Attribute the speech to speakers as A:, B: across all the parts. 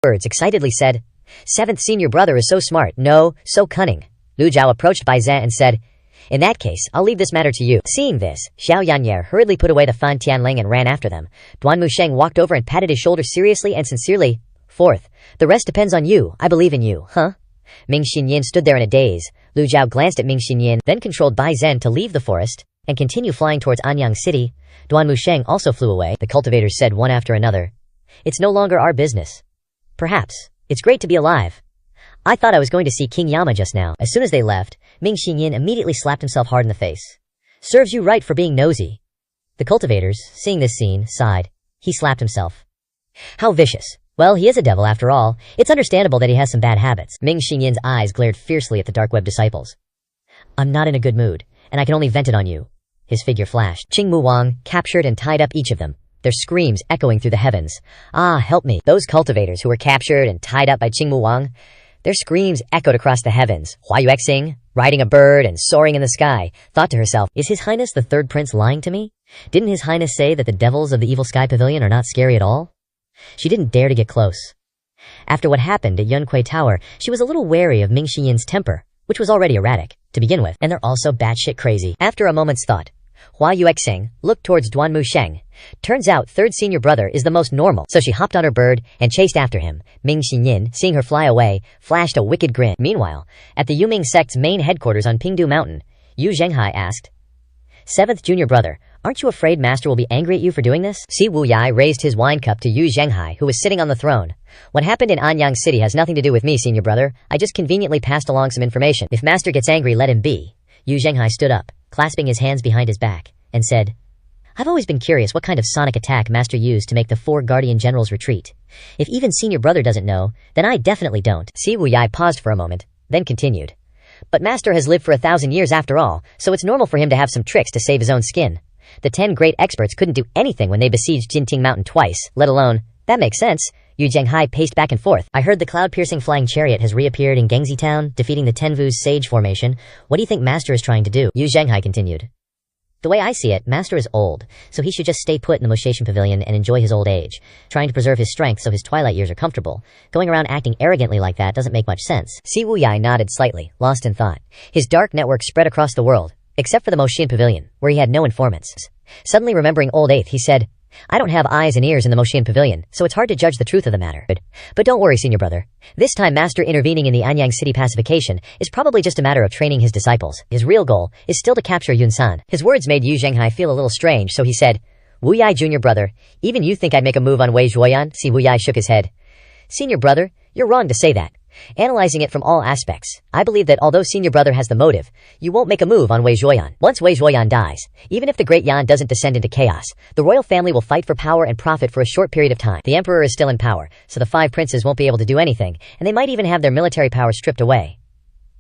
A: words excitedly said, "Seventh senior brother is so smart, no, so cunning." Lu Zhao approached Bai Zhen and said, "In that case, I'll leave this matter to you." Seeing this, Xiao Yanyer hurriedly put away the Fan Tianling and ran after them. Duan Musheng walked over and patted his shoulder seriously and sincerely. "Fourth, the rest depends on you. I believe in you, huh?" Ming Xinyan stood there in a daze. Lu Zhao glanced at Ming Xinyan, then controlled Bai Zhen to leave the forest and continue flying towards Anyang City. Duan Musheng also flew away. The cultivators said one after another, "It's no longer our business. Perhaps. It's great to be alive. I thought I was going to see King Yama just now." As soon as they left, Ming Xinyan immediately slapped himself hard in the face. "Serves you right for being nosy." The cultivators, seeing this scene, sighed. He slapped himself. How vicious. Well, he is a devil after all. It's understandable that he has some bad habits. Ming Xinyan's eyes glared fiercely at the dark web disciples. "I'm not in a good mood, and I can only vent it on you." His figure flashed. Qing Mu Wang captured and tied up each of them, their screams echoing through the heavens. "Ah, help me." Those cultivators who were captured and tied up by Qing Mu Wang, their screams echoed across the heavens. Hua Yuexing, riding a bird and soaring in the sky, thought to herself, "Is His Highness the Third Prince lying to me? Didn't His Highness say that the devils of the Evil Sky Pavilion are not scary at all?" She didn't dare to get close. After what happened at Yunquei Tower, she was a little wary of Ming Xinyan's temper, which was already erratic, to begin with, and they're also batshit crazy. After a moment's thought, Hua Yuexing looked towards Duan Musheng. Turns out third senior brother is the most normal, so she hopped on her bird and chased after him. Ming Xinyan, seeing her fly away, flashed a wicked grin. Meanwhile, at the Yuming sect's main headquarters on Pingdu Mountain, Yu Zhenghai asked, "Seventh junior brother, aren't you afraid Master will be angry at you for doing this?" Si Wuyai raised his wine cup to Yu Zhenghai, who was sitting on the throne. "What happened in Anyang City has nothing to do with me, senior brother. I just conveniently passed along some information. If Master gets angry, let him be." Yu Zhenghai stood up, clasping his hands behind his back, and said, "I've always been curious what kind of sonic attack Master used to make the 4 Guardian Generals retreat. If even senior brother doesn't know, then I definitely don't." Si Wuyai paused for a moment, then continued, "But Master has lived for 1,000 years after all, so it's normal for him to have some tricks to save his own skin. The 10 great experts couldn't do anything when they besieged Jinting Mountain twice, let alone..." "That makes sense." Yu Zhenghai paced back and forth. "I heard the cloud-piercing flying chariot has reappeared in Gengzi Town, defeating the Tenvu's Sage Formation. What do you think Master is trying to do?" Yu Zhenghai continued. "The way I see it, Master is old, so he should just stay put in the Moshation Pavilion and enjoy his old age, trying to preserve his strength so his twilight years are comfortable. Going around acting arrogantly like that doesn't make much sense." Si Wuyai nodded slightly, lost in thought. His dark network spread across the world, except for the Moshin Pavilion, where he had no informants. Suddenly remembering Old Eighth, he said, "I don't have eyes and ears in the Moshin Pavilion, so it's hard to judge the truth of the matter. But don't worry, senior brother. This time Master intervening in the Anyang City pacification is probably just a matter of training his disciples. His real goal is still to capture Yunsan." His words made Yu Zhenghai feel a little strange, so he said, "Wuyai junior brother, even you think I'd make a move on Wei Zhuoyan?" Si Wuyai shook his head. "Senior brother, you're wrong to say that. Analyzing it from all aspects, I believe that although senior brother has the motive, you won't make a move on Wei Zhuoyan. Once Wei Zhuoyan dies, even if the great Yan doesn't descend into chaos, the royal family will fight for power and profit for a short period of time. The emperor is still in power, so the 5 princes won't be able to do anything, and they might even have their military power stripped away.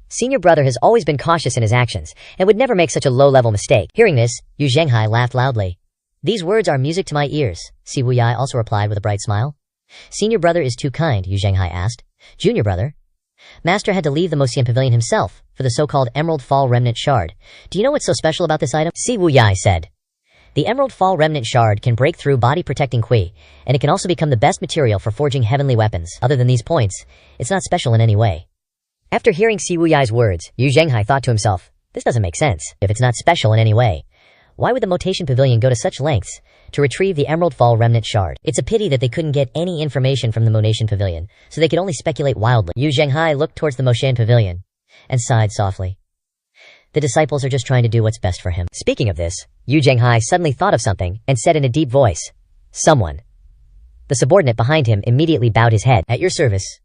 A: Senior brother has always been cautious in his actions, and would never make such a low-level mistake." Hearing this, Yu Zhenghai laughed loudly. "These words are music to my ears," Si Wuyai also replied with a bright smile. "Senior brother is too kind," Yu Zhenghai asked. "Junior brother?" "Master had to leave the Mosian Pavilion himself for the so-called Emerald Fall Remnant Shard. Do you know what's so special about this item?" Si Wuyai said. "The Emerald Fall Remnant Shard can break through body-protecting Qi, and it can also become the best material for forging heavenly weapons. Other than these points, it's not special in any way." After hearing Si Wuyai's words, Yu Zhenghai thought to himself, "This doesn't make sense. If it's not special in any way, why would the Motation Pavilion go to such lengths to retrieve the Emerald Fall Remnant Shard? It's a pity that they couldn't get any information from the Motation Pavilion, so they could only speculate wildly." Yu Zhenghai looked towards the Moshan Pavilion and sighed softly. The disciples are just trying to do what's best for him. Speaking of this, Yu Zhenghai suddenly thought of something and said in a deep voice, "Someone." The subordinate behind him immediately bowed his head. "At your service."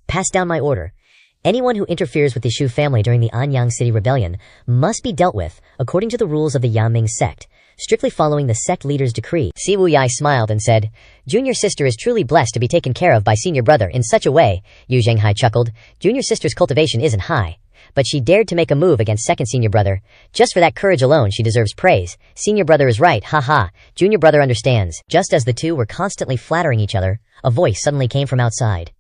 A: "Pass down my order. Anyone who interferes with the Shu family during the Anyang City rebellion must be dealt with according to the rules of the Yaming sect, strictly following the sect leader's decree." Si Wuyai smiled and said, "Junior sister is truly blessed to be taken care of by senior brother in such a way." Yu Zhenghai chuckled. "Junior sister's cultivation isn't high, but she dared to make a move against second senior brother. Just for that courage alone, she deserves praise. Senior brother is right, haha. Junior brother understands." Just as the two were constantly flattering each other, a voice suddenly came from outside.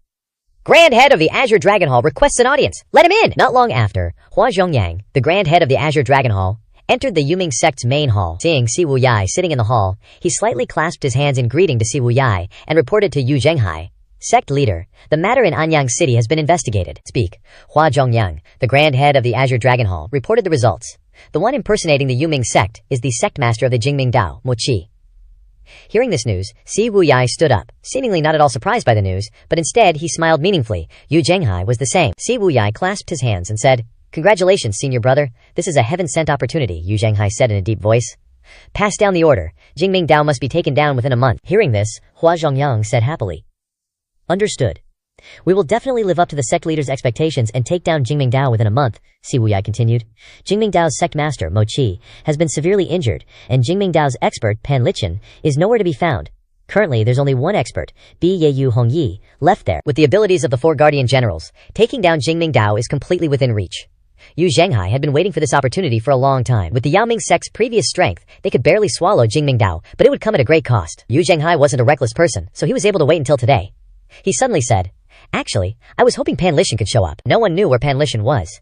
A: "Grand Head of the Azure Dragon Hall requests an audience. Let him in!" Not long after, Hua Zhongyang, the Grand Head of the Azure Dragon Hall, entered the Yuming sect's main hall. Seeing Si Wuyai sitting in the hall, he slightly clasped his hands in greeting to Si Wuyai and reported to Yu Zhenghai, Sect leader, the matter in Anyang City has been investigated. Speak. Hua Zhongyang, the grand head of the Azure Dragon Hall, reported the results. The one impersonating the Yuming sect is the sect master of the Jingming Dao, Mo Qi. Hearing this news, Si Wuyai stood up, seemingly not at all surprised by the news, but instead he smiled meaningfully. Yu Zhenghai was the same. Si Wuyai clasped his hands and said, "Congratulations, senior brother. This is a heaven-sent opportunity," Yu Zhenghai said in a deep voice. "Pass down the order. Jingming Dao must be taken down within a month." Hearing this, Hua Zhongyang said happily, "Understood. We will definitely live up to the sect leader's expectations and take down Jingming Dao within a month," Si Wuyai continued. Jingming Dao's sect master, Mo Qi, has been severely injured, and Jingming Dao's expert, Pan Lichen, is nowhere to be found. Currently, there's only one expert, Bi Yeyu Hongyi, left there. With the abilities of the 4 guardian generals, taking down Jingming Dao is completely within reach. Yu Zhenghai had been waiting for this opportunity for a long time. With the Yaoming sect's previous strength, they could barely swallow Jingming Dao, but it would come at a great cost. Yu Zhenghai wasn't a reckless person, so he was able to wait until today. He suddenly said, "Actually, I was hoping Pan Lichen could show up." No one knew where Pan Lichen was.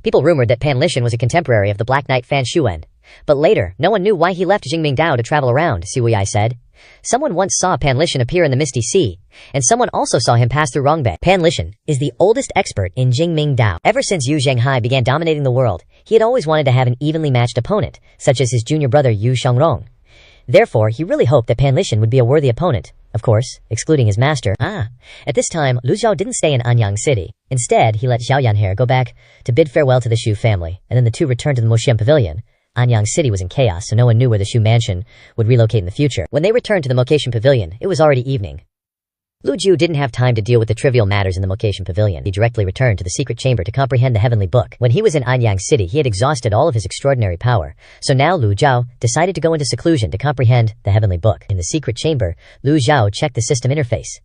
A: People rumored that Pan Lichen was a contemporary of the Black Knight Fan Shuwen. But later, no one knew why he left Jingming Dao to travel around, Si Wuyai said. Someone once saw Pan Lichen appear in the Misty Sea, and someone also saw him pass through Rongbei. Pan Lichen is the oldest expert in Jingming Dao. Ever since Yu Zhenghai began dominating the world, he had always wanted to have an evenly matched opponent, such as his junior brother Yu Shangrong. Therefore, he really hoped that Pan Lichen would be a worthy opponent. Of course, excluding his master. At this time, Lu Zhao didn't stay in Anyang City. Instead, he let Xiao Yanhe go back to bid farewell to the Shu family, and then the two returned to the Moxian Pavilion. Anyang City was in chaos, so no one knew where the Shu mansion would relocate in the future. When they returned to the Moxian Pavilion, it was already evening. Lu Zhu didn't have time to deal with the trivial matters in the Moxian Pavilion. He directly returned to the secret chamber to comprehend the heavenly book. When he was in Anyang City, he had exhausted all of his extraordinary power. So now Lu Zhao decided to go into seclusion to comprehend the heavenly book. In the secret chamber, Lu Zhao checked the system interface.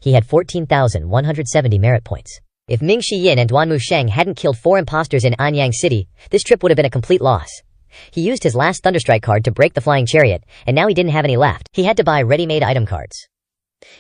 A: He had 14,170 merit points. If Ming Shiyin and Duan Musheng hadn't killed 4 imposters in Anyang City, this trip would have been a complete loss. He used his last Thunderstrike card to break the flying chariot, and now he didn't have any left. He had to buy ready-made item cards.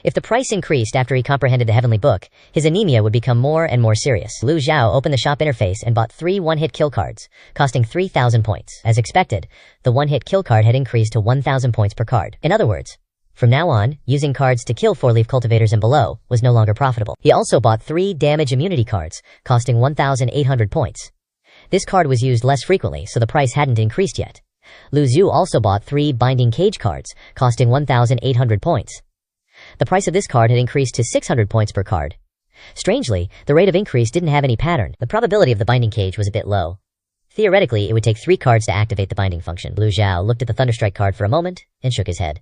A: If the price increased after he comprehended the heavenly book, his anemia would become more and more serious. Lu Zhao opened the shop interface and bought 3 one-hit kill cards, costing 3,000 points. As expected, the one-hit kill card had increased to 1,000 points per card. In other words, from now on, using cards to kill 4-leaf cultivators and below was no longer profitable. He also bought 3 damage immunity cards, costing 1,800 points. This card was used less frequently, so the price hadn't increased yet. Lu Zhu also bought 3 binding cage cards, costing 1,800 points. The price of this card had increased to 600 points per card. Strangely, the rate of increase didn't have any pattern. The probability of the binding cage was a bit low. Theoretically, it would take 3 cards to activate the binding function. Lu Zhao looked at the Thunderstrike card for a moment and shook his head.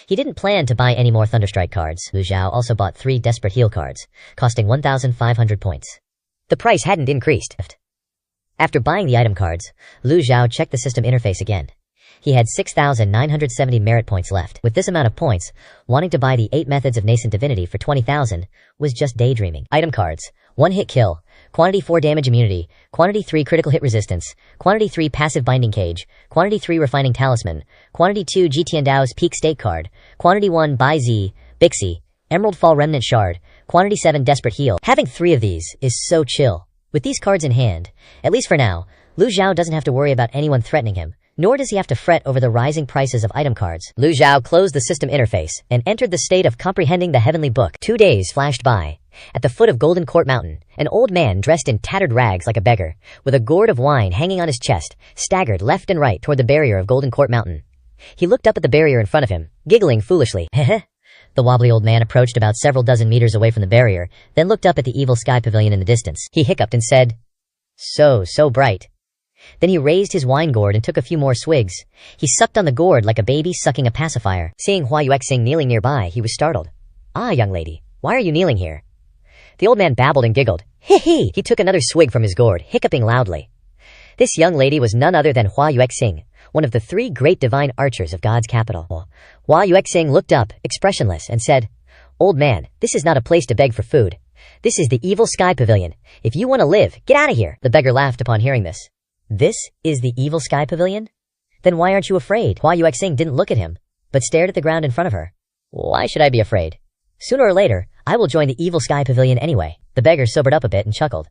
A: He didn't plan to buy any more Thunderstrike cards. Lu Zhao also bought 3 Desperate Heal cards, costing 1,500 points. The price hadn't increased. After buying the item cards, Lu Zhao checked the system interface again. He had 6,970 merit points left. With this amount of points, wanting to buy the 8 methods of nascent divinity for 20,000 was just daydreaming. Item cards: 1 hit kill, quantity 4 damage immunity, quantity 3 critical hit resistance, quantity 3 passive binding cage, quantity 3 refining talisman, quantity 2 Jitian Dao's peak stake card, quantity 1 Bai Zi, Bixi, Emerald Fall remnant shard, quantity 7 desperate heal. Having 3 of these is so chill. With these cards in hand, at least for now, Lu Zhao doesn't have to worry about anyone threatening him. Nor does he have to fret over the rising prices of item cards. Lu Zhao closed the system interface and entered the state of comprehending the heavenly book. 2 days flashed by. At the foot of Golden Court Mountain, an old man dressed in tattered rags like a beggar, with a gourd of wine hanging on his chest, staggered left and right toward the barrier of Golden Court Mountain. He looked up at the barrier in front of him, giggling foolishly. Heh. The wobbly old man approached about several dozen meters away from the barrier, then looked up at the evil sky pavilion in the distance. He hiccuped and said, So bright. Then he raised his wine gourd and took a few more swigs. He sucked on the gourd like a baby sucking a pacifier. Seeing Hua Yuexing kneeling nearby, he was startled. "Ah, young lady, why are you kneeling here?" The old man babbled and giggled. Hee. He took another swig from his gourd, hiccuping loudly. This young lady was none other than Hua Yuexing, one of the 3 great divine archers of God's capital. Hua Yuexing looked up, expressionless, and said, "Old man, this is not a place to beg for food. This is the evil sky pavilion. If you want to live, get out of here." The beggar laughed upon hearing this. "This is the evil sky pavilion? Then why aren't you afraid?" Hua Yuexing didn't look at him, but stared at the ground in front of her. "Why should I be afraid? Sooner or later, I will join the evil sky pavilion anyway." The beggar sobered up a bit and chuckled.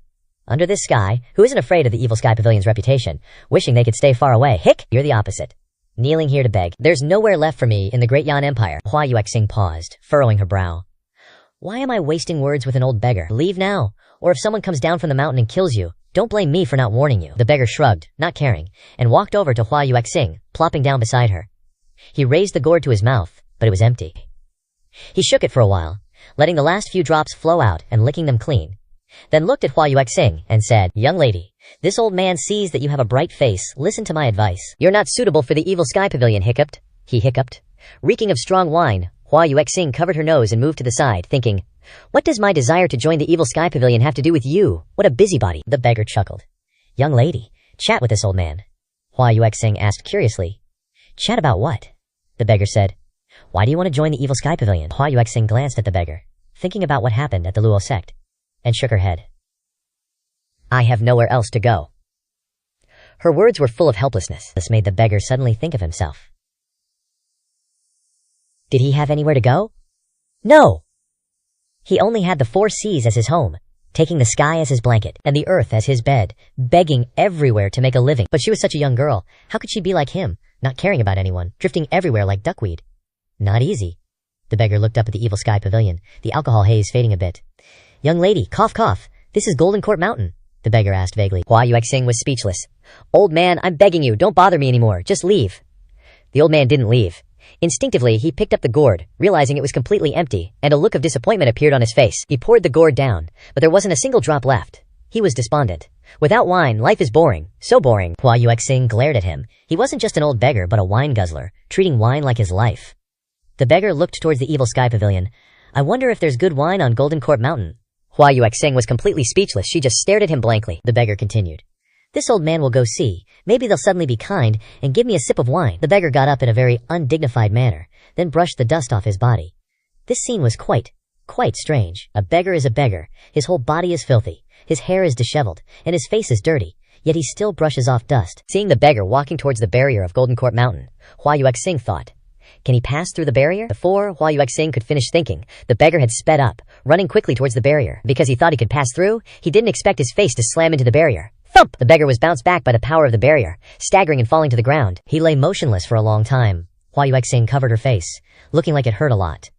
A: Under this sky, who isn't afraid of the evil sky pavilion's reputation, wishing they could stay far away? Hick! You're the opposite. Kneeling here to beg. There's nowhere left for me in the great Yan Empire. Hua Yuexing paused, furrowing her brow. Why am I wasting words with an old beggar? Leave now, or if someone comes down from the mountain and kills you, don't blame me for not warning you. The beggar shrugged, not caring, and walked over to Hua Yuexing, plopping down beside her. He raised the gourd to his mouth, but it was empty. He shook it for a while, letting the last few drops flow out and licking them clean. Then looked at Hua Yuexing and said, "Young lady, this old man sees that you have a bright face. Listen to my advice. You're not suitable for the evil sky pavilion," he hiccuped. Reeking of strong wine, Hua Yuexing covered her nose and moved to the side, thinking, "What does my desire to join the evil sky pavilion have to do with you? What a busybody." The beggar chuckled. "Young lady, chat with this old man." Hua Yuexing asked curiously. "Chat about what?" The beggar said, "Why do you want to join the evil sky pavilion?" Hua Yuexing glanced at the beggar, thinking about what happened at the Luo sect, and shook her head. "I have nowhere else to go." Her words were full of helplessness. This made the beggar suddenly think of himself. Did he have anywhere to go? No! He only had the 4 seas as his home, taking the sky as his blanket, and the earth as his bed, begging everywhere to make a living. But she was such a young girl. How could she be like him, not caring about anyone, drifting everywhere like duckweed? Not easy. The beggar looked up at the evil sky pavilion, the alcohol haze fading a bit. "Young lady, cough cough, this is Golden Court Mountain," the beggar asked vaguely. Hua Yuexing was speechless. "Old man, I'm begging you, don't bother me anymore, just leave." The old man didn't leave. Instinctively, he picked up the gourd, realizing it was completely empty, and a look of disappointment appeared on his face. He poured the gourd down, but there wasn't a single drop left. He was despondent. Without wine, life is boring. So boring. Hua Yuexing glared at him. He wasn't just an old beggar, but a wine guzzler, treating wine like his life. The beggar looked towards the evil sky pavilion. "I wonder if there's good wine on Golden Court Mountain." Hua Yuexing was completely speechless. She just stared at him blankly. The beggar continued. "This old man will go see. Maybe they'll suddenly be kind and give me a sip of wine." The beggar got up in a very undignified manner, then brushed the dust off his body. This scene was quite strange. A beggar is a beggar. His whole body is filthy. His hair is disheveled, and his face is dirty, yet he still brushes off dust. Seeing the beggar walking towards the barrier of Golden Court Mountain, Hua Yuexing thought, can he pass through the barrier? Before Hua Yuexing could finish thinking, the beggar had sped up, running quickly towards the barrier. Because he thought he could pass through, he didn't expect his face to slam into the barrier. Thump! The beggar was bounced back by the power of the barrier, staggering and falling to the ground. He lay motionless for a long time. Hua Yuexing covered her face, looking like it hurt a lot.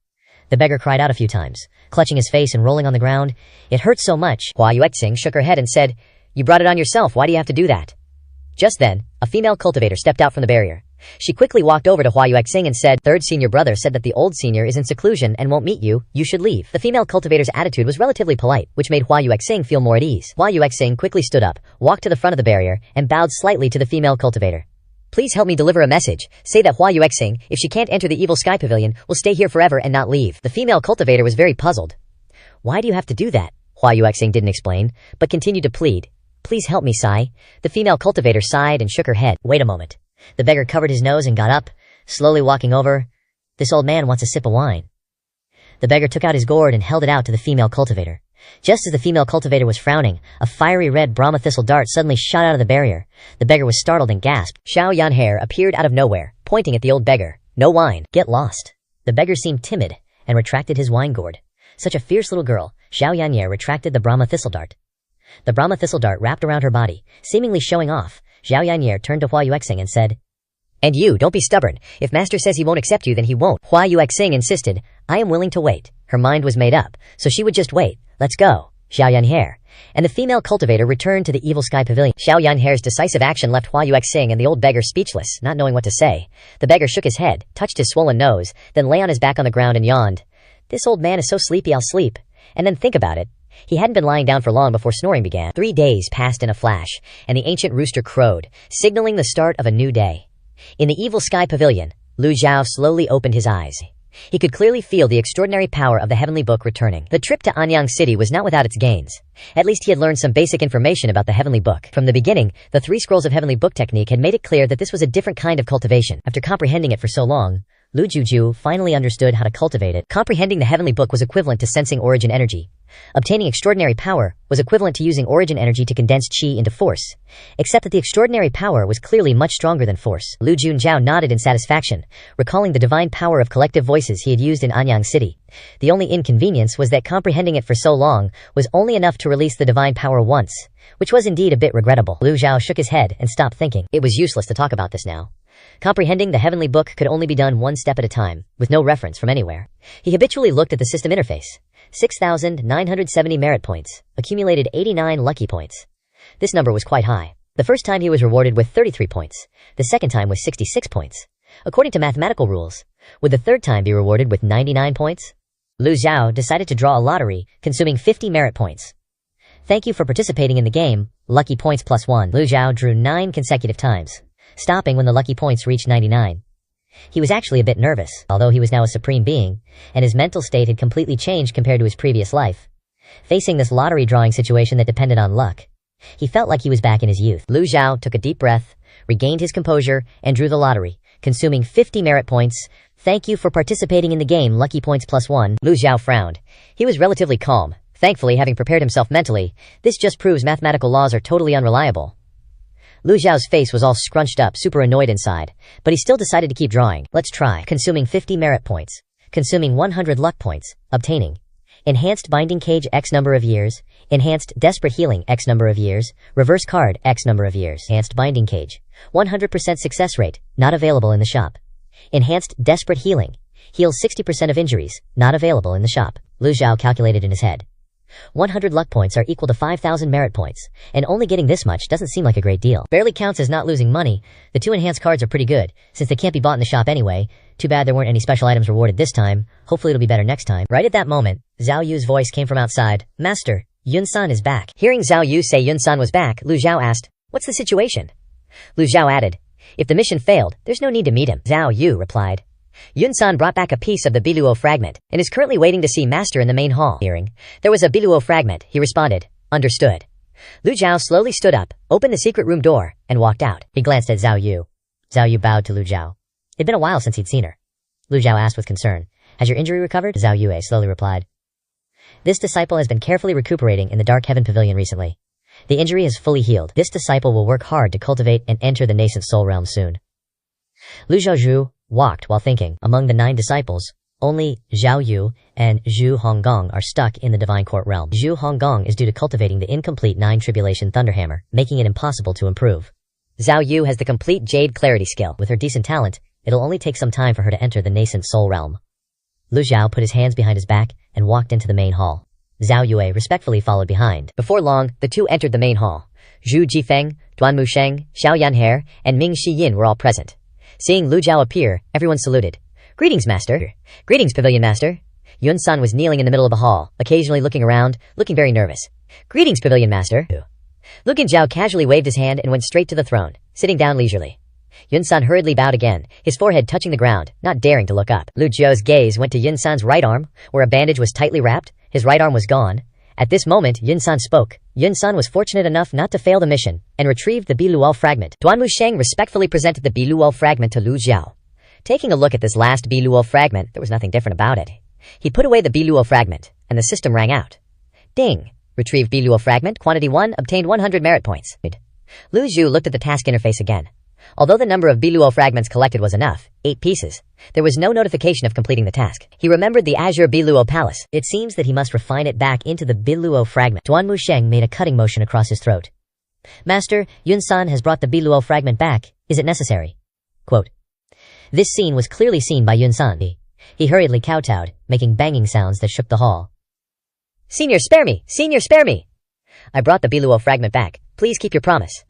A: The beggar cried out a few times, clutching his face and rolling on the ground. "It hurts so much." Hua Yuexing shook her head and said, "You brought it on yourself, why do you have to do that?" Just then, a female cultivator stepped out from the barrier. She quickly walked over to Hua Yuexing and said, "Third senior brother said that the old senior is in seclusion and won't meet you. You should leave." The female cultivator's attitude was relatively polite, which made Hua Yuexing feel more at ease. Hua Yuexing quickly stood up, walked to the front of the barrier, and bowed slightly to the female cultivator. "Please help me deliver a message. Say that Hua Yuexing, if she can't enter the evil sky pavilion, will stay here forever and not leave." The female cultivator was very puzzled. "Why do you have to do that?" Hua Yuexing didn't explain, but continued to plead. "Please help me, Sai." The female cultivator sighed and shook her head. "Wait a moment." The beggar covered his nose and got up, slowly walking over. "This old man wants a sip of wine." The beggar took out his gourd and held it out to the female cultivator. Just as the female cultivator was frowning, a fiery red Brahma thistle dart suddenly shot out of the barrier. The beggar was startled and gasped. Xiao Yanhair appeared out of nowhere, pointing at the old beggar. "No wine. Get lost." The beggar seemed timid and retracted his wine gourd. Such a fierce little girl, Xiao Yanhair retracted the Brahma thistle dart. The Brahma thistle dart wrapped around her body, seemingly showing off. Xiao Yanhair turned to Hua Yuexing and said, "And you, don't be stubborn. If master says he won't accept you, then he won't." Hua Yuexing insisted, "I am willing to wait." Her mind was made up, so she would just wait. "Let's go, Xiao Yanhair." And the female cultivator returned to the evil sky pavilion. Xiao Yanhair's decisive action left Hua Yuexing and the old beggar speechless, not knowing what to say. The beggar shook his head, touched his swollen nose, then lay on his back on the ground and yawned. "This old man is so sleepy, I'll sleep." And then think about it. He hadn't been lying down for long before snoring began. 3 days passed in a flash, and the ancient rooster crowed, signaling the start of a new day. In the evil sky pavilion, Lu Zhao slowly opened his eyes. He could clearly feel the extraordinary power of the heavenly book returning. The trip to Anyang City was not without its gains. At least he had learned some basic information about the heavenly book. From the beginning, the 3 scrolls of heavenly book technique had made it clear that this was a different kind of cultivation. After comprehending it for so long, Lu Juju finally understood how to cultivate it. Comprehending the heavenly book was equivalent to sensing origin energy. Obtaining extraordinary power was equivalent to using origin energy to condense qi into force, except that the extraordinary power was clearly much stronger than force. Lu Junjiao nodded in satisfaction, recalling the divine power of collective voices he had used in Anyang City. The only inconvenience was that comprehending it for so long was only enough to release the divine power once, which was indeed a bit regrettable. Lu Zhao shook his head and stopped thinking. It was useless to talk about this now. Comprehending the heavenly book could only be done one step at a time, with no reference from anywhere. He habitually looked at the system interface. 6,970 merit points, accumulated 89 lucky points. This number was quite high. The first time he was rewarded with 33 points. The second time was 66 points. According to mathematical rules, would the third time be rewarded with 99 points? Lu Zhao decided to draw a lottery, consuming 50 merit points. Thank you for participating in the game, lucky points +1. Lu Zhao drew 9 consecutive times, stopping when the lucky points reached 99. He was actually a bit nervous, although he was now a supreme being, and his mental state had completely changed compared to his previous life. Facing this lottery drawing situation that depended on luck, he felt like he was back in his youth. Lu Zhao took a deep breath, regained his composure, and drew the lottery, consuming 50 merit points. Thank you for participating in the game, lucky points +1. Lu Zhao frowned. He was relatively calm, thankfully having prepared himself mentally. This just proves mathematical laws are totally unreliable. Lu Zhao's face was all scrunched up, super annoyed inside, but he still decided to keep drawing. Let's try. Consuming 50 merit points. Consuming 100 luck points. Obtaining enhanced binding cage X number of years. Enhanced desperate healing X number of years. Reverse card X number of years. Enhanced binding cage. 100% success rate. Not available in the shop. Enhanced desperate healing. Heals 60% of injuries. Not available in the shop. Lu Zhao calculated in his head. 100 luck points are equal to 5,000 merit points, and only getting this much doesn't seem like a great deal. Barely counts as not losing money. The 2 enhanced cards are pretty good, since they can't be bought in the shop anyway. Too bad there weren't any special items rewarded this time. Hopefully it'll be better next time. Right at that moment, Zhao Yu's voice came from outside. Master, Yun-san is back. Hearing Zhao Yu say Yun-san was back, Lu Zhao asked, what's the situation? Lu Zhao added, if the mission failed, there's no need to meet him. Zhao Yu replied, Yun-san brought back a piece of the Biluo fragment, and is currently waiting to see Master in the main hall. Hearing there was a Biluo fragment, he responded, understood. Lu Zhao slowly stood up, opened the secret room door, and walked out. He glanced at Zhao Yu. Zhao Yu bowed to Lu Zhao. It'd been a while since he'd seen her. Lu Zhao asked with concern, has your injury recovered? Zhao Yue slowly replied. This disciple has been carefully recuperating in the Dark Heaven Pavilion recently. The injury is fully healed. This disciple will work hard to cultivate and enter the nascent soul realm soon. Lu Zhaozhu walked while thinking. Among the 9 disciples, only Zhao Yu and Zhu Honggong are stuck in the Divine Court realm. Zhu Honggong is due to cultivating the incomplete 9 Tribulation Thunderhammer, making it impossible to improve. Zhao Yu has the complete Jade Clarity skill. With her decent talent, it'll only take some time for her to enter the nascent soul realm. Lu Zhao put his hands behind his back and walked into the main hall. Zhao Yue respectfully followed behind. Before long, the 2 entered the main hall. Zhu Jifeng, Duan Musheng, Xiao Yanhe, and Ming Shiyin were all present. Seeing Lu Zhao appear, everyone saluted. Greetings, Master. Greetings, Pavilion Master. Yun-san was kneeling in the middle of the hall, occasionally looking around, looking very nervous. Greetings, Pavilion Master. Lu Genjiao casually waved his hand and went straight to the throne, sitting down leisurely. Yun-san hurriedly bowed again, his forehead touching the ground, not daring to look up. Lu Zhao's gaze went to Yun-san's right arm, where a bandage was tightly wrapped. His right arm was gone. At this moment, Yun-san spoke. Yun-san was fortunate enough not to fail the mission, and retrieved the Biluo fragment. Duan Musheng respectfully presented the Biluo fragment to Lu Zhao. Taking a look at this last Biluo fragment, there was nothing different about it. He put away the Biluo fragment, and the system rang out. Ding! Retrieved Biluo fragment, quantity 1, obtained 100 merit points. Lu Zhu looked at the task interface again. Although the number of Biluo fragments collected was enough, 8 pieces, there was no notification of completing the task. He remembered the Azure Biluo Palace. It seems that he must refine it back into the Biluo fragment. Duan Musheng made a cutting motion across his throat. Master, Yun-san has brought the Biluo fragment back. Is it necessary? Quote. This scene was clearly seen by Yun-san. He hurriedly kowtowed, making banging sounds that shook the hall. Senior, spare me! Senior, spare me! I brought the Biluo fragment back. Please keep your promise.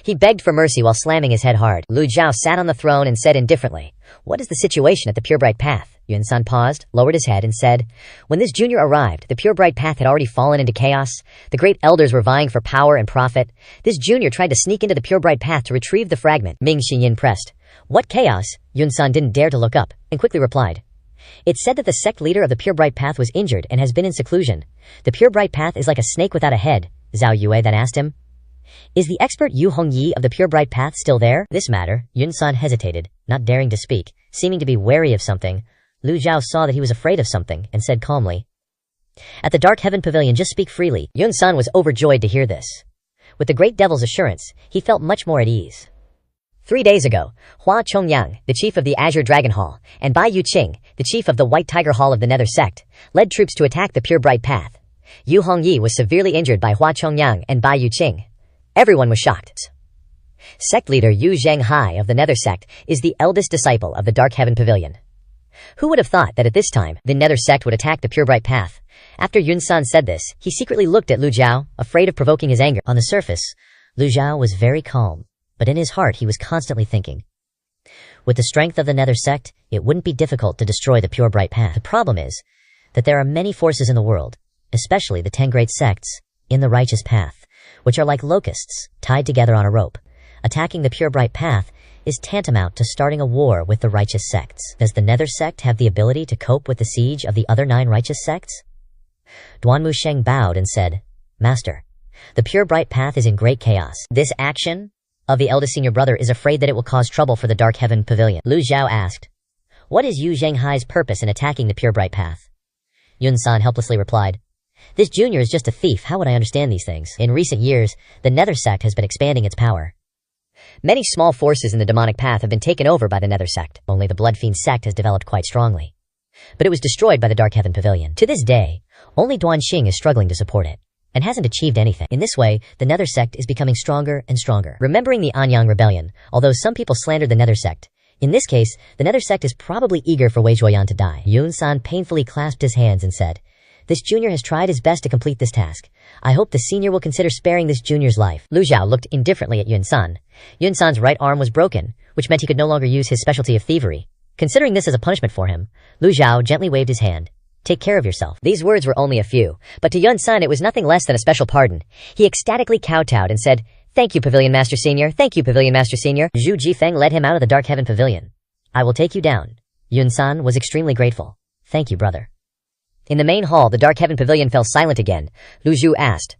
A: He begged for mercy while slamming his head hard. Lu Zhao sat on the throne and said indifferently, what is the situation at the Pure Bright Path? Yun-san paused, lowered his head, and said, when this junior arrived, the Pure Bright Path had already fallen into chaos. The great elders were vying for power and profit. This junior tried to sneak into the Pure Bright Path to retrieve the fragment. Ming Xiyin pressed. What chaos? Yun-san didn't dare to look up, and quickly replied. It's said that the sect leader of the Pure Bright Path was injured and has been in seclusion. The Pure Bright Path is like a snake without a head. Zhao Yue then asked him. Is the expert Yu Hongyi of the Pure Bright Path still there? This matter, Yun-san hesitated, not daring to speak, seeming to be wary of something. Lu Zhao saw that he was afraid of something, and said calmly. At the Dark Heaven Pavilion, just speak freely. Yun-san was overjoyed to hear this. With the Great Devil's assurance, he felt much more at ease. 3 days ago, Hua Chongyang, the chief of the Azure Dragon Hall, and Bai Yuqing, the chief of the White Tiger Hall of the Nether Sect, led troops to attack the Pure Bright Path. Yu Hongyi was severely injured by Hua Chongyang and Bai Yuqing. Everyone was shocked. Sect leader Yu Zhenghai of the Nether Sect is the eldest disciple of the Dark Heaven Pavilion. Who would have thought that at this time, the Nether Sect would attack the Pure Bright Path? After Yun-san said this, he secretly looked at Lu Jiao, afraid of provoking his anger. On the surface, Lu Jiao was very calm, but in his heart he was constantly thinking. With the strength of the Nether sect, it wouldn't be difficult to destroy the pure bright path. The problem is that there are many forces in the world, especially the 10 great sects, in the righteous path, which are like locusts, tied together on a rope. Attacking the pure bright path is tantamount to starting a war with the righteous sects. Does the Nether sect have the ability to cope with the siege of the other 9 righteous sects? Duanmu Sheng bowed and said, Master, the pure bright path is in great chaos. This action of the eldest senior brother is afraid that it will cause trouble for the Dark Heaven Pavilion. Lu Jiao asked, What is Yu Zhenghai's purpose in attacking the pure bright path? Yun-san helplessly replied, This junior is just a thief. How would I understand these things? In recent years, the Nether sect has been expanding its power. Many small forces in the demonic path have been taken over by the Nether sect. Only the Blood Fiend sect has developed quite strongly. But it was destroyed by the Dark Heaven Pavilion. To this day, only Duan Xing is struggling to support it, and hasn't achieved anything. In this way, the Nether sect is becoming stronger and stronger. Remembering the Anyang rebellion, although some people slandered the Nether sect, in this case, the Nether sect is probably eager for Wei Zhuoyan to die. Yun-san painfully clasped his hands and said, This junior has tried his best to complete this task. I hope the senior will consider sparing this junior's life. Lu Jiao looked indifferently at Yun-san. Yun-san's right arm was broken, which meant he could no longer use his specialty of thievery. Considering this as a punishment for him, Lu Jiao gently waved his hand. Take care of yourself. These words were only a few, but to Yun-san it was nothing less than a special pardon. He ecstatically kowtowed and said, Thank you, Pavilion Master Senior. Thank you, Pavilion Master Senior. Zhu Jifeng led him out of the Dark Heaven Pavilion. I will take you down. Yun-san was extremely grateful. Thank you, brother. In the main hall, the Dark Heaven Pavilion fell silent again. Lu Zhu asked,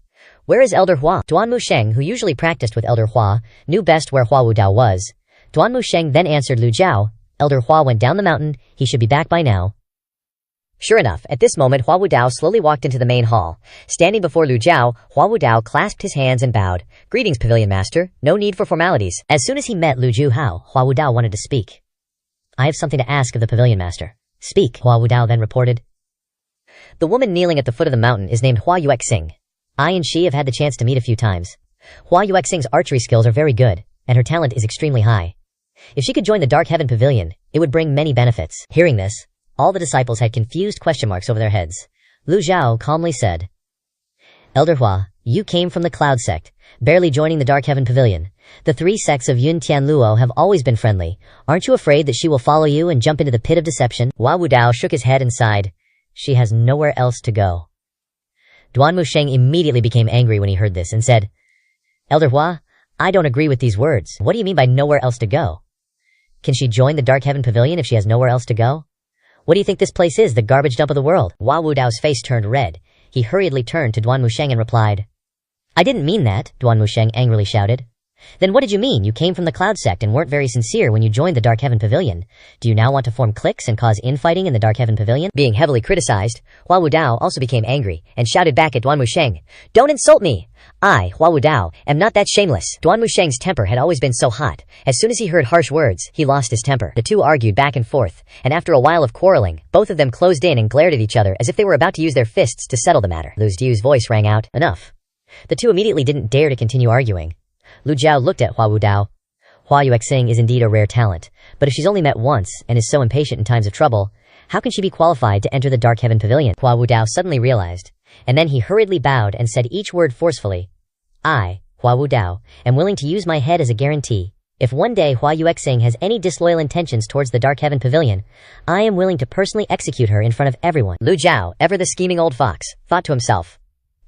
A: Where is Elder Hua? Duanmu Sheng, who usually practiced with Elder Hua, knew best where Hua Wudao was. Duanmu Sheng then answered Lu Jiao, Elder Hua went down the mountain. He should be back by now. Sure enough, at this moment Hua Wudao slowly walked into the main hall. Standing before Lu Jiao, Hua Wudao clasped his hands and bowed. Greetings, Pavilion Master. No need for formalities. As soon as he met Lu Juhao, Hua Wudao wanted to speak. I have something to ask of the Pavilion Master. Speak, Hua Wudao then reported. The woman kneeling at the foot of the mountain is named Hua Yuexing. I and she have had the chance to meet a few times. Hua Yuexing's archery skills are very good, and her talent is extremely high. If she could join the Dark Heaven Pavilion, it would bring many benefits. Hearing this, all the disciples had confused question marks over their heads. Lu Jiao calmly said, Elder Hua, you came from the Cloud sect, barely joining the Dark Heaven Pavilion. The 3 sects of Yun Tian Luo have always been friendly. Aren't you afraid that she will follow you and jump into the pit of deception? Hua Wudao shook his head and sighed. She has nowhere else to go. Duanmu Sheng immediately became angry when he heard this and said, Elder Hua, I don't agree with these words. What do you mean by nowhere else to go? Can she join the Dark Heaven Pavilion if she has nowhere else to go? What do you think this place is, the garbage dump of the world? Hua Wudao's face turned red. He hurriedly turned to Duanmu Sheng and replied, I didn't mean that, Duanmu Sheng angrily shouted. Then what did you mean? You came from the Cloud sect and weren't very sincere when you joined the Dark Heaven Pavilion. Do you now want to form cliques and cause infighting in the Dark Heaven Pavilion? Being heavily criticized, Hua Wudao also became angry and shouted back at Duanmu Sheng, Don't insult me! I, Hua Wudao, am not that shameless. Duanmu Sheng's temper had always been so hot. As soon as he heard harsh words, he lost his temper. The two argued back and forth, and after a while of quarreling, both of them closed in and glared at each other as if they were about to use their fists to settle the matter. Lu Jiu's voice rang out, Enough. The two immediately didn't dare to continue arguing. Lu Jiao looked at Hua Wudao. Hua Yuexing is indeed a rare talent, but if she's only met once and is so impatient in times of trouble, how can she be qualified to enter the Dark Heaven Pavilion? Hua Wudao suddenly realized, and then he hurriedly bowed and said each word forcefully. I, Hua Wudao, am willing to use my head as a guarantee. If one day Hua Yuexing has any disloyal intentions towards the Dark Heaven Pavilion, I am willing to personally execute her in front of everyone. Lu Jiao, ever the scheming old fox, thought to himself.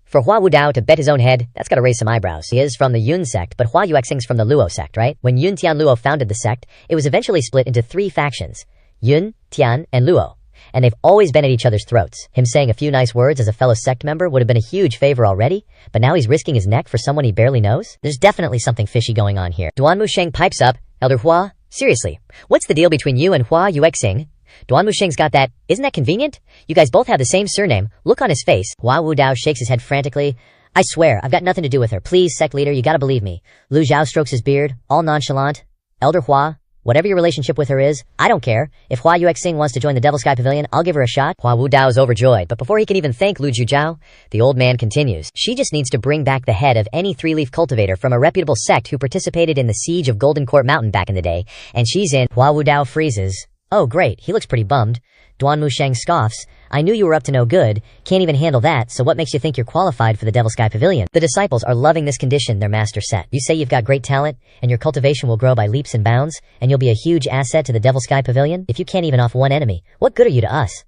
A: For Hua Wudao to bet his own head, that's gotta raise some eyebrows. He is from the Yun sect, but Hua Yuexing's from the Luo sect, right? When Yun Tian Luo founded the sect, it was eventually split into 3 factions. Yun, Tian, and Luo. And they've always been at each other's throats. Him saying a few nice words as a fellow sect member would have been a huge favor already, but now he's risking his neck for someone he barely knows? There's definitely something fishy going on here. Duanmu Sheng pipes up, Elder Hua, seriously, what's the deal between you and Hua Yuexing? Duanmu Sheng's got that. Isn't that convenient? You guys both have the same surname. Look on his face. Hua Wudao shakes his head frantically. I swear, I've got nothing to do with her. Please, sect leader, you gotta believe me. Lu Jiao strokes his beard, all nonchalant. Elder Hua, whatever your relationship with her is, I don't care. If Hua Yuexing wants to join the Devil Sky Pavilion, I'll give her a shot. Hua Wudao is overjoyed, but before he can even thank Lu Jujiao, the old man continues. She just needs to bring back the head of any 3-leaf cultivator from a reputable sect who participated in the siege of Golden Court Mountain back in the day, and she's in. Hua Wudao freezes. Oh great, he looks pretty bummed. Duan Musheng scoffs. I knew you were up to no good, can't even handle that, so what makes you think you're qualified for the Devil Sky Pavilion? The disciples are loving this condition their master set. You say you've got great talent, and your cultivation will grow by leaps and bounds, and you'll be a huge asset to the Devil Sky Pavilion? If you can't even off one enemy, what good are you to us?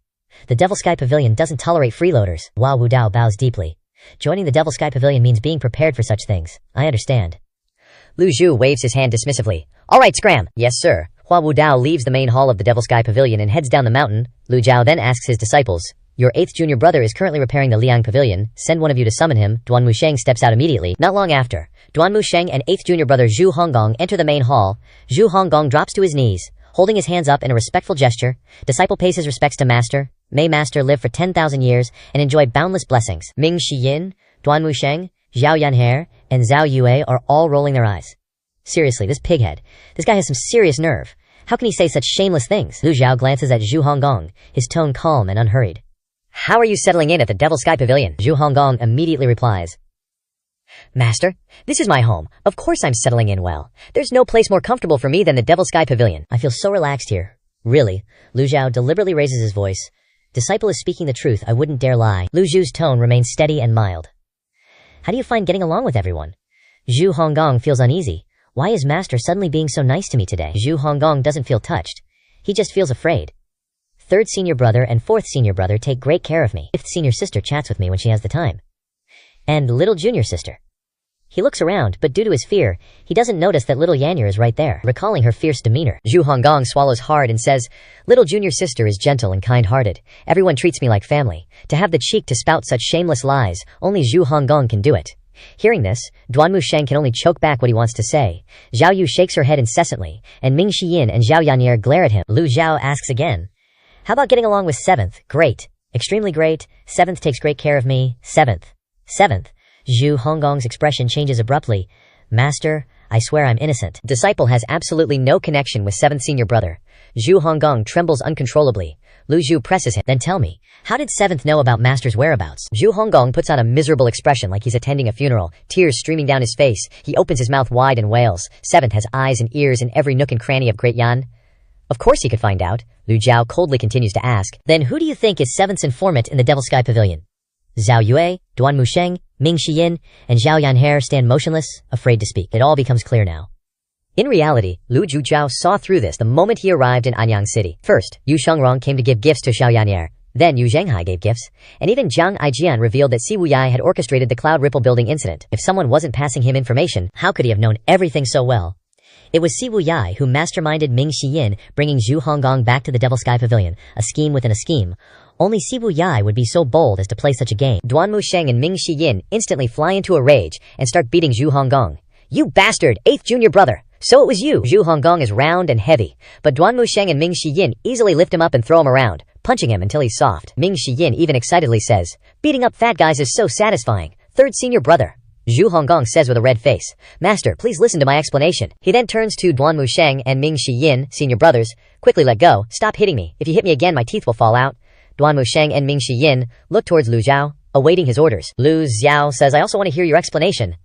A: The Devil Sky Pavilion doesn't tolerate freeloaders. Hua Wudao bows deeply. Joining the Devil Sky Pavilion means being prepared for such things. I understand. Lu Zhu waves his hand dismissively. Alright, scram. Yes, sir. Hua Wudao leaves the main hall of the Devil Sky Pavilion and heads down the mountain. Lu Zhao then asks his disciples, your 8th junior brother is currently repairing the Liang Pavilion. Send one of you to summon him. Duan Musheng steps out immediately. Not long after, Duan Musheng and 8th junior brother Zhu Honggong enter the main hall. Zhu Honggong drops to his knees, holding his hands up in a respectful gesture. Disciple pays his respects to master. May master live for 10,000 years and enjoy boundless blessings. Ming Shiyin, Duan Musheng, Zhao Yanhe, and Zhao Yue are all rolling their eyes. Seriously, this pighead. This guy has some serious nerve. How can he say such shameless things? Lu Zhao glances at Zhu Honggong, his tone calm and unhurried. How are you settling in at the Devil Sky Pavilion? Zhu Honggong immediately replies. Master, this is my home. Of course I'm settling in well. There's no place more comfortable for me than the Devil Sky Pavilion. I feel so relaxed here. Really? Lu Zhao deliberately raises his voice. Disciple is speaking the truth, I wouldn't dare lie. Lu Zhu's tone remains steady and mild. How do you find getting along with everyone? Zhu Honggong feels uneasy. Why is master suddenly being so nice to me today? Zhu Honggong doesn't feel touched. He just feels afraid. 3rd senior brother and 4th senior brother take great care of me. 5th senior sister chats with me when she has the time. And little junior sister. He looks around, but due to his fear, he doesn't notice that little Yanyer is right there, recalling her fierce demeanor. Zhu Honggong swallows hard and says, little junior sister is gentle and kind-hearted. Everyone treats me like family. To have the cheek to spout such shameless lies, only Zhu Honggong can do it. Hearing this, Duan Musheng can only choke back what he wants to say. Zhao Yu shakes her head incessantly, and Ming Shiyin and Zhao Yanyer glare at him. Lu Zhao asks again, how about getting along with 7th? Great. Extremely great. 7th takes great care of me. 7th. 7th. Zhu Honggong's expression changes abruptly. Master, I swear I'm innocent. Disciple has absolutely no connection with 7th senior brother. Zhu Honggong trembles uncontrollably. Lu Zhu presses him. Then tell me, how did 7th know about master's whereabouts? Zhu Honggong puts on a miserable expression like he's attending a funeral, tears streaming down his face. He opens his mouth wide and wails. 7th has eyes and ears in every nook and cranny of Great Yan. Of course he could find out. Lu Zhao coldly continues to ask. Then who do you think is 7th's informant in the Devil Sky Pavilion? Zhao Yue, Duan Musheng, Ming Shiyin, and Zhao Yanhe stand motionless, afraid to speak. It all becomes clear now. In reality, Lu Zhujiao saw through this the moment he arrived in Anyang City. First, Yu Shengrong came to give gifts to Xiao Yanyer. Then Yu Zhenghai gave gifts. And even Zhang Aijian revealed that Si Wuyai had orchestrated the Cloud Ripple building incident. If someone wasn't passing him information, how could he have known everything so well? It was Si Wuyai who masterminded Ming Shiyin, bringing Zhu Honggong back to the Devil Sky Pavilion, a scheme within a scheme. Only Si Wuyai would be so bold as to play such a game. Duan Musheng and Ming Shiyin instantly fly into a rage and start beating Zhu Honggong. You bastard, 8th junior brother! So it was you! Zhu Honggong is round and heavy, but Duan Musheng and Ming Shiyin easily lift him up and throw him around, punching him until he's soft. Ming Shiyin even excitedly says, beating up fat guys is so satisfying. 3rd senior brother. Zhu Honggong says with a red face, Master, please listen to my explanation. He then turns to Duan Musheng and Ming Shiyin, senior brothers. Quickly let go. Stop hitting me. If you hit me again, my teeth will fall out. Duan Musheng and Ming Shiyin look towards Lu Zhao, awaiting his orders. Lu Zhao says, I also want to hear your explanation.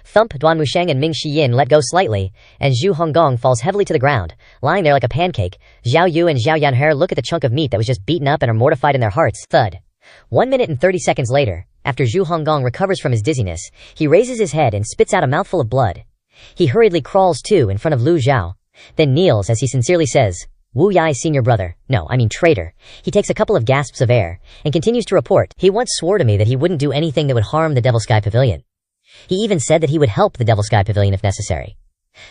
A: Thump. Duan Musheng and Ming Shiyin let go slightly, and Zhu Honggong falls heavily to the ground, lying there like a pancake. Zhao Yu and Zhao Yanhe look at the chunk of meat that was just beaten up and are mortified in their hearts. Thud. 1 minute and 30 seconds later, after Zhu Honggong recovers from his dizziness, he raises his head and spits out a mouthful of blood. He hurriedly crawls to in front of Lu Zhao, then kneels as he sincerely says, Wu Yai senior brother, no, I mean traitor. He takes a couple of gasps of air, and continues to report, he once swore to me that he wouldn't do anything that would harm the Devil Sky Pavilion. He even said that he would help the Devil Sky Pavilion if necessary.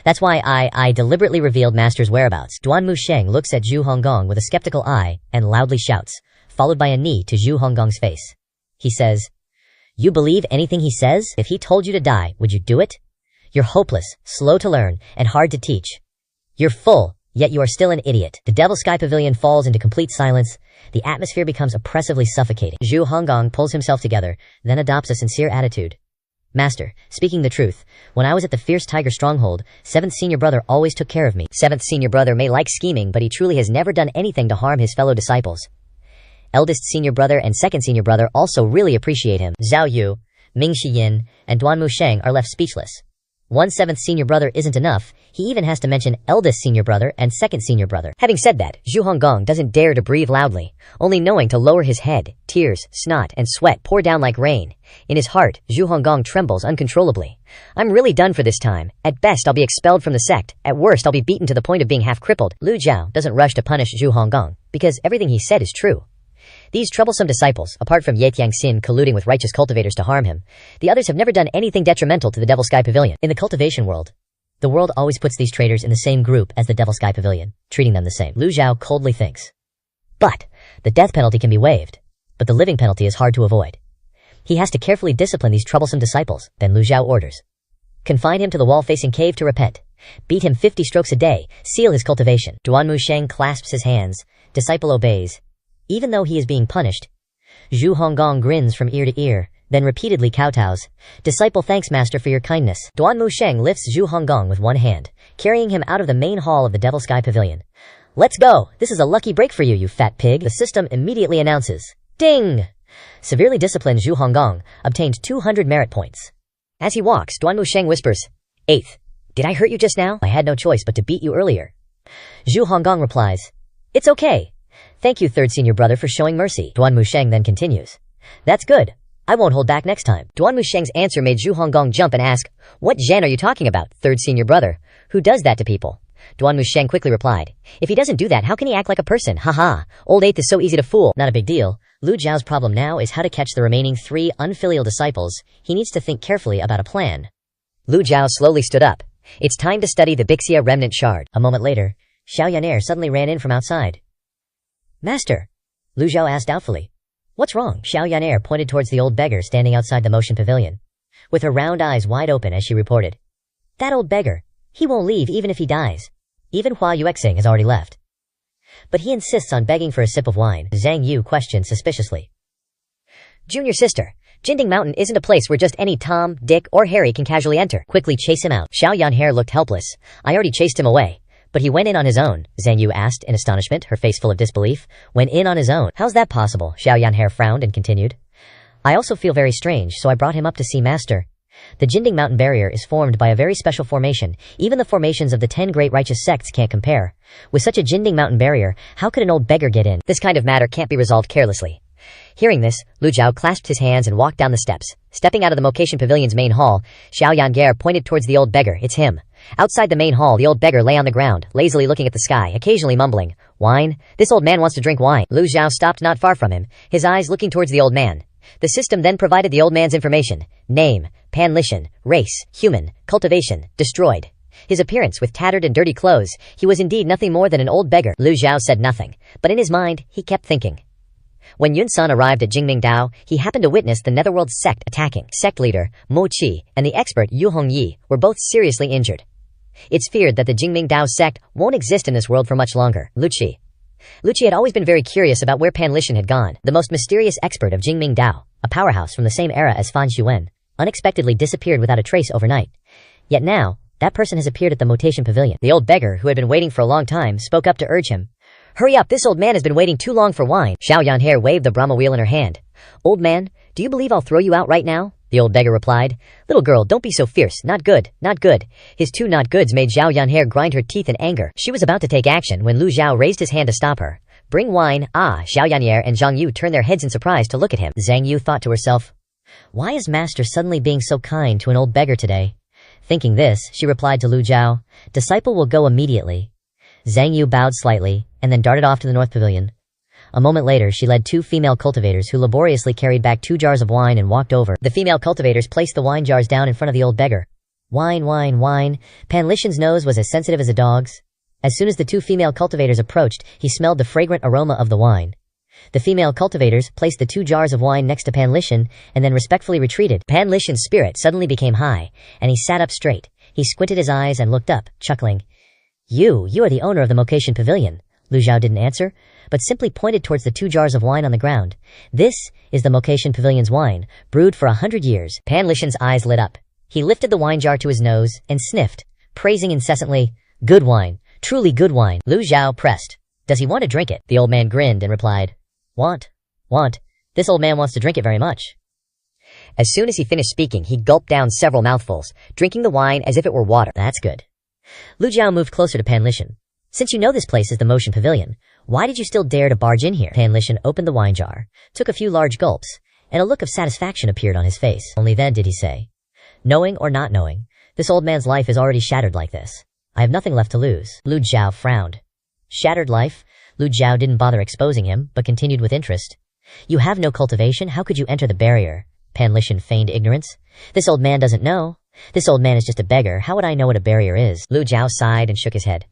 A: That's why I deliberately revealed Master's whereabouts. Duan Musheng looks at Zhu Honggong with a skeptical eye and loudly shouts, followed by a knee to Zhu Honggong's face. He says, you believe anything he says? If he told you to die, would you do it? You're hopeless, slow to learn, and hard to teach. You're full, yet you are still an idiot. The Devil Sky Pavilion falls into complete silence. The atmosphere becomes oppressively suffocating. Zhu Honggong pulls himself together, then adopts a sincere attitude. Master, speaking the truth, when I was at the Fierce Tiger Stronghold, 7th senior brother always took care of me. 7th senior brother may like scheming, but he truly has never done anything to harm his fellow disciples. Eldest senior brother and 2nd senior brother also really appreciate him. Zhao Yu, Ming Shiyin, and Duan Musheng are left speechless. 7th senior brother isn't enough, He even has to mention eldest senior brother and second senior brother. Having said that, Zhu Honggong doesn't dare to breathe loudly, only knowing to lower his head. Tears, snot, and sweat pour down like rain. In his heart, Zhu Honggong trembles uncontrollably. I'm really done for this time. At best, I'll be expelled from the sect. At worst, I'll be beaten to the point of being half crippled. Lu Zhao doesn't rush to punish Zhu Honggong, because everything he said is true. These troublesome disciples, apart from Ye Tiangxin colluding with righteous cultivators to harm him, the others have never done anything detrimental to the Devil Sky Pavilion. In the cultivation world, the world always puts these traitors in the same group as the Devil Sky Pavilion, treating them the same. Lu Zhao coldly thinks. But the death penalty can be waived, but the living penalty is hard to avoid. He has to carefully discipline these troublesome disciples. Then Lu Zhao orders. Confine him to the wall-facing cave to repent. Beat him 50 strokes a day. Seal his cultivation. Duanmu Sheng clasps his hands. Disciple obeys. Even though he is being punished, Zhu Honggong grins from ear to ear, then repeatedly kowtows. Disciple thanks master for your kindness. Duanmu Sheng lifts Zhu Honggong with one hand, carrying him out of the main hall of the Devil Sky Pavilion. Let's go! This is a lucky break for you, you fat pig. The system immediately announces. Ding! Severely disciplined Zhu Honggong obtained 200 merit points. As he walks, Duanmu Sheng whispers, 8th, did I hurt you just now? I had no choice but to beat you earlier. Zhu Honggong replies, it's okay. Thank you, third senior brother, for showing mercy. Duanmu Sheng then continues. That's good. I won't hold back next time. Duanmu Sheng's answer made Zhu Honggong jump and ask, what Zhen are you talking about, third senior brother? Who does that to people? Duanmu Sheng quickly replied, if he doesn't do that, how can he act like a person? Haha, old 8th is so easy to fool. Not a big deal. Lu Zhao's problem now is how to catch the remaining 3 unfilial disciples. He needs to think carefully about a plan. Lu Zhao slowly stood up. It's time to study the Bixia remnant shard. A moment later, Xiao Yaner suddenly ran in from outside. Master, Lu Zhao asked doubtfully. What's wrong? Xiao Yaner pointed towards the old beggar standing outside the motion pavilion, with her round eyes wide open as she reported. That old beggar, he won't leave even if he dies. Even Hua Yuexing has already left. But he insists on begging for a sip of wine. Zhang Yu questioned suspiciously. Junior sister, Jinding Mountain isn't a place where just any Tom, Dick, or Harry can casually enter. Quickly chase him out. Xiao Yanher looked helpless. I already chased him away. But he went in on his own, Zhang Yu asked in astonishment, her face full of disbelief. Went in on his own. How's that possible? Xiao Yanher frowned and continued. I also feel very strange, so I brought him up to see Master. The Jinding Mountain barrier is formed by a very special formation. Even the formations of the 10 great righteous sects can't compare. With such a Jinding Mountain barrier, how could an old beggar get in? This kind of matter can't be resolved carelessly. Hearing this, Lu Zhao clasped his hands and walked down the steps. Stepping out of the Mocation Pavilion's main hall, Xiao Yanger pointed towards the old beggar. It's him. Outside the main hall, the old beggar lay on the ground, lazily looking at the sky, occasionally mumbling, wine? This old man wants to drink wine. Lu Zhao stopped not far from him, his eyes looking towards the old man. The system then provided the old man's information. Name, Panlishan, race, human, cultivation, destroyed. His appearance with tattered and dirty clothes, he was indeed nothing more than an old beggar. Lu Zhao said nothing, but in his mind, he kept thinking. When Yun Sun arrived at Jingming Dao, he happened to witness the Netherworld sect attacking. Sect leader, Mo Qi, and the expert Yu Hongyi were both seriously injured. It's feared that the Jingming Dao sect won't exist in this world for much longer. Lu Qi had always been very curious about where Panlishan had gone. The most mysterious expert of Jingming Dao, a powerhouse from the same era as Fan Xuan, unexpectedly disappeared without a trace overnight. Yet now, that person has appeared at the Motation Pavilion. The old beggar, who had been waiting for a long time, spoke up to urge him. Hurry up, this old man has been waiting too long for wine. Xiao Yanher waved the Brahma wheel in her hand. Old man, do you believe I'll throw you out right now? The old beggar replied. Little girl, don't be so fierce. Not good, not good. His 2 not goods made Xiao Yanher grind her teeth in anger. She was about to take action when Lu Zhao raised his hand to stop her. Bring wine. Xiao Yanher and Zhang Yu turned their heads in surprise to look at him. Zhang Yu thought to herself, why is master suddenly being so kind to an old beggar today? Thinking this, she replied to Lu Zhao, disciple will go immediately. Zhang Yu bowed slightly, and then darted off to the North Pavilion. A moment later, she led 2 female cultivators who laboriously carried back 2 jars of wine and walked over. The female cultivators placed the wine jars down in front of the old beggar. Wine, wine, wine. Panlishan's nose was as sensitive as a dog's. As soon as the 2 female cultivators approached, he smelled the fragrant aroma of the wine. The female cultivators placed the 2 jars of wine next to Panlishan and then respectfully retreated. Panlishan's spirit suddenly became high, and he sat up straight. He squinted his eyes and looked up, chuckling. You are the owner of the Mocation Pavilion. Lu Zhao didn't answer, but simply pointed towards the 2 jars of wine on the ground. This is the Mocation Pavilion's wine, brewed for 100 years. Panlishan's eyes lit up. He lifted the wine jar to his nose and sniffed, praising incessantly, good wine, truly good wine. Lu Zhao pressed. Does he want to drink it? The old man grinned and replied, Want. This old man wants to drink it very much. As soon as he finished speaking, he gulped down several mouthfuls, drinking the wine as if it were water. That's good. Lu Zhao moved closer to Pan Lishan. Since you know this place is the Motion Pavilion, why did you still dare to barge in here? Pan Lishan opened the wine jar, took a few large gulps, and a look of satisfaction appeared on his face. Only then did he say, knowing or not knowing, this old man's life is already shattered like this. I have nothing left to lose. Lu Zhao frowned. Shattered life? Lu Zhao didn't bother exposing him, but continued with interest. You have no cultivation, how could you enter the barrier? Pan Lishan feigned ignorance. This old man doesn't know. This old man is just a beggar, how would I know what a barrier is? Lu Zhao sighed and shook his head.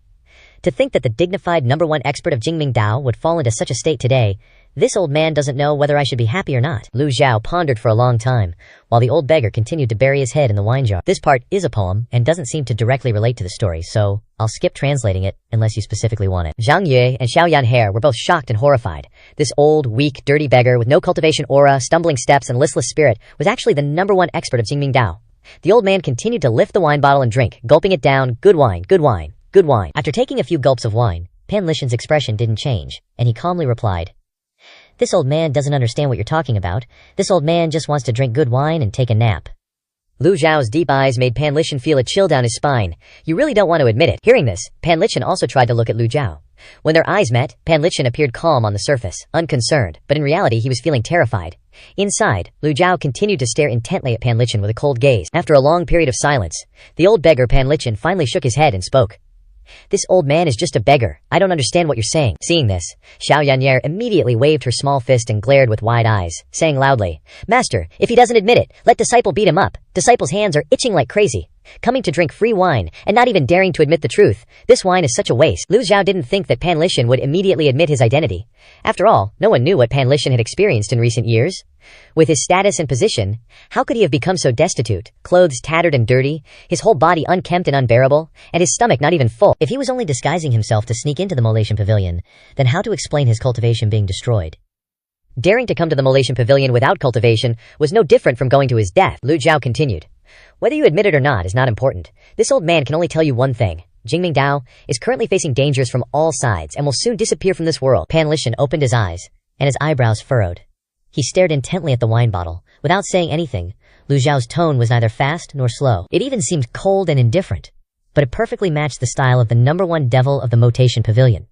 A: To think that the dignified #1 expert of Jingming Dao would fall into such a state today, this old man doesn't know whether I should be happy or not. Lu Zhao pondered for a long time, while the old beggar continued to bury his head in the wine jar. This part is a poem, and doesn't seem to directly relate to the story, so I'll skip translating it, unless you specifically want it. Zhang Yue and Xiao Yanhe were both shocked and horrified. This old, weak, dirty beggar with no cultivation aura, stumbling steps, and listless spirit was actually the #1 expert of Jingming Dao. The old man continued to lift the wine bottle and drink, gulping it down. Good wine, good wine, good wine. After taking a few gulps of wine, Pan Lishan's expression didn't change, and he calmly replied, This old man doesn't understand what you're talking about. This old man just wants to drink good wine and take a nap. Lu Zhao's deep eyes made Pan Lishan feel a chill down his spine. You really don't want to admit it. Hearing this, Pan Lishan also tried to look at Lu Zhao. When their eyes met, Pan Lishan appeared calm on the surface, unconcerned, but in reality he was feeling terrified. Inside, Lu Zhao continued to stare intently at Pan Lishan with a cold gaze. After a long period of silence, the old beggar Pan Lishan finally shook his head and spoke. This old man is just a beggar. I don't understand what you're saying. Seeing this, Xiao Yanyer immediately waved her small fist and glared with wide eyes, saying loudly, Master, if he doesn't admit it, let Disciple beat him up. Disciple's hands are itching like crazy. Coming to drink free wine, and not even daring to admit the truth. This wine is such a waste. Lu Zhao didn't think that Pan Lishan would immediately admit his identity. After all, no one knew what Pan Lishan had experienced in recent years. With his status and position, how could he have become so destitute, clothes tattered and dirty, his whole body unkempt and unbearable, and his stomach not even full? If he was only disguising himself to sneak into the Molation Pavilion, then how to explain his cultivation being destroyed? Daring to come to the Molation Pavilion without cultivation was no different from going to his death. Lu Zhao continued. Whether you admit it or not is not important. This old man can only tell you one thing. Jingming Dao is currently facing dangers from all sides and will soon disappear from this world. Pan Lishan opened his eyes, and his eyebrows furrowed. He stared intently at the wine bottle. Without saying anything, Lu Zhao's tone was neither fast nor slow. It even seemed cold and indifferent, but it perfectly matched the style of the #1 devil of the Motation Pavilion.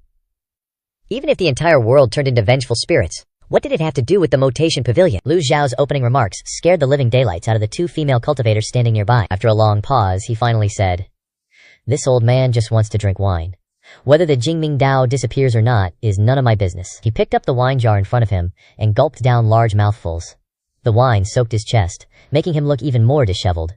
A: Even if the entire world turned into vengeful spirits, what did it have to do with the Motation Pavilion? Lu Zhao's opening remarks scared the living daylights out of the 2 female cultivators standing nearby. After a long pause, he finally said, This old man just wants to drink wine. Whether the Jingming Dao disappears or not is none of my business. He picked up the wine jar in front of him and gulped down large mouthfuls. The wine soaked his chest, making him look even more disheveled.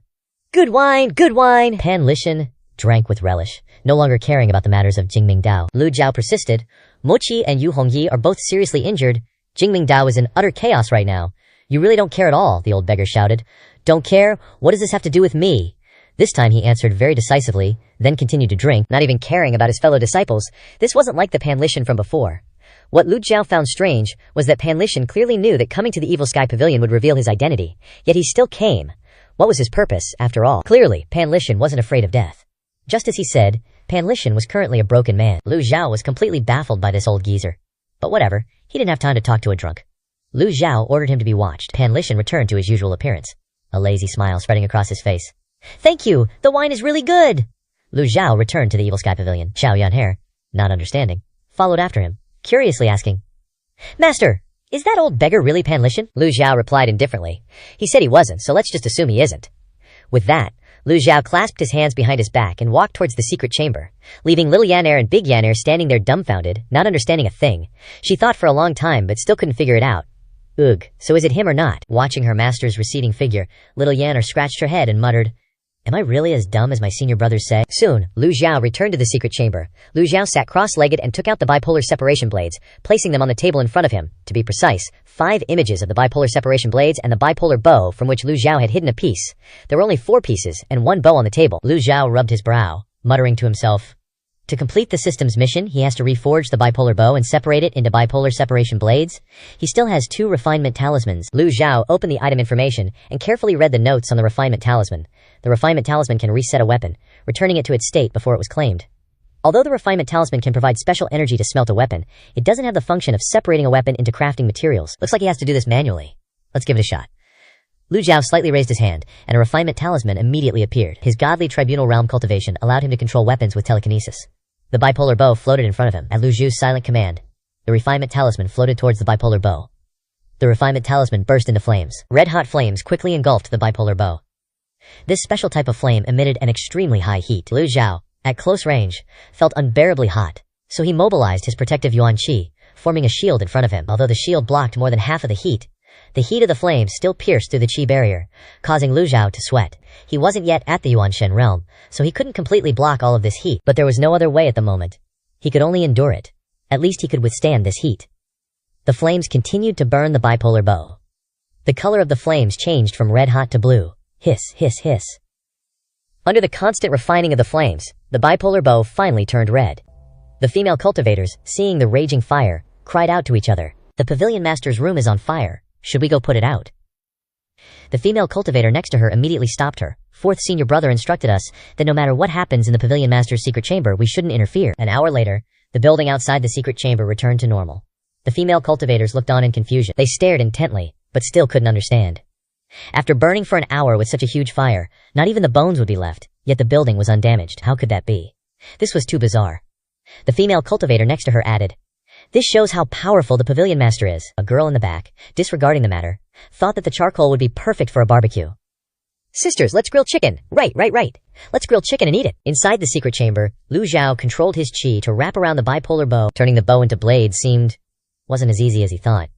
A: Good wine, good wine! Pan Lishan drank with relish, no longer caring about the matters of Jingming Dao. Lu Zhao persisted. Mochi and Yu Hongyi are both seriously injured. Jingming Dao is in utter chaos right now. You really don't care at all, the old beggar shouted. Don't care? What does this have to do with me? This time he answered very decisively, then continued to drink, not even caring about his fellow disciples. This wasn't like the Pan Lishan from before. What Lu Zhao found strange was that Pan Lishan clearly knew that coming to the Evil Sky Pavilion would reveal his identity, yet he still came. What was his purpose, after all? Clearly, Pan Lishan wasn't afraid of death. Just as he said, Pan Lishan was currently a broken man. Lu Zhao was completely baffled by this old geezer. But whatever, he didn't have time to talk to a drunk. Lu Zhao ordered him to be watched. Pan Lishan returned to his usual appearance, a lazy smile spreading across his face. Thank you, the wine is really good! Lu Zhao returned to the Evil Sky Pavilion. Xiao Yanhe, not understanding, followed after him, curiously asking, Master, is that old beggar really Pan Lishan? Lu Zhao replied indifferently. He said he wasn't, so let's just assume he isn't. With that, Lu Zhao clasped his hands behind his back and walked towards the secret chamber, leaving Little Yan'er and Big Yan'er standing there dumbfounded, not understanding a thing. She thought for a long time but still couldn't figure it out. Ugh, so is it him or not? Watching her master's receding figure, Little Yan'er scratched her head and muttered, Am I really as dumb as my senior brothers say? Soon, Lu Zhao returned to the secret chamber. Lu Zhao sat cross-legged and took out the bipolar separation blades, placing them on the table in front of him. To be precise, 5 images of the bipolar separation blades and the bipolar bow from which Lu Zhao had hidden a piece. There were only 4 pieces and 1 bow on the table. Lu Zhao rubbed his brow, muttering to himself, To complete the system's mission, he has to reforge the bipolar bow and separate it into bipolar separation blades. He still has 2 refinement talismans. Lu Zhao opened the item information and carefully read the notes on the refinement talisman. The refinement talisman can reset a weapon, returning it to its state before it was claimed. Although the refinement talisman can provide special energy to smelt a weapon, it doesn't have the function of separating a weapon into crafting materials. Looks like he has to do this manually. Let's give it a shot. Lu Zhao slightly raised his hand, and a refinement talisman immediately appeared. His godly tribunal realm cultivation allowed him to control weapons with telekinesis. The bipolar bow floated in front of him. At Lu Zhu's silent command, the refinement talisman floated towards the bipolar bow. The refinement talisman burst into flames. Red-hot flames quickly engulfed the bipolar bow. This special type of flame emitted an extremely high heat. Lu Zhao, at close range, felt unbearably hot, so he mobilized his protective yuan qi, forming a shield in front of him. Although the shield blocked more than half of the heat of the flames still pierced through the qi barrier, causing Lu Zhao to sweat. He wasn't yet at the Yuanshen realm, so he couldn't completely block all of this heat, but there was no other way at the moment. He could only endure it. At least he could withstand this heat. The flames continued to burn the bipolar bow. The color of the flames changed from red-hot to blue. Hiss, hiss, hiss. Under the constant refining of the flames, the bipolar bow finally turned red. The female cultivators, seeing the raging fire, cried out to each other, "The pavilion master's room is on fire. Should we go put it out?" The female cultivator next to her immediately stopped her. Fourth senior brother instructed us that no matter what happens in the pavilion master's secret chamber, we shouldn't interfere. An hour later, the building outside the secret chamber returned to normal. The female cultivators looked on in confusion. They stared intently, but still couldn't understand. After burning for an hour with such a huge fire, not even the bones would be left, yet the building was undamaged. How could that be? This was too bizarre. The female cultivator next to her added, "This shows how powerful the pavilion master is." A girl in the back, disregarding the matter, thought that the charcoal would be perfect for a barbecue. "Sisters, let's grill chicken. Right. Let's grill chicken and eat it." Inside the secret chamber, Lu Zhao controlled his qi to wrap around the bipolar bow. Turning the bow into blades wasn't as easy as he thought.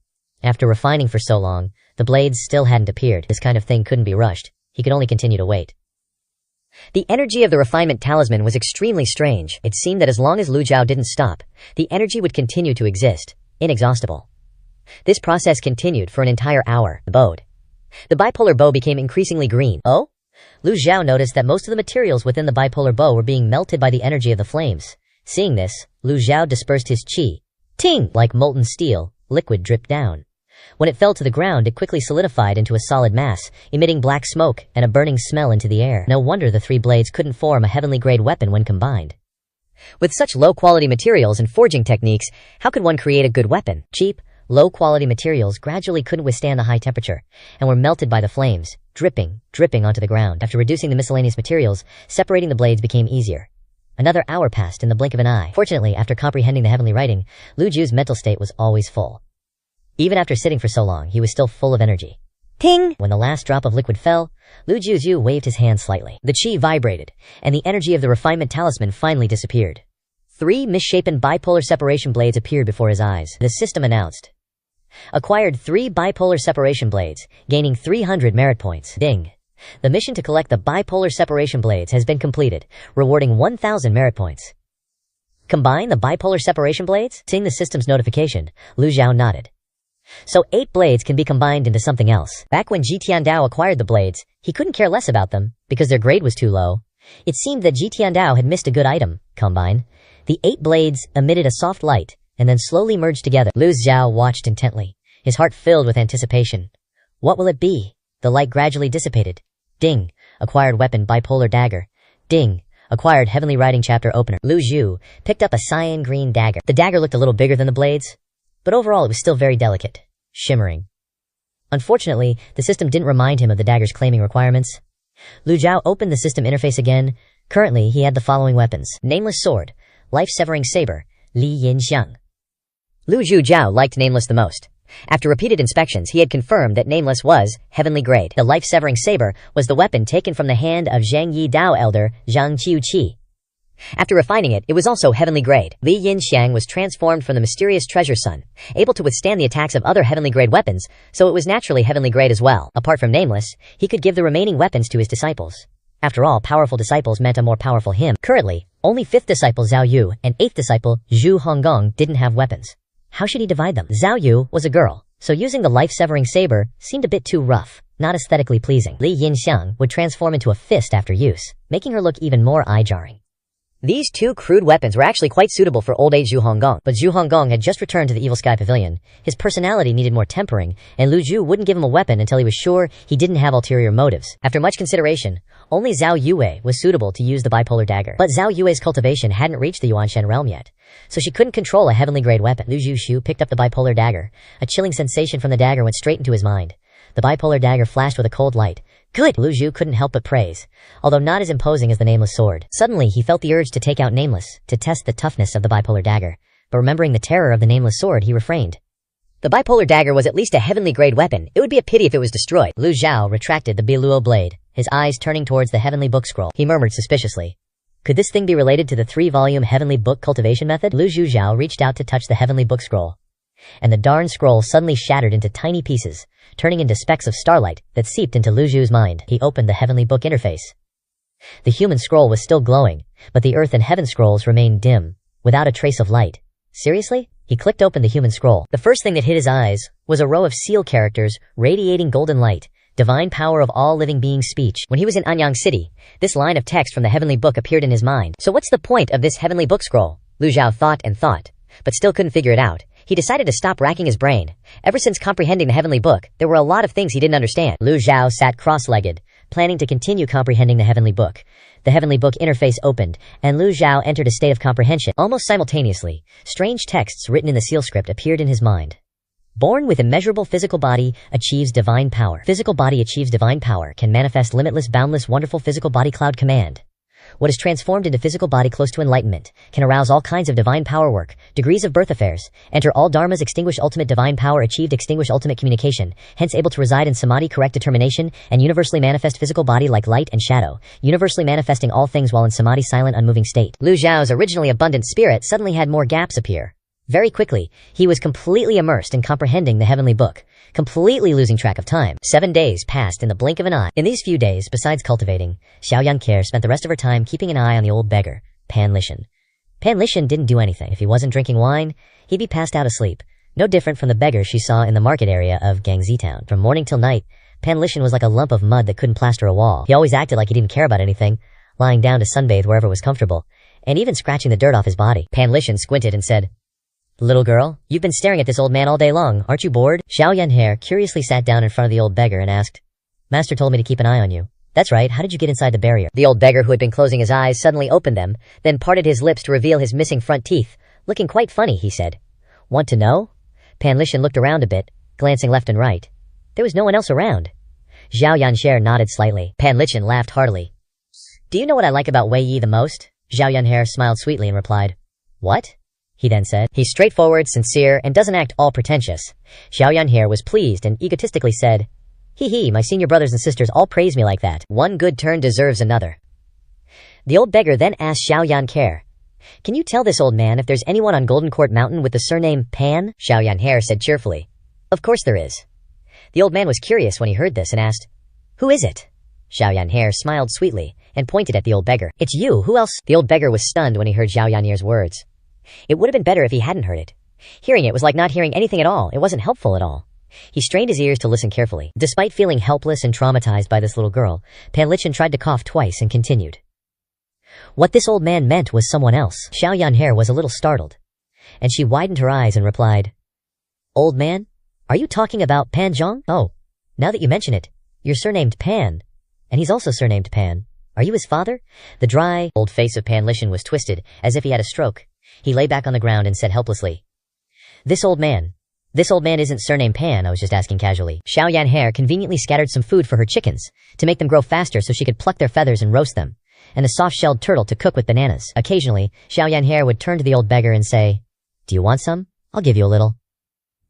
A: After refining for so long, the blades still hadn't appeared. This kind of thing couldn't be rushed. He could only continue to wait. The energy of the refinement talisman was extremely strange. It seemed that as long as Lu Zhao didn't stop, the energy would continue to exist, inexhaustible. This process continued for an entire hour. The bipolar bow became increasingly green. Oh? Lu Zhao noticed that most of the materials within the bipolar bow were being melted by the energy of the flames. Seeing this, Lu Zhao dispersed his qi. Ting! Like molten steel, liquid dripped down. When it fell to the ground, it quickly solidified into a solid mass, emitting black smoke and a burning smell into the air. No wonder the three blades couldn't form a heavenly grade weapon when combined. With such low-quality materials and forging techniques, how could one create a good weapon? Cheap, low-quality materials gradually couldn't withstand the high temperature, and were melted by the flames, dripping onto the ground. After reducing the miscellaneous materials, separating the blades became easier. Another hour passed in the blink of an eye. Fortunately, after comprehending the heavenly writing, Lu Zhu's mental state was always full. Even after sitting for so long, he was still full of energy. Ting! When the last drop of liquid fell, Lu Zhu waved his hand slightly. The qi vibrated, and the energy of the refinement talisman finally disappeared. 3 misshapen bipolar separation blades appeared before his eyes. The system announced. Acquired 3 bipolar separation blades, gaining 300 merit points. Ding! The mission to collect the bipolar separation blades has been completed, rewarding 1,000 merit points. Combine the bipolar separation blades? Seeing the system's notification, Lu Zhao nodded. So 8 blades can be combined into something else. Back when Ji Tiandao acquired the blades, he couldn't care less about them, because their grade was too low. It seemed that Ji Tiandao had missed a good item. Combine. The 8 blades emitted a soft light, and then slowly merged together. Lu Zhao watched intently, his heart filled with anticipation. What will it be? The light gradually dissipated. Ding! Acquired weapon bipolar dagger. Ding! Acquired heavenly writing chapter opener. Lu Zhu picked up a cyan green dagger. The dagger looked a little bigger than the blades, but overall it was still very delicate, shimmering. Unfortunately, the system didn't remind him of the dagger's claiming requirements. Lu Zhao opened the system interface again. Currently, he had the following weapons. Nameless sword, life-severing saber, Li Yin Xiang. Lu Zhao liked Nameless the most. After repeated inspections, he had confirmed that Nameless was heavenly grade. The life-severing saber was the weapon taken from the hand of Zhang Yi Dao elder Zhang Qiuqi. After refining it, it was also heavenly grade. Li Yin Xiang was transformed from the mysterious treasure son, able to withstand the attacks of other heavenly grade weapons, so it was naturally heavenly grade as well. Apart from Nameless, he could give the remaining weapons to his disciples. After all, powerful disciples meant a more powerful him. Currently, only 5th disciple Zhao Yu and 8th disciple Zhu Honggong didn't have weapons. How should he divide them? Zhao Yu was a girl, so using the life-severing saber seemed a bit too rough, not aesthetically pleasing. Li Yin Xiang would transform into a fist after use, making her look even more eye-jarring. These 2 crude weapons were actually quite suitable for old-age Zhu Honggong, but Zhu Honggong had just returned to the Evil Sky Pavilion. His personality needed more tempering, and Lu Zhu wouldn't give him a weapon until he was sure he didn't have ulterior motives. After much consideration, only Zhao Yue was suitable to use the bipolar dagger. But Zhao Yue's cultivation hadn't reached the Yuanshen realm yet, so she couldn't control a heavenly grade weapon. Lu Zhu picked up the bipolar dagger. A chilling sensation from the dagger went straight into his mind. The bipolar dagger flashed with a cold light. Good! Lu Zhu couldn't help but praise, although not as imposing as the nameless sword. Suddenly, he felt the urge to take out Nameless, to test the toughness of the bipolar dagger. But remembering the terror of the nameless sword, he refrained. The bipolar dagger was at least a heavenly grade weapon. It would be a pity if it was destroyed. Lu Zhao retracted the Biluo blade, his eyes turning towards the heavenly book scroll. He murmured suspiciously. Could this thing be related to the 3-volume heavenly book cultivation method? Lu Zhao reached out to touch the heavenly book scroll, and the darn scroll suddenly shattered into tiny pieces, turning into specks of starlight that seeped into Lu Zhu's mind. He opened the heavenly book interface. The human scroll was still glowing, but the earth and heaven scrolls remained dim, without a trace of light. Seriously? He clicked open the human scroll. The first thing that hit his eyes was a row of seal characters radiating golden light, divine power of all living beings speech. When he was in Anyang City, this line of text from the heavenly book appeared in his mind. So what's the point of this heavenly book scroll? Lu Zhao thought and thought, but still couldn't figure it out. He decided to stop racking his brain. Ever since comprehending the heavenly book, there were a lot of things he didn't understand. Lu Zhao sat cross-legged, planning to continue comprehending the heavenly book. The heavenly book interface opened, and Lu Zhao entered a state of comprehension. Almost simultaneously, strange texts written in the seal script appeared in his mind. Born with immeasurable physical body, achieves divine power. Physical body achieves divine power, can manifest limitless, boundless, wonderful physical body cloud command. What is transformed into physical body close to enlightenment, can arouse all kinds of divine power work, degrees of birth affairs, enter all dharmas, extinguish ultimate divine power achieved, extinguish ultimate communication, hence able to reside in samadhi, correct determination, and universally manifest physical body like light and shadow, universally manifesting all things while in samadhi, silent, unmoving state. Lu Zhao's originally abundant spirit suddenly had more gaps appear. Very quickly, he was completely immersed in comprehending the heavenly book, completely losing track of time. 7 days passed in the blink of an eye. In these few days, besides cultivating, Xiao Yanqier spent the rest of her time keeping an eye on the old beggar, Pan Lishan. Pan Lishan didn't do anything. If he wasn't drinking wine, he'd be passed out asleep, no different from the beggar she saw in the market area of Gangzi Town. From morning till night, Pan Lishan was like a lump of mud that couldn't plaster a wall. He always acted like he didn't care about anything, lying down to sunbathe wherever was comfortable, and even scratching the dirt off his body. Pan Lishan squinted and said, Little girl, you've been staring at this old man all day long, aren't you bored? Xiao Yanqier curiously sat down in front of the old beggar and asked, Master told me to keep an eye on you. That's right, how did you get inside the barrier? The old beggar, who had been closing his eyes, suddenly opened them, then parted his lips to reveal his missing front teeth. Looking quite funny, he said. Want to know? Pan Lishan looked around a bit, glancing left and right. There was no one else around. Xiao Yanqier nodded slightly. Pan Lishan laughed heartily. Do you know what I like about Wei Yi the most? Xiao Yanqier smiled sweetly and replied, What? He then said. He's straightforward, sincere, and doesn't act all pretentious. Xiao Yanqier was pleased and egotistically said, Hee, my senior brothers and sisters all praise me like that. One good turn deserves another. The old beggar then asked Xiao Yanqier, Can you tell this old man if there's anyone on Golden Court Mountain with the surname Pan? Xiao Yanqier said cheerfully, Of course there is. The old man was curious when he heard this and asked, Who is it? Xiao Yanqier smiled sweetly and pointed at the old beggar. It's you, who else? The old beggar was stunned when he heard Xiao Yanqier's words. It would have been better if he hadn't heard it. Hearing it was like not hearing anything at all. It wasn't helpful at all. He strained his ears to listen carefully. Despite feeling helpless and traumatized by this little girl, Pan Lishan tried to cough twice and continued. What this old man meant was someone else. Xiao Yanqier was a little startled, and she widened her eyes and replied, Old man? Are you talking about Pan Zhang? Oh, now that you mention it, you're surnamed Pan, and he's also surnamed Pan. Are you his father? The dry, old face of Pan Lishan was twisted, as if he had a stroke. He lay back on the ground and said helplessly, This old man isn't surnamed Pan, I was just asking casually. Xiao Yanqier conveniently scattered some food for her chickens, to make them grow faster so she could pluck their feathers and roast them, and a soft-shelled turtle to cook with bananas. Occasionally, Xiao Yanqier would turn to the old beggar and say, Do you want some? I'll give you a little.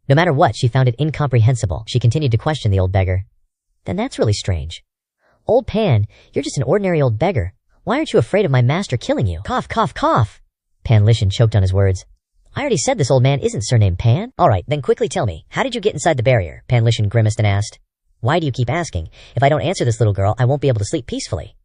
A: No matter what, she found it incomprehensible. She continued to question the old beggar. Then that's really strange. Old Pan, you're just an ordinary old beggar. Why aren't you afraid of my master killing you? Cough, cough, cough. Pan Lishan choked on his words. I already said this old man isn't surnamed Pan. Alright, then quickly tell me, how did you get inside the barrier? Pan Lishan grimaced and asked. Why do you keep asking? If I don't answer this little girl, I won't be able to sleep peacefully.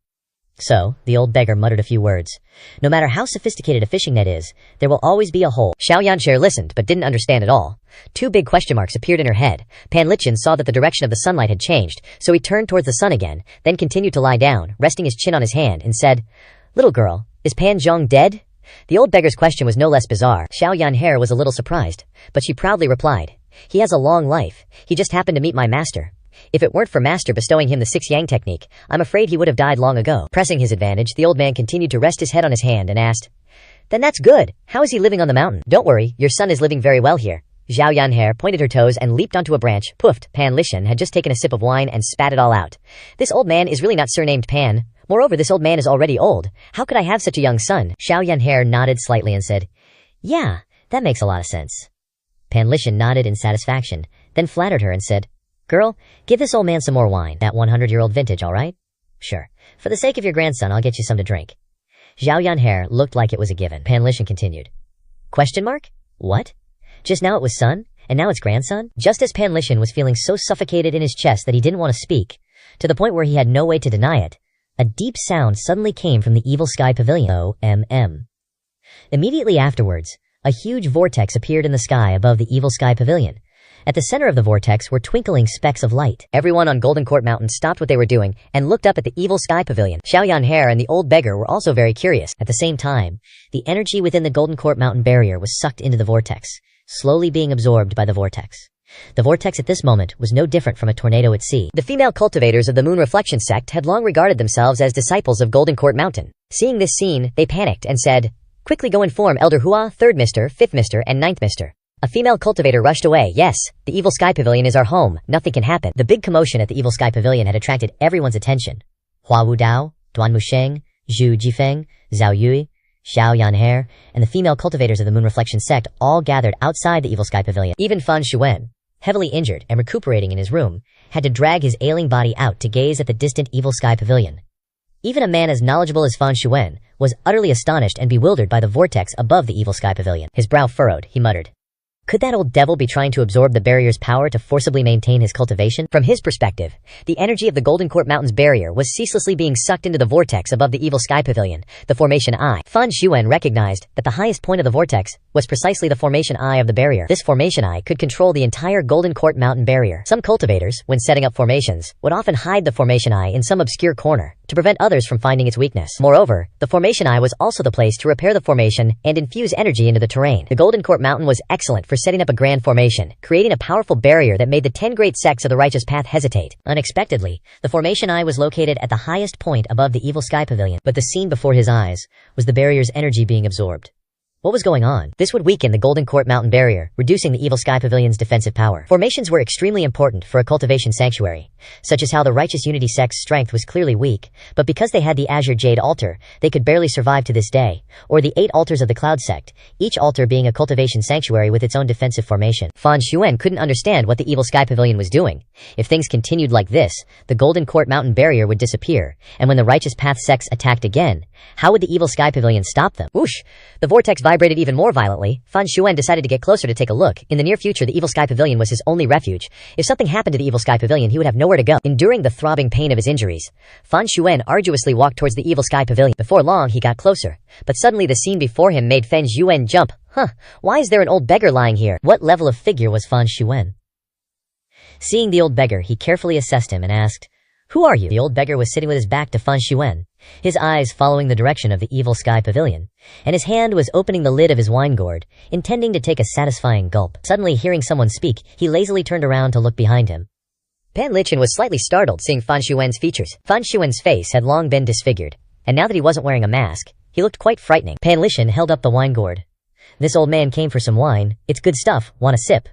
A: So, the old beggar muttered a few words. No matter how sophisticated a fishing net is, there will always be a hole. Xiao Yanqier listened, but didn't understand at all. 2 big question marks appeared in her head. Pan Lishan saw that the direction of the sunlight had changed, so he turned towards the sun again, then continued to lie down, resting his chin on his hand, and said, Little girl, is Pan Zhang dead? The old beggar's question was no less bizarre. Xiao Yanqier was a little surprised, but she proudly replied, He has a long life. He just happened to meet my master. If it weren't for master bestowing him the 6 yang technique, I'm afraid he would have died long ago. Pressing his advantage, the old man continued to rest his head on his hand and asked, Then that's good. How is he living on the mountain? Don't worry, your son is living very well here. Zhao Yanhe pointed her toes and leaped onto a branch. Poofed. Pan Lishan had just taken a sip of wine and spat it all out. This old man is really not surnamed Pan. Moreover, this old man is already old. How could I have such a young son? Zhao Yanhe nodded slightly and said, "Yeah, that makes a lot of sense." Pan Lishan nodded in satisfaction, then flattered her and said, "Girl, give this old man some more wine. That 100-year-old vintage, all right?" "Sure. For the sake of your grandson, I'll get you some to drink." Zhao Yanhe looked like it was a given. Pan Lishan continued. Question mark? What? Just now it was son, and now it's grandson? Just as Pan Lishan was feeling so suffocated in his chest that he didn't want to speak, to the point where he had no way to deny it, a deep sound suddenly came from the Evil Sky Pavilion. OMM. Immediately afterwards, a huge vortex appeared in the sky above the Evil Sky Pavilion. At the center of the vortex were twinkling specks of light. Everyone on Golden Court Mountain stopped what they were doing and looked up at the Evil Sky Pavilion. Zhao Yanhe and the old beggar were also very curious. At the same time, the energy within the Golden Court Mountain barrier was sucked into the vortex, slowly being absorbed by the vortex. The vortex at this moment was no different from a tornado at sea. The female cultivators of the Moon Reflection sect had long regarded themselves as disciples of Golden Court Mountain. Seeing this scene, they panicked and said, "Quickly go inform Elder Hua, 3rd Mister, 5th Mister, and 9th Mister." A female cultivator rushed away. "Yes, the Evil Sky Pavilion is our home. Nothing can happen." The big commotion at the Evil Sky Pavilion had attracted everyone's attention. Hua Wudao, Duan Musheng, Zhu Jifeng, Zhao Yui, Zhao Yanhe, and the female cultivators of the Moon Reflection sect all gathered outside the Evil Sky Pavilion. Even Fan Xuan, heavily injured and recuperating in his room, had to drag his ailing body out to gaze at the distant Evil Sky Pavilion. Even a man as knowledgeable as Fan Xuan was utterly astonished and bewildered by the vortex above the Evil Sky Pavilion. His brow furrowed, he muttered, "Could that old devil be trying to absorb the barrier's power to forcibly maintain his cultivation?" From his perspective, the energy of the Golden Court Mountain's barrier was ceaselessly being sucked into the vortex above the Evil Sky Pavilion, the Formation Eye. Fan Xuan recognized that the highest point of the vortex was precisely the Formation Eye of the barrier. This Formation Eye could control the entire Golden Court Mountain barrier. Some cultivators, when setting up formations, would often hide the Formation Eye in some obscure corner to prevent others from finding its weakness. Moreover, the Formation Eye was also the place to repair the formation and infuse energy into the terrain. The Golden Court Mountain was excellent for setting up a grand formation, creating a powerful barrier that made the 10 great sects of the righteous path hesitate. Unexpectedly, the Formation Eye was located at the highest point above the Evil Sky Pavilion, but the scene before his eyes was the barrier's energy being absorbed. What was going on? This would weaken the Golden Court Mountain barrier, reducing the Evil Sky Pavilion's defensive power. Formations were extremely important for a cultivation sanctuary, such as how the Righteous Unity sect's strength was clearly weak, but because they had the Azure Jade altar, they could barely survive to this day, or the 8 altars of the Cloud sect, each altar being a cultivation sanctuary with its own defensive formation. Fan Xuan couldn't understand what the Evil Sky Pavilion was doing. If things continued like this, the Golden Court Mountain barrier would disappear, and when the Righteous Path sects attacked again, how would the Evil Sky Pavilion stop them? Whoosh! The vortex vibrated even more violently. Fan Xuan decided to get closer to take a look. In the near future, the Evil Sky Pavilion was his only refuge. If something happened to the Evil Sky Pavilion, he would have nowhere to go. Enduring the throbbing pain of his injuries, Fan Xuan arduously walked towards the Evil Sky Pavilion. Before long, he got closer. But suddenly the scene before him made Fan Xuan jump. Why is there an old beggar lying here? What level of figure was Fan Xuan? Seeing the old beggar, he carefully assessed him and asked, "Who are you?" The old beggar was sitting with his back to Fan Xuan, his eyes following the direction of the Evil Sky Pavilion, and his hand was opening the lid of his wine gourd, intending to take a satisfying gulp. Suddenly hearing someone speak, he lazily turned around to look behind him. Pan Lishan was slightly startled seeing Fan Xuan's features. Fan Xuan's face had long been disfigured, and now that he wasn't wearing a mask, he looked quite frightening. Pan Lishan held up the wine gourd. "This old man came for some wine. It's good stuff. Want a sip?"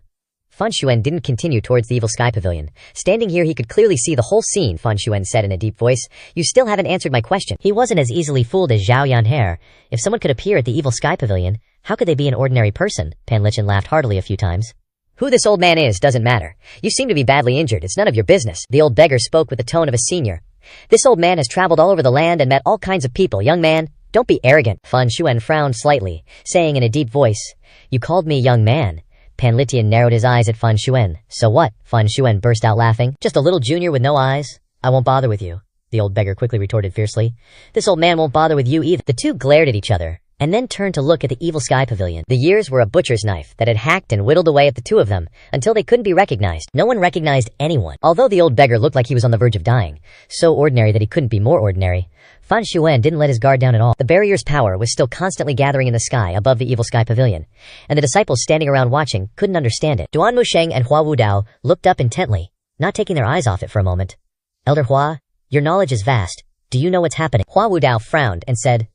A: Fan Xuan didn't continue towards the Evil Sky Pavilion. Standing here, he could clearly see the whole scene. Fan Xuan said in a deep voice, "You still haven't answered my question." He wasn't as easily fooled as Zhao Yanhe. If someone could appear at the Evil Sky Pavilion, how could they be an ordinary person? Pan Lishan laughed heartily a few times. "Who this old man is doesn't matter. You seem to be badly injured. It's none of your business." The old beggar spoke with the tone of a senior. "This old man has traveled all over the land and met all kinds of people. Young man, don't be arrogant." Fan Xuan frowned slightly, saying in a deep voice, "You called me young man." Pan Lishan narrowed his eyes at Fan Xuan. "So what?" Fan Xuan burst out laughing. "Just a little junior with no eyes? I won't bother with you," the old beggar quickly retorted fiercely. "This old man won't bother with you either." The two glared at each other, and then turned to look at the Evil Sky Pavilion. The years were a butcher's knife that had hacked and whittled away at the two of them until they couldn't be recognized. No one recognized anyone. Although the old beggar looked like he was on the verge of dying, so ordinary that he couldn't be more ordinary, Fan Xuan didn't let his guard down at all. The barrier's power was still constantly gathering in the sky above the Evil Sky Pavilion, and the disciples standing around watching couldn't understand it. Duan Musheng and Hua Wudao looked up intently, not taking their eyes off it for a moment. "Elder Hua, your knowledge is vast. Do you know what's happening?" Hua Wudao frowned and said,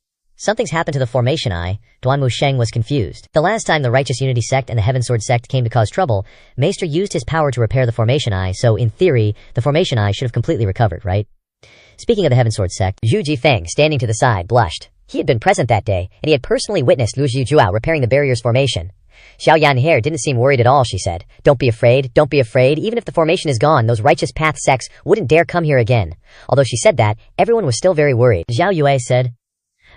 A: Something's happened to the formation eye. Duan Musheng was confused. The last time the Righteous Unity sect and the Heaven Sword sect came to cause trouble, Maester used his power to repair the formation eye, so in theory, the formation eye should have completely recovered, right? Speaking of the Heaven Sword sect, Zhu Jifeng, standing to the side, blushed. He had been present that day, and he had personally witnessed Lu Zhujuao repairing the barrier's formation. Xiao Yanhe didn't seem worried at all, she said. Don't be afraid, even if the formation is gone, those Righteous Path sects wouldn't dare come here again. Although she said that, everyone was still very worried. Zhao Yue said,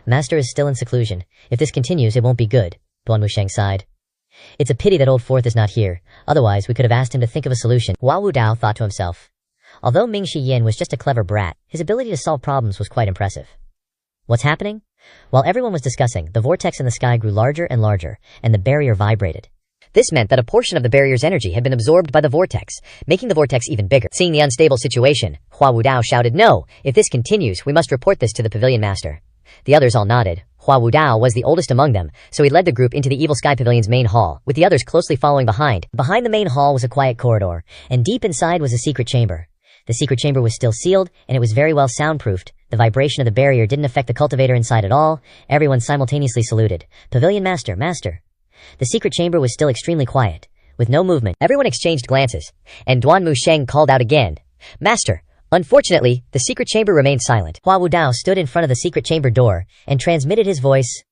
A: Master is still in seclusion. If this continues, it won't be good. Duan Musheng sighed. It's a pity that Old Fourth is not here. Otherwise, we could have asked him to think of a solution. Hua Wudao thought to himself. Although Ming Shi Yin was just a clever brat, his ability to solve problems was quite impressive. What's happening? While everyone was discussing, the vortex in the sky grew larger and larger, and the barrier vibrated. This meant that a portion of the barrier's energy had been absorbed by the vortex, making the vortex even bigger. Seeing the unstable situation, Hua Wudao shouted, No! If this continues, we must report this to the Pavilion Master. The others all nodded. Hua Wudao was the oldest among them, so he led the group into the Evil Sky Pavilion's main hall, with the others closely following behind. Behind the main hall was a quiet corridor, and deep inside was a secret chamber. The secret chamber was still sealed, and it was very well soundproofed. The vibration of the barrier didn't affect the cultivator inside at all. Everyone simultaneously saluted. Pavilion Master, Master. The secret chamber was still extremely quiet, with no movement. Everyone exchanged glances, and Duan Musheng called out again, Master. Unfortunately, the secret chamber remained silent. Hua Wudao stood in front of the secret chamber door and transmitted his voice.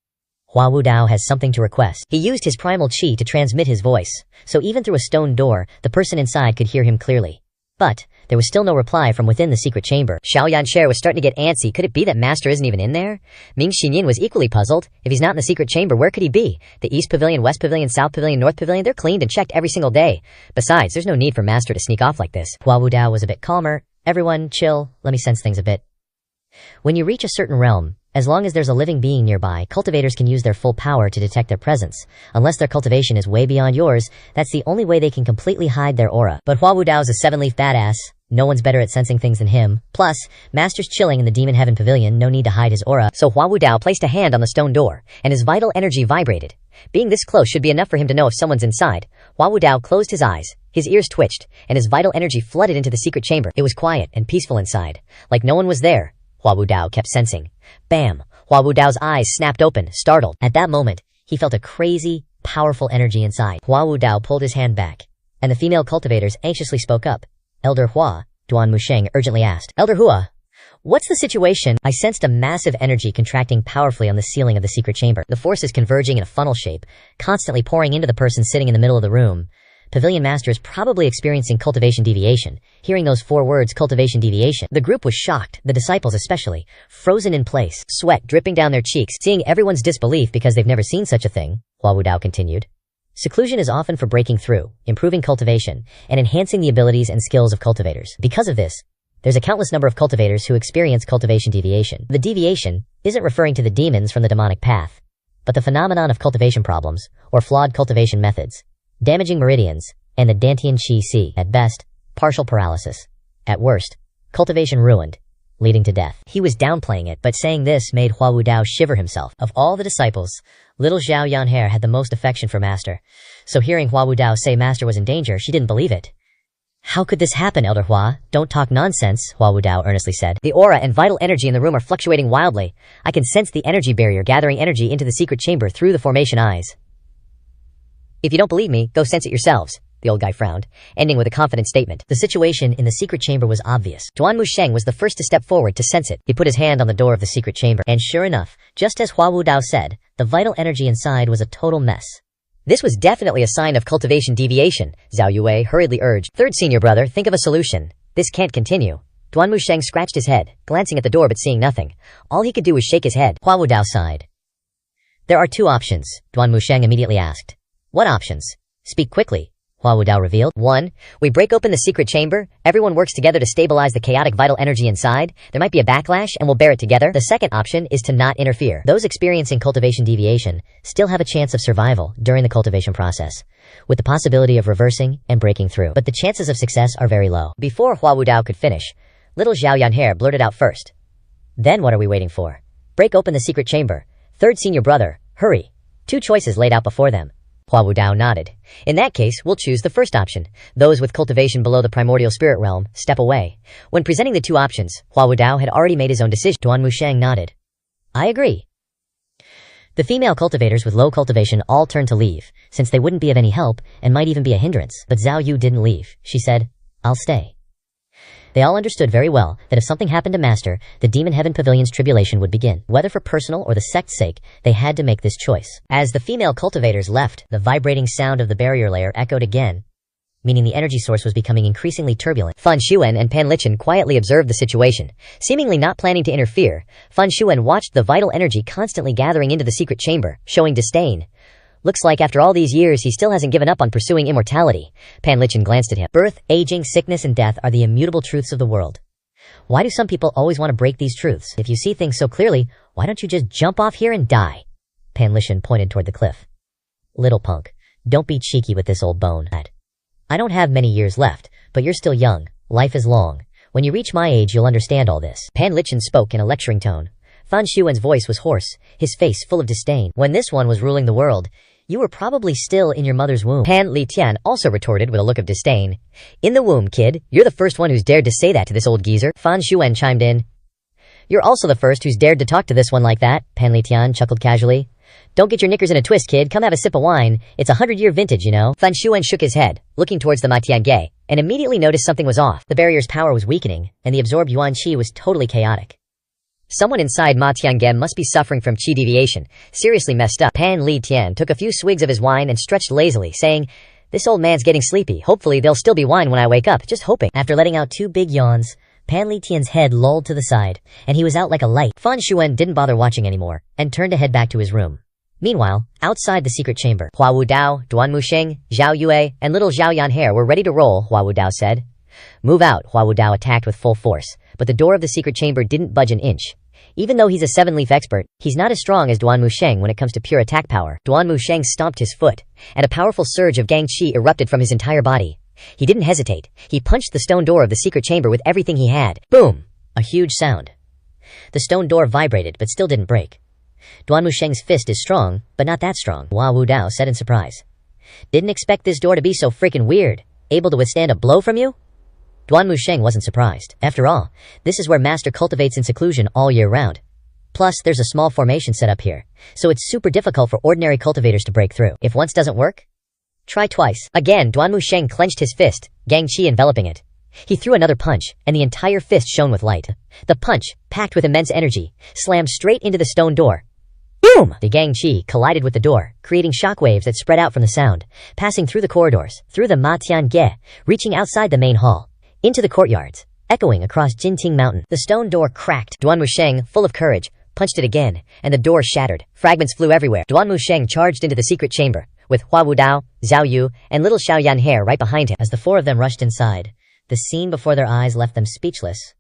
A: Hua Wudao has something to request. He used his primal chi to transmit his voice, so even through a stone door, the person inside could hear him clearly. But there was still no reply from within the secret chamber. Xiao Yanxue was starting to get antsy. Could it be that Master isn't even in there? Ming Xinyin was equally puzzled. If he's not in the secret chamber, where could he be? The East Pavilion, West Pavilion, South Pavilion, North Pavilion, they're cleaned and checked every single day. Besides, there's no need for Master to sneak off like this. Hua Wudao was a bit calmer. Everyone, chill, let me sense things a bit. When you reach a certain realm, as long as there's a living being nearby, cultivators can use their full power to detect their presence. Unless their cultivation is way beyond yours, that's the only way they can completely hide their aura. But Hua Wudao's a seven-leaf badass. No one's better at sensing things than him. Plus, Master's chilling in the Demon Heaven Pavilion, no need to hide his aura. So Hua Wudao placed a hand on the stone door, and his vital energy vibrated. Being this close should be enough for him to know if someone's inside. Hua Wudao closed his eyes. His ears twitched, and his vital energy flooded into the secret chamber. It was quiet and peaceful inside, like no one was there. Hua Wudao kept sensing. Bam! Hua Wudao's eyes snapped open, startled. At that moment, he felt a crazy, powerful energy inside. Hua Wudao pulled his hand back, and the female cultivators anxiously spoke up. Elder Hua, Duan Musheng urgently asked. Elder Hua, what's the situation? I sensed a massive energy contracting powerfully on the ceiling of the secret chamber. The forces converging in a funnel shape, constantly pouring into the person sitting in the middle of the room. Pavilion Master is probably experiencing cultivation deviation. Hearing those 4 words, cultivation deviation, the group was shocked, the disciples especially, frozen in place, sweat dripping down their cheeks, seeing everyone's disbelief because they've never seen such a thing. Hua Wudao continued. Seclusion is often for breaking through, improving cultivation, and enhancing the abilities and skills of cultivators. Because of this, there's a countless number of cultivators who experience cultivation deviation. The deviation isn't referring to the demons from the demonic path, but the phenomenon of cultivation problems, or flawed cultivation methods, damaging meridians, and the Dantian Qi Si. At best, partial paralysis. At worst, cultivation ruined, leading to death. He was downplaying it, but saying this made Hua Wudao shiver himself. Of all the disciples, little Zhao Yanhe had the most affection for Master. So hearing Hua Wudao say Master was in danger, she didn't believe it. How could this happen, Elder Hua? Don't talk nonsense, Hua Wudao earnestly said. The aura and vital energy in the room are fluctuating wildly. I can sense the energy barrier gathering energy into the secret chamber through the formation eyes. If you don't believe me, go sense it yourselves. The old guy frowned, ending with a confident statement. The situation in the secret chamber was obvious. Duan Musheng was the first to step forward to sense it. He put his hand on the door of the secret chamber, and sure enough, just as Hua Wudao said, the vital energy inside was a total mess. This was definitely a sign of cultivation deviation, Zhao Yue hurriedly urged. Third senior brother, think of a solution. This can't continue. Duan Musheng scratched his head, glancing at the door but seeing nothing. All he could do was shake his head. Hua Wudao sighed. There are 2 options, Duan Musheng immediately asked. What options? Speak quickly, Hua Wudao revealed. 1. We break open the secret chamber. Everyone works together to stabilize the chaotic vital energy inside. There might be a backlash, and we'll bear it together. The second option is to not interfere. Those experiencing cultivation deviation still have a chance of survival during the cultivation process, with the possibility of reversing and breaking through. But the chances of success are very low. Before Hua Wudao could finish, little Zhao Yanhe blurted out first. Then what are we waiting for? Break open the secret chamber. Third senior brother, hurry. 2 choices laid out before them. Hua Wudao nodded. In that case, we'll choose the first option. Those with cultivation below the primordial spirit realm, step away. When presenting the 2 options, Hua Wudao had already made his own decision. Duan Musheng nodded. I agree. The female cultivators with low cultivation all turned to leave, since they wouldn't be of any help and might even be a hindrance. But Zhao Yu didn't leave. She said, "I'll stay." They all understood very well that if something happened to Master, the Demon Heaven Pavilion's tribulation would begin. Whether for personal or the sect's sake, they had to make this choice. As the female cultivators left, the vibrating sound of the barrier layer echoed again, meaning the energy source was becoming increasingly turbulent. Fan Xuan and Pan Lichen quietly observed the situation. Seemingly not planning to interfere, Fan Xuan watched the vital energy constantly gathering into the secret chamber, showing disdain. Looks like after all these years he still hasn't given up on pursuing immortality. Pan Lichen glanced at him. Birth, aging, sickness, and death are the immutable truths of the world. Why do some people always want to break these truths? If you see things so clearly, why don't you just jump off here and die? Pan Lichen pointed toward the cliff. Little punk, don't be cheeky with this old bone. I don't have many years left, but you're still young. Life is long. When you reach my age, you'll understand all this. Pan Lichen spoke in a lecturing tone. Fan Xuan's voice was hoarse, his face full of disdain. When this one was ruling the world, you were probably still in your mother's womb. Pan Li Tian also retorted with a look of disdain. In the womb, kid. You're the first one who's dared to say that to this old geezer. Fan Xuan chimed in. You're also the first who's dared to talk to this one like that. Pan Li Tian chuckled casually. Don't get your knickers in a twist, kid. Come have a sip of wine. It's 100-year vintage, you know. Fan Xuan shook his head, looking towards the Ma Tiange, and immediately noticed something was off. The barrier's power was weakening, and the absorbed Yuan Qi was totally chaotic. Someone inside Ma Tiange must be suffering from qi deviation. Seriously messed up. Pan Li Tian took a few swigs of his wine and stretched lazily, saying, "This old man's getting sleepy. Hopefully there'll still be wine when I wake up. Just hoping." After letting out 2 big yawns, Pan Li Tian's head lolled to the side, and he was out like a light. Fan Xuan didn't bother watching anymore, and turned to head back to his room. Meanwhile, outside the secret chamber, Hua Wudao, Duan Musheng, Zhao Yue, and little Zhao Yanhe were ready to roll, Hua Wudao said. "Move out," Hua Wudao attacked with full force, but the door of the secret chamber didn't budge an inch. Even though he's a 7-leaf expert, he's not as strong as Duan Musheng when it comes to pure attack power. Duan Musheng stomped his foot, and a powerful surge of Gang Qi erupted from his entire body. He didn't hesitate. He punched the stone door of the secret chamber with everything he had. Boom! A huge sound. The stone door vibrated, but still didn't break. Duan Musheng's fist is strong, but not that strong, Hua Wudao said in surprise. Didn't expect this door to be so freaking weird. Able to withstand a blow from you? Duan Musheng wasn't surprised. After all, this is where Master cultivates in seclusion all year round. Plus, there's a small formation set up here, so it's super difficult for ordinary cultivators to break through. If once doesn't work, try twice. Again, Duan Musheng clenched his fist, Gang Qi enveloping it. He threw another punch, and the entire fist shone with light. The punch, packed with immense energy, slammed straight into the stone door. Boom! The Gang Qi collided with the door, creating shockwaves that spread out from the sound, passing through the corridors, through the Ma Tiange, reaching outside the main hall, into the courtyards, echoing across Jinting Mountain. The stone door cracked. Duan Musheng, full of courage, punched it again, and the door shattered. Fragments flew everywhere. Duan Musheng charged into the secret chamber, with Hua Wudao, Zhao Yu, and little Xiao Yanhe right behind him. As the 4 of them rushed inside, the scene before their eyes left them speechless.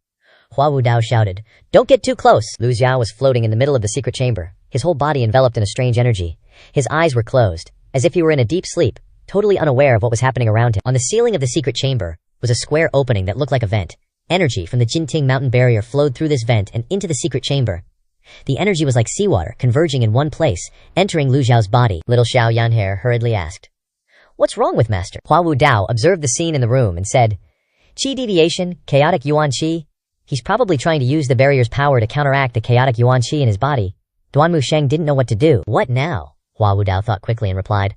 A: Hua Wudao shouted, "Don't get too close!" Lu Xiao was floating in the middle of the secret chamber, his whole body enveloped in a strange energy. His eyes were closed, as if he were in a deep sleep, totally unaware of what was happening around him. On the ceiling of the secret chamber was a square opening that looked like a vent. Energy from the Jinting Mountain barrier flowed through this vent and into the secret chamber. The energy was like seawater, converging in one place, entering Lu Xiao's body. Little Xiao Yanhe hurriedly asked, "What's wrong with Master?" Hua Wudao observed the scene in the room and said, "Qi deviation, chaotic Yuan Qi. He's probably trying to use the barrier's power to counteract the chaotic Yuan Qi in his body." Duan Musheng didn't know what to do. "What now?" Hua Wudao thought quickly and replied,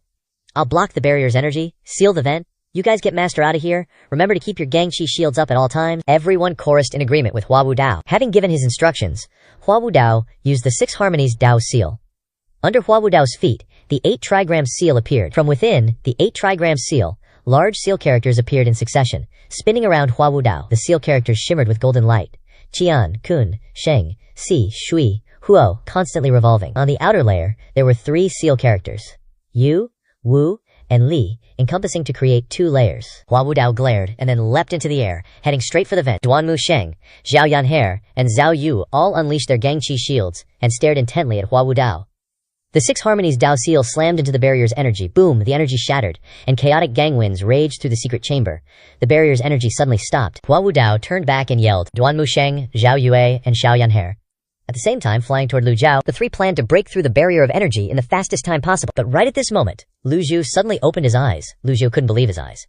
A: "I'll block the barrier's energy, seal the vent. You guys get Master out of here. Remember to keep your Gang Qi shields up at all times." Everyone chorused in agreement with Hua Wudao. Having given his instructions, Hua Wudao used the 6 Harmonies Dao seal. Under Hua Wudao's feet, the 8 trigram seal appeared. From within the 8 trigram seal, large seal characters appeared in succession, spinning around Hua Wudao. The seal characters shimmered with golden light. Qian, Kun, Sheng, Si, Shui, Huo, constantly revolving. On the outer layer, there were 3 seal characters, Yu, Wu, and Li, encompassing to create 2 layers. Hua Wudao glared and then leapt into the air, heading straight for the vent. Duan Musheng, Zhao Yanhe, and Zhao Yu all unleashed their Gang Qi shields and stared intently at Hua Wudao. The 6 Harmonies Dao seal slammed into the barrier's energy. Boom, the energy shattered, and chaotic gang winds raged through the secret chamber. The barrier's energy suddenly stopped. Hua Wudao turned back and yelled, "Duan Musheng, Zhao Yue, and Xiao Yanhe." At the same time, flying toward Lu Zhao, the 3 planned to break through the barrier of energy in the fastest time possible. But right at this moment, Lu Zhu suddenly opened his eyes. Lu Zhu couldn't believe his eyes,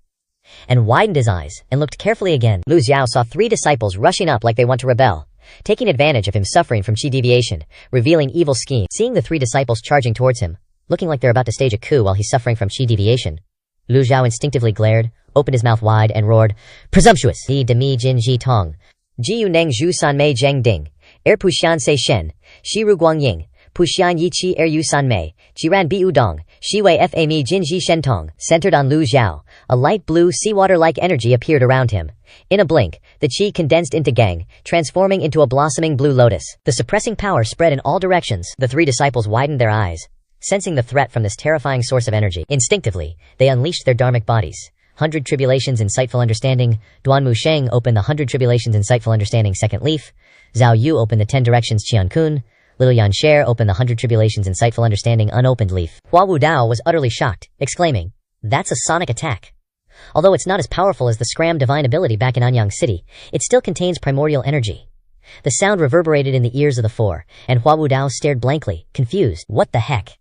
A: and widened his eyes, and looked carefully again. Lu Xiao saw 3 disciples rushing up like they want to rebel. taking advantage of him suffering from chi deviation, revealing evil scheme. Seeing the 3 disciples charging towards him, looking like they're about to stage a coup while he's suffering from chi deviation, Lu Zhao instinctively glared, opened his mouth wide, and roared, "Presumptuous! Di demi jin ji tong. Jiu neng zhu san mei zheng ding. Puxian sei shen. Shiru guang ying. Puxian yi chi yu san mei. Jiran bi udong. Shiwei fa mi jin ji shen tong." Centered on Lu Zhao, a light blue seawater-like energy appeared around him. In a blink, the chi condensed into Gang, transforming into a blossoming blue lotus. The suppressing power spread in all directions. The 3 disciples widened their eyes, sensing the threat from this terrifying source of energy. Instinctively, they unleashed their dharmic bodies. 100 Tribulations Insightful Understanding. Duanmu Sheng opened the 100 Tribulations Insightful Understanding second leaf. Zhao Yu opened the 10 Directions Qian Kun. Little Yan Sher opened the 100 Tribulations Insightful Understanding unopened leaf. Hua Wu Dao was utterly shocked, exclaiming, "That's a sonic attack." Although it's not as powerful as the Scram divine ability back in Anyang City, it still contains primordial energy. The sound reverberated in the ears of the 4, and Hua Wu Dao stared blankly, confused. What the heck?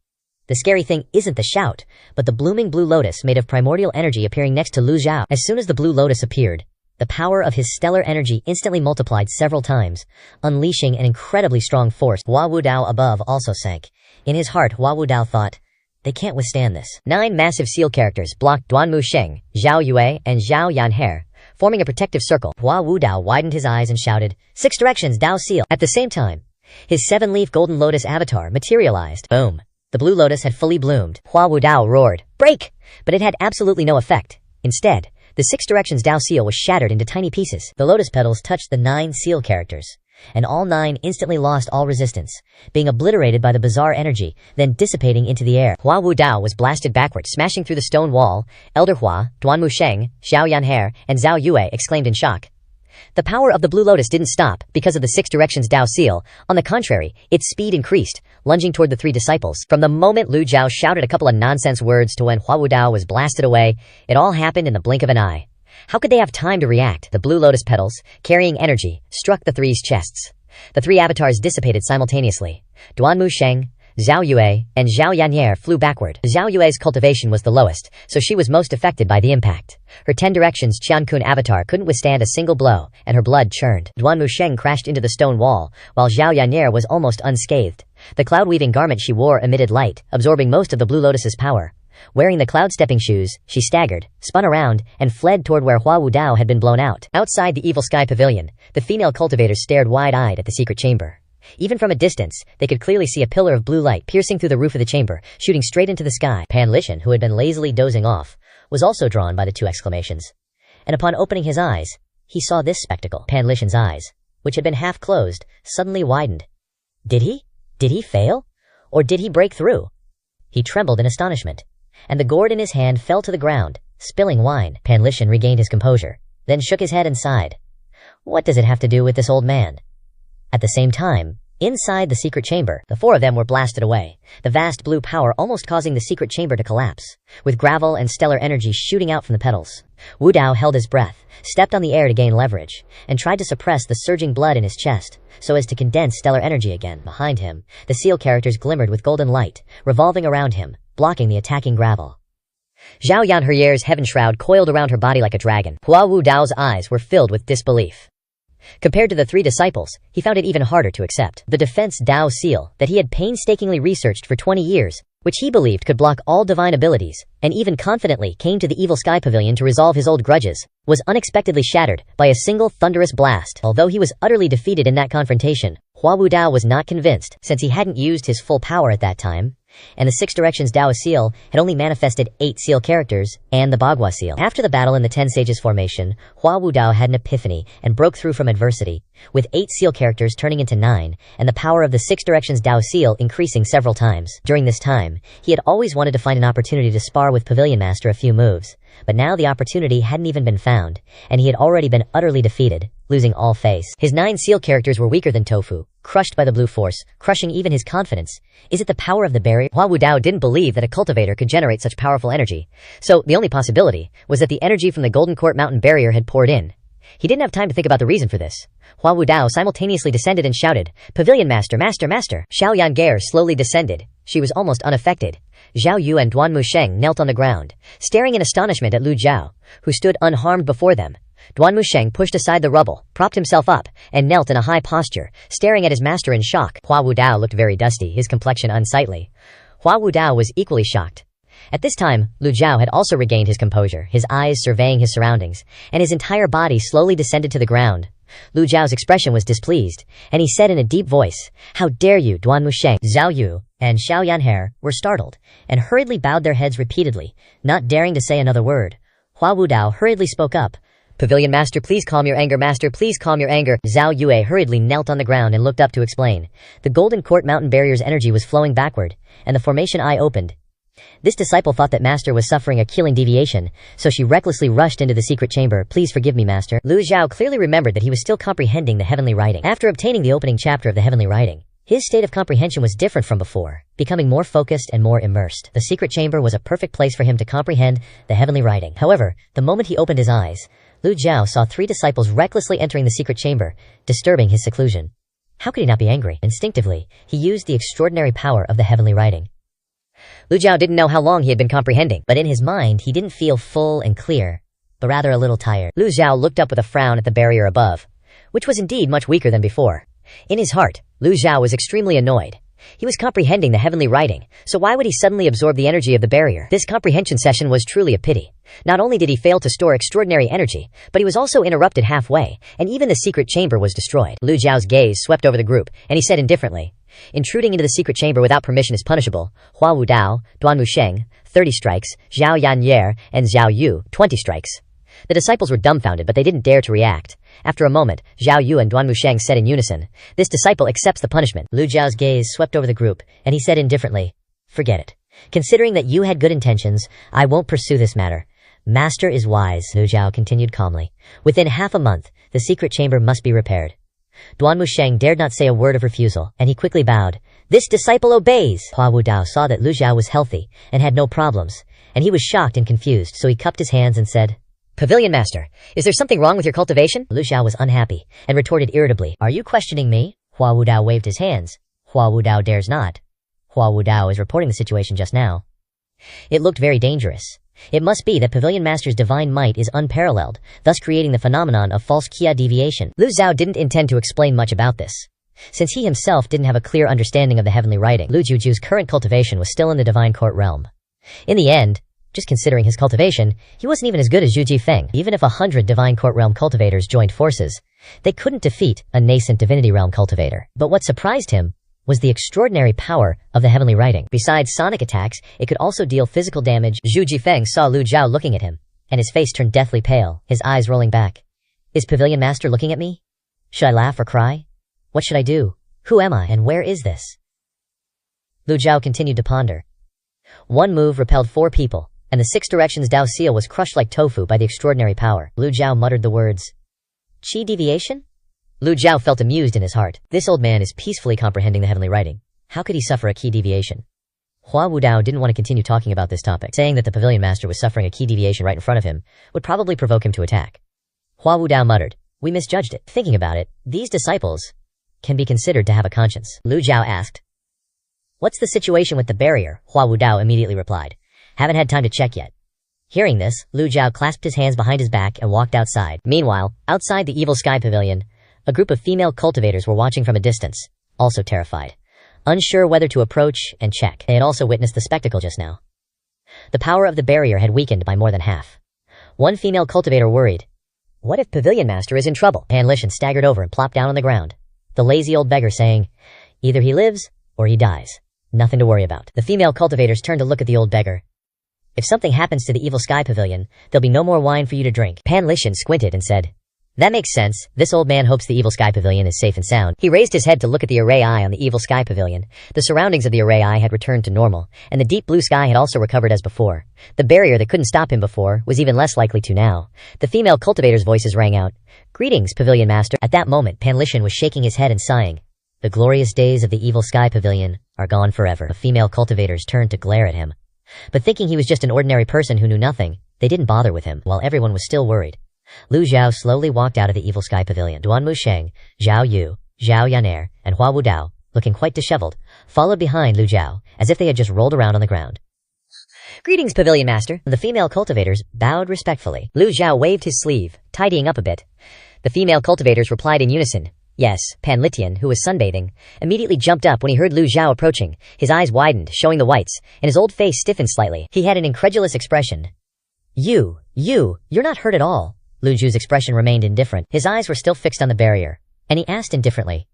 A: The scary thing isn't the shout, but the blooming blue lotus made of primordial energy appearing next to Lu Zhao. As soon as the blue lotus appeared, the power of his stellar energy instantly multiplied several times, unleashing an incredibly strong force. Hua Wu Dao above also sank. In his heart, Hua Wu Dao thought, "They can't withstand this." 9 massive seal characters blocked Duanmu Sheng, Zhao Yue, and Zhao Yanhe, forming a protective circle. Hua Wu Dao widened his eyes and shouted, "6 directions, Dao Seal." At the same time, his 7-leaf golden lotus avatar materialized. Boom. The blue lotus had fully bloomed. Hua Wu Dao roared, "Break!" But it had absolutely no effect. Instead, the 6 directions Dao Seal was shattered into tiny pieces. The lotus petals touched the 9 seal characters, and all 9 instantly lost all resistance, being obliterated by the bizarre energy, then dissipating into the air. Hua Wu Dao was blasted backward, smashing through the stone wall. Elder Hua, Duanmu Sheng, Xiao Yanhe, and Zhao Yue exclaimed in shock. The power of the blue lotus didn't stop because of the 6 directions Dao Seal. On the contrary, its speed increased, lunging toward the 3 disciples. From the moment Lu Zhao shouted a couple of nonsense words to when Hua Wu Dao was blasted away, it all happened in the blink of an eye. How could they have time to react? The blue lotus petals, carrying energy, struck the 3's chests. The 3 avatars dissipated simultaneously. Duanmu Sheng, Zhao Yue, and Zhao Yanhe flew backward. Zhao Yue's cultivation was the lowest, so she was most affected by the impact. Her 10 directions Qiankun avatar couldn't withstand a single blow, and her blood churned. Duanmu Sheng crashed into the stone wall, while Zhao Yanhe was almost unscathed. The cloud-weaving garment she wore emitted light, absorbing most of the blue lotus's power. Wearing the cloud-stepping shoes, she staggered, spun around, and fled toward where Hua Wu Dao had been blown out. Outside the Evil Sky Pavilion, the female cultivators stared wide-eyed at the secret chamber. Even from a distance, they could clearly see a pillar of blue light piercing through the roof of the chamber, shooting straight into the sky. Pan Lishan, who had been lazily dozing off, was also drawn by the 2 exclamations. And upon opening his eyes, he saw this spectacle. Pan Lishan's eyes, which had been half closed, suddenly widened. Did he? Did he fail? Or did he break through? He trembled in astonishment, and the gourd in his hand fell to the ground, spilling wine. Pan Lishan regained his composure, then shook his head and sighed. What does it have to do with this old man? At the same time, inside the secret chamber, the 4 of them were blasted away, the vast blue power almost causing the secret chamber to collapse, with gravel and stellar energy shooting out from the petals. Wu Dao held his breath, stepped on the air to gain leverage, and tried to suppress the surging blood in his chest, so as to condense stellar energy again. Behind him, the seal characters glimmered with golden light, revolving around him, blocking the attacking gravel. Zhao Yanhe's heaven shroud coiled around her body like a dragon. Hua Wu Dao's eyes were filled with disbelief. Compared to the 3 disciples, he found it even harder to accept. The defense Dao Seal that he had painstakingly researched for 20 years, which he believed could block all divine abilities, and even confidently came to the Evil Sky Pavilion to resolve his old grudges, was unexpectedly shattered by a single thunderous blast. Although he was utterly defeated in that confrontation, Hua Wu Dao was not convinced, since he hadn't used his full power at that time, and the 6 directions Dao Seal had only manifested 8 seal characters and the Bagua Seal. After the battle in the 10 Sages formation, Hua Wu Dao had an epiphany and broke through from adversity, with 8 seal characters turning into 9, and the power of the 6 directions Dao Seal increasing several times. During this time, he had always wanted to find an opportunity to spar with Pavilion Master a few moves, but now the opportunity hadn't even been found, and he had already been utterly defeated, losing all face. His 9 seal characters were weaker than Tofu, crushed by the blue force, crushing even his confidence. Is it the power of the barrier? Hua Wu Dao didn't believe that a cultivator could generate such powerful energy, so the only possibility was that the energy from the Golden Court Mountain barrier had poured in. He didn't have time to think about the reason for this. Hua Wu Dao simultaneously descended and shouted, "Pavilion Master, Master, Master!" Xiao Yange slowly descended. She was almost unaffected. Zhao Yu and Duanmu Sheng knelt on the ground, staring in astonishment at Lu Zhao, who stood unharmed before them. Duan Musheng pushed aside the rubble, propped himself up, and knelt in a high posture, staring at his master in shock. Hua Wudao looked very dusty, his complexion unsightly. Hua Wudao was equally shocked. At this time, Lu Jiao had also regained his composure, his eyes surveying his surroundings, and his entire body slowly descended to the ground. Lu Jiao's expression was displeased, and he said in a deep voice, "How dare you, Duan Musheng?" Zhao Yu and Xiao Yanhe were startled, and hurriedly bowed their heads repeatedly, not daring to say another word. Hua Wudao hurriedly spoke up. "Pavilion Master, please calm your anger, Master, please calm your anger." Zhao Yue hurriedly knelt on the ground and looked up to explain. The Golden Court Mountain Barrier's energy was flowing backward, and the formation eye opened. This disciple thought that Master was suffering a killing deviation, so she recklessly rushed into the secret chamber. "Please forgive me, Master." Lu Jiao clearly remembered that he was still comprehending the heavenly writing. After obtaining the opening chapter of the heavenly writing, his state of comprehension was different from before, becoming more focused and more immersed. The secret chamber was a perfect place for him to comprehend the heavenly writing. However, the moment he opened his eyes, Lu Jiao saw 3 disciples recklessly entering the secret chamber, disturbing his seclusion. How could he not be angry? Instinctively, he used the extraordinary power of the heavenly writing. Lu Jiao didn't know how long he had been comprehending, but in his mind he didn't feel full and clear, but rather a little tired. Lu Jiao looked up with a frown at the barrier above, which was indeed much weaker than before. In his heart, Lu Jiao was extremely annoyed. He was comprehending the heavenly writing, so why would he suddenly absorb the energy of the barrier? This comprehension session was truly a pity. Not only did he fail to store extraordinary energy, but he was also interrupted halfway, and even the secret chamber was destroyed. Lu Jiao's gaze swept over the group, and he said indifferently, "Intruding into the secret chamber without permission is punishable. Hua Wudao, Duan Musheng, 30 strikes, Zhao Yanye, and Zhao Yu, 20 strikes." The disciples were dumbfounded, but they didn't dare to react. After a moment, Zhao Yu and Duan Musheng said in unison, "This disciple accepts the punishment." Lu Jiao's gaze swept over the group, and he said indifferently, "Forget it. Considering that you had good intentions, I won't pursue this matter. Master is wise." Lu Jiao continued calmly. "Within half a month, the secret chamber must be repaired." Duan Musheng dared not say a word of refusal, and he quickly bowed. "This disciple obeys." Hua Wudao saw that Lu Jiao was healthy and had no problems, and he was shocked and confused, so he cupped his hands and said, "Pavilion Master, is there something wrong with your cultivation?" Lu Jiao was unhappy and retorted irritably, "Are you questioning me?" Hua Wudao waved his hands. Hua Wudao dares not. Hua Wudao is reporting the situation just now. It looked very dangerous. It must be that Pavilion Master's divine might is unparalleled, thus creating the phenomenon of false Qia deviation. Lu Zhao didn't intend to explain much about this, since he himself didn't have a clear understanding of the heavenly writing. Lu Juju's current cultivation was still in the divine court realm. In the end, just considering his cultivation, he wasn't even as good as Zhu Jifeng. Even if 100 divine court realm cultivators joined forces, they couldn't defeat a nascent divinity realm cultivator. But what surprised him was the extraordinary power of the heavenly writing. Besides sonic attacks, it could also deal physical damage. Zhu Jifeng saw Lu Jiao looking at him, and his face turned deathly pale, his eyes rolling back. "Is Pavilion Master looking at me? Should I laugh or cry? What should I do? Who am I, and where is this?" Lu Jiao continued to ponder. One move repelled 4 people, and the 6 directions Dao seal was crushed like tofu by the extraordinary power. Lu Jiao muttered the words, "Qi deviation?" Lu Jiao felt amused in his heart. This old man is peacefully comprehending the heavenly writing. How could he suffer a key deviation? Hua Wudao didn't want to continue talking about this topic. Saying that the Pavilion Master was suffering a key deviation right in front of him would probably provoke him to attack. Hua Wudao muttered, "We misjudged it." Thinking about it, these disciples can be considered to have a conscience. Lu Jiao asked, "What's the situation with the barrier?" Hua Wudao immediately replied, "Haven't had time to check yet." Hearing this, Lu Jiao clasped his hands behind his back and walked outside. Meanwhile, outside the Evil Sky Pavilion, a group of female cultivators were watching from a distance, also terrified, unsure whether to approach and check. They had also witnessed the spectacle just now. The power of the barrier had weakened by more than half. One female cultivator worried, "What if Pavilion Master is in trouble?" Pan Lishan staggered over and plopped down on the ground, the lazy old beggar saying, "Either he lives or he dies. Nothing to worry about." The female cultivators turned to look at the old beggar. "If something happens to the Evil Sky Pavilion, there'll be no more wine for you to drink." Pan Lishan squinted and said, "That makes sense. This old man hopes the Evil Sky Pavilion is safe and sound." He raised his head to look at the array eye on the Evil Sky Pavilion. The surroundings of the array eye had returned to normal, and the deep blue sky had also recovered as before. The barrier that couldn't stop him before was even less likely to now. The female cultivators' voices rang out, "Greetings, Pavilion Master." At that moment, Pan Lishan was shaking his head and sighing. The glorious days of the Evil Sky Pavilion are gone forever. The female cultivators turned to glare at him. But thinking he was just an ordinary person who knew nothing, they didn't bother with him, while everyone was still worried. Lu Jiao slowly walked out of the Evil Sky Pavilion. Duan Musheng, Zhao Yu, Zhao Yan'er, and Hua Wudao, looking quite disheveled, followed behind Lu Jiao, as if they had just rolled around on the ground. Greetings, Pavilion Master. The female cultivators bowed respectfully. Lu Zhao waved his sleeve, tidying up a bit. The female cultivators replied in unison. Yes. Pan Litian, who was sunbathing, immediately jumped up when he heard Lu Zhao approaching. His eyes widened, showing the whites, and his old face stiffened slightly. He had an incredulous expression. You're not hurt at all. Lu Zhu's expression remained indifferent. His eyes were still fixed on the barrier, and he asked indifferently,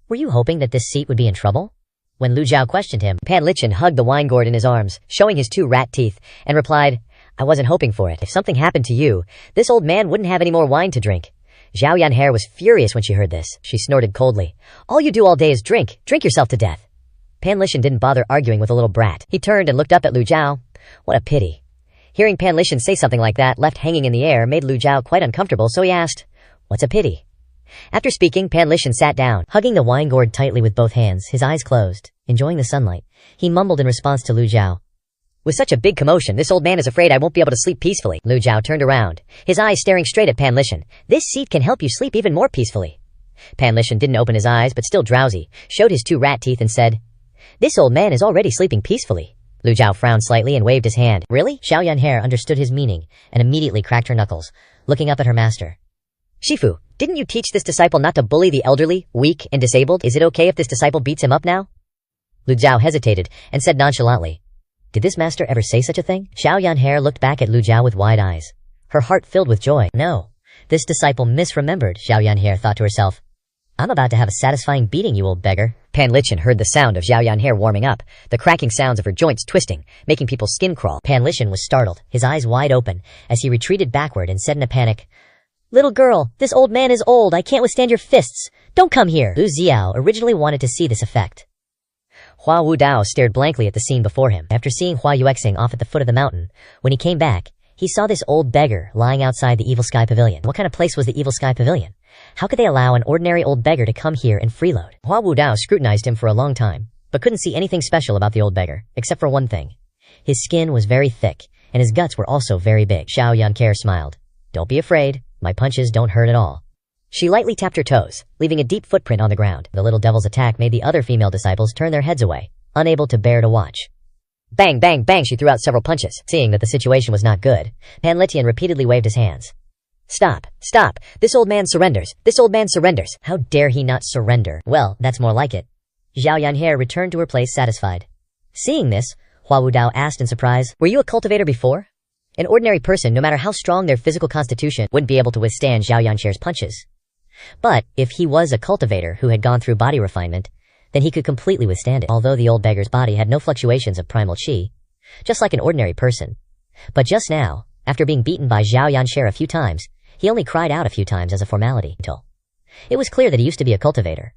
A: were you hoping that this seat would be in trouble? When Lu Zhao questioned him, Pan Litian hugged the wine gourd in his arms, showing his 2 rat teeth, and replied, I wasn't hoping for it. If something happened to you, this old man wouldn't have any more wine to drink. Zhao Yanhair was furious when she heard this. She snorted coldly. All you do all day is drink. Drink yourself to death. Pan Litian didn't bother arguing with a little brat. He turned and looked up at Lu Zhao. What a pity. Hearing Pan Litian say something like that, left hanging in the air, made Lu Zhao quite uncomfortable, so he asked, what's a pity? After speaking, Pan Litian sat down, hugging the wine gourd tightly with both hands, his eyes closed, enjoying the sunlight. He mumbled in response to Lu Zhao. With such a big commotion, this old man is afraid I won't be able to sleep peacefully. Lu Zhao turned around, his eyes staring straight at Pan Litian. This seat can help you sleep even more peacefully. Pan Litian didn't open his eyes, but still drowsy, showed his 2 rat teeth and said, this old man is already sleeping peacefully. Lu Zhao frowned slightly and waved his hand. Really? Zhao Yanhair understood his meaning and immediately cracked her knuckles, looking up at her master. Shifu, didn't you teach this disciple not to bully the elderly, weak, and disabled? Is it okay if this disciple beats him up now? Lu Zhao hesitated and said nonchalantly, did this master ever say such a thing? Zhao Yanhair looked back at Lu Zhao with wide eyes. Her heart filled with joy. No, this disciple misremembered, Zhao Yanhair thought to herself. I'm about to have a satisfying beating, you old beggar. Pan Litian heard the sound of Zhao Yanhair warming up, the cracking sounds of her joints twisting, making people's skin crawl. Pan Litian was startled, his eyes wide open, as he retreated backward and said in a panic, little girl, this old man is old. I can't withstand your fists. Don't come here. Lu Xiao originally wanted to see this effect. Hua Wudao stared blankly at the scene before him. After seeing Hua Yuexing off at the foot of the mountain, when he came back, he saw this old beggar lying outside the Evil Sky Pavilion. What kind of place was the Evil Sky Pavilion? How could they allow an ordinary old beggar to come here and freeload? Hua Wudao scrutinized him for a long time, but couldn't see anything special about the old beggar, except for one thing. His skin was very thick, and his guts were also very big. Zhao Yanhair smiled. Don't be afraid. My punches don't hurt at all. She lightly tapped her toes, leaving a deep footprint on the ground. The little devil's attack made the other female disciples turn their heads away, unable to bear to watch. Bang, bang, bang, she threw out several punches. Seeing that the situation was not good, Pan Litian repeatedly waved his hands. Stop, stop, this old man surrenders, this old man surrenders. How dare he not surrender? Well, that's more like it. Zhao Yanhair returned to her place satisfied. Seeing this, Hua Wudao asked in surprise, were you a cultivator before? An ordinary person, no matter how strong their physical constitution, wouldn't be able to withstand Zhao Yanhair's punches. But if he was a cultivator who had gone through body refinement, then he could completely withstand it. Although the old beggar's body had no fluctuations of primal chi, just like an ordinary person. But just now, after being beaten by Zhao Yanhair a few times, he only cried out a few times as a formality. It was clear that he used to be a cultivator.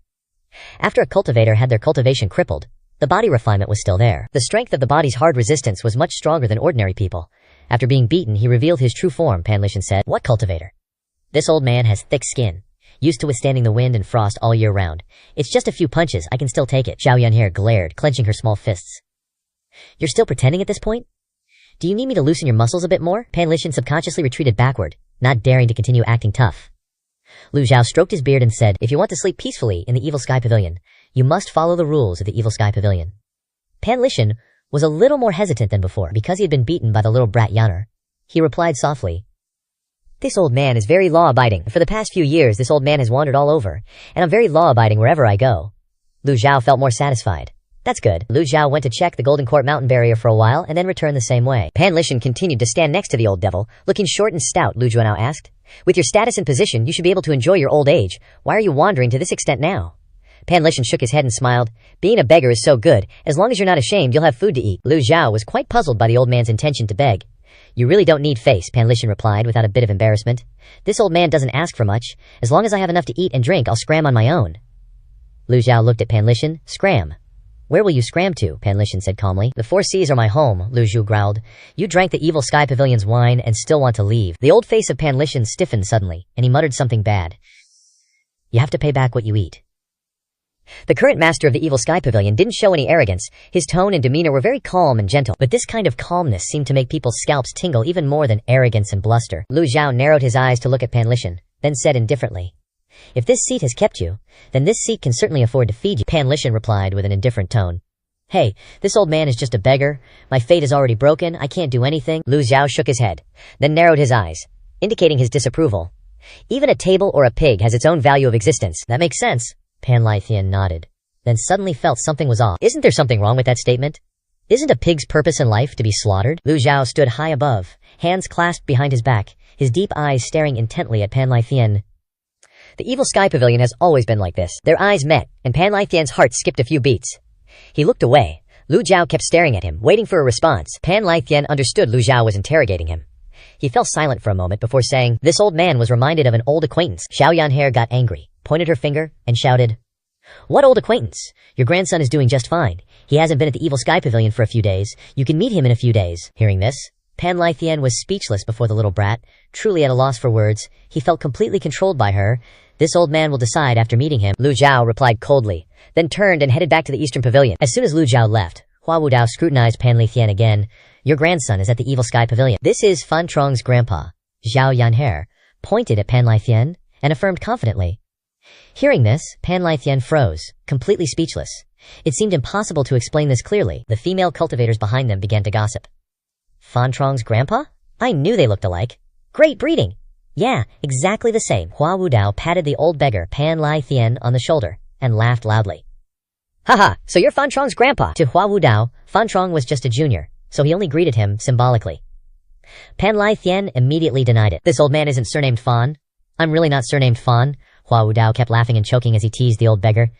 A: After a cultivator had their cultivation crippled, the body refinement was still there. The strength of the body's hard resistance was much stronger than ordinary people. After being beaten, he revealed his true form, Pan Litian said. What cultivator? This old man has thick skin, used to withstanding the wind and frost all year round. It's just a few punches, I can still take it. Zhao Yanhair glared, clenching her small fists. You're still pretending at this point? Do you need me to loosen your muscles a bit more? Pan Litian subconsciously retreated backward, not daring to continue acting tough. Lu Zhao stroked his beard and said, if you want to sleep peacefully in the Evil Sky Pavilion, you must follow the rules of the Evil Sky Pavilion. Pan Litian was a little more hesitant than before, because he had been beaten by the little brat Yanner. He replied softly, this old man is very law-abiding. For the past few years, this old man has wandered all over, and I'm very law-abiding wherever I go. Lu Zhao felt more satisfied. That's good. Lu Zhao went to check the Golden Court mountain barrier for a while and then returned the same way. Pan Litian continued to stand next to the old devil, looking short and stout. Lu Juanao asked, with your status and position, you should be able to enjoy your old age. Why are you wandering to this extent now? Pan Litian shook his head and smiled. Being a beggar is so good. As long as you're not ashamed, you'll have food to eat. Lu Zhao was quite puzzled by the old man's intention to beg. You really don't need face, Pan Litian replied without a bit of embarrassment. This old man doesn't ask for much. As long as I have enough to eat and drink, I'll scram on my own. Lu Zhao looked at Pan Litian. Scram? Where will you scram to? Pan Litian said calmly. The 4 seas are my home, Lu Zhu growled. You drank the Evil Sky Pavilion's wine and still want to leave. The old face of Pan Litian stiffened suddenly, and he muttered something bad. You have to pay back what you eat. The current master of the Evil Sky Pavilion didn't show any arrogance. His tone and demeanor were very calm and gentle, but this kind of calmness seemed to make people's scalps tingle even more than arrogance and bluster. Lu Zhao narrowed his eyes to look at Pan Litian, then said indifferently, if this seat has kept you, then this seat can certainly afford to feed you. Pan Litian replied with an indifferent tone, Hey, this old man is just a beggar. My fate is already broken. I can't do anything. Lu Xiao shook his head, then narrowed his eyes, indicating his disapproval. Even a table or a pig has its own value of existence. That makes sense. Pan Lithian nodded, then suddenly felt something was off. Isn't there something wrong with that statement? Isn't a pig's purpose in life to be slaughtered? Lu Xiao stood high above, hands clasped behind his back, his deep eyes staring intently at Pan Lithian. The evil sky pavilion has always been like this. Their eyes met, and Pan Lithian's heart skipped a few beats. He looked away. Lu Xiao kept staring at him, waiting for a response. Pan Lithian understood Lu Xiao was interrogating him. He fell silent for a moment before saying, "This old man was reminded of an old acquaintance." Xiao Yanhair got angry, pointed her finger, and shouted, "What old acquaintance? Your grandson is doing just fine. He hasn't been at the evil sky pavilion for a few days. You can meet him in a few days." Hearing this, Pan Lithian was speechless before the little brat, truly at a loss for words. He felt completely controlled by her. "This old man will decide after meeting him," Lu Xiao replied coldly, then turned and headed back to the eastern pavilion. As soon as Lu Xiao left, Hua Wudao scrutinized Pan Lithian again. "Your grandson is at the evil sky pavilion. This is Fan Trong's grandpa." Xiao Yanhair pointed at Pan Lithian and affirmed confidently. Hearing this, Pan Lithian froze, completely speechless. It seemed impossible to explain this clearly. The female cultivators behind them began to gossip. "Fan Trong's grandpa? I knew they looked alike. Great breeding. Yeah, exactly the same." Hua Wudao patted the old beggar Pan Lithian on the shoulder and laughed loudly. "Haha, so you're Fan Trong's grandpa." To Hua Wudao, Fan Trong was just a junior, so he only greeted him symbolically. Pan Lithian immediately denied it. "This old man isn't surnamed Fan. I'm really not surnamed Fan." Hua Wudao kept laughing and choking as he teased the old beggar.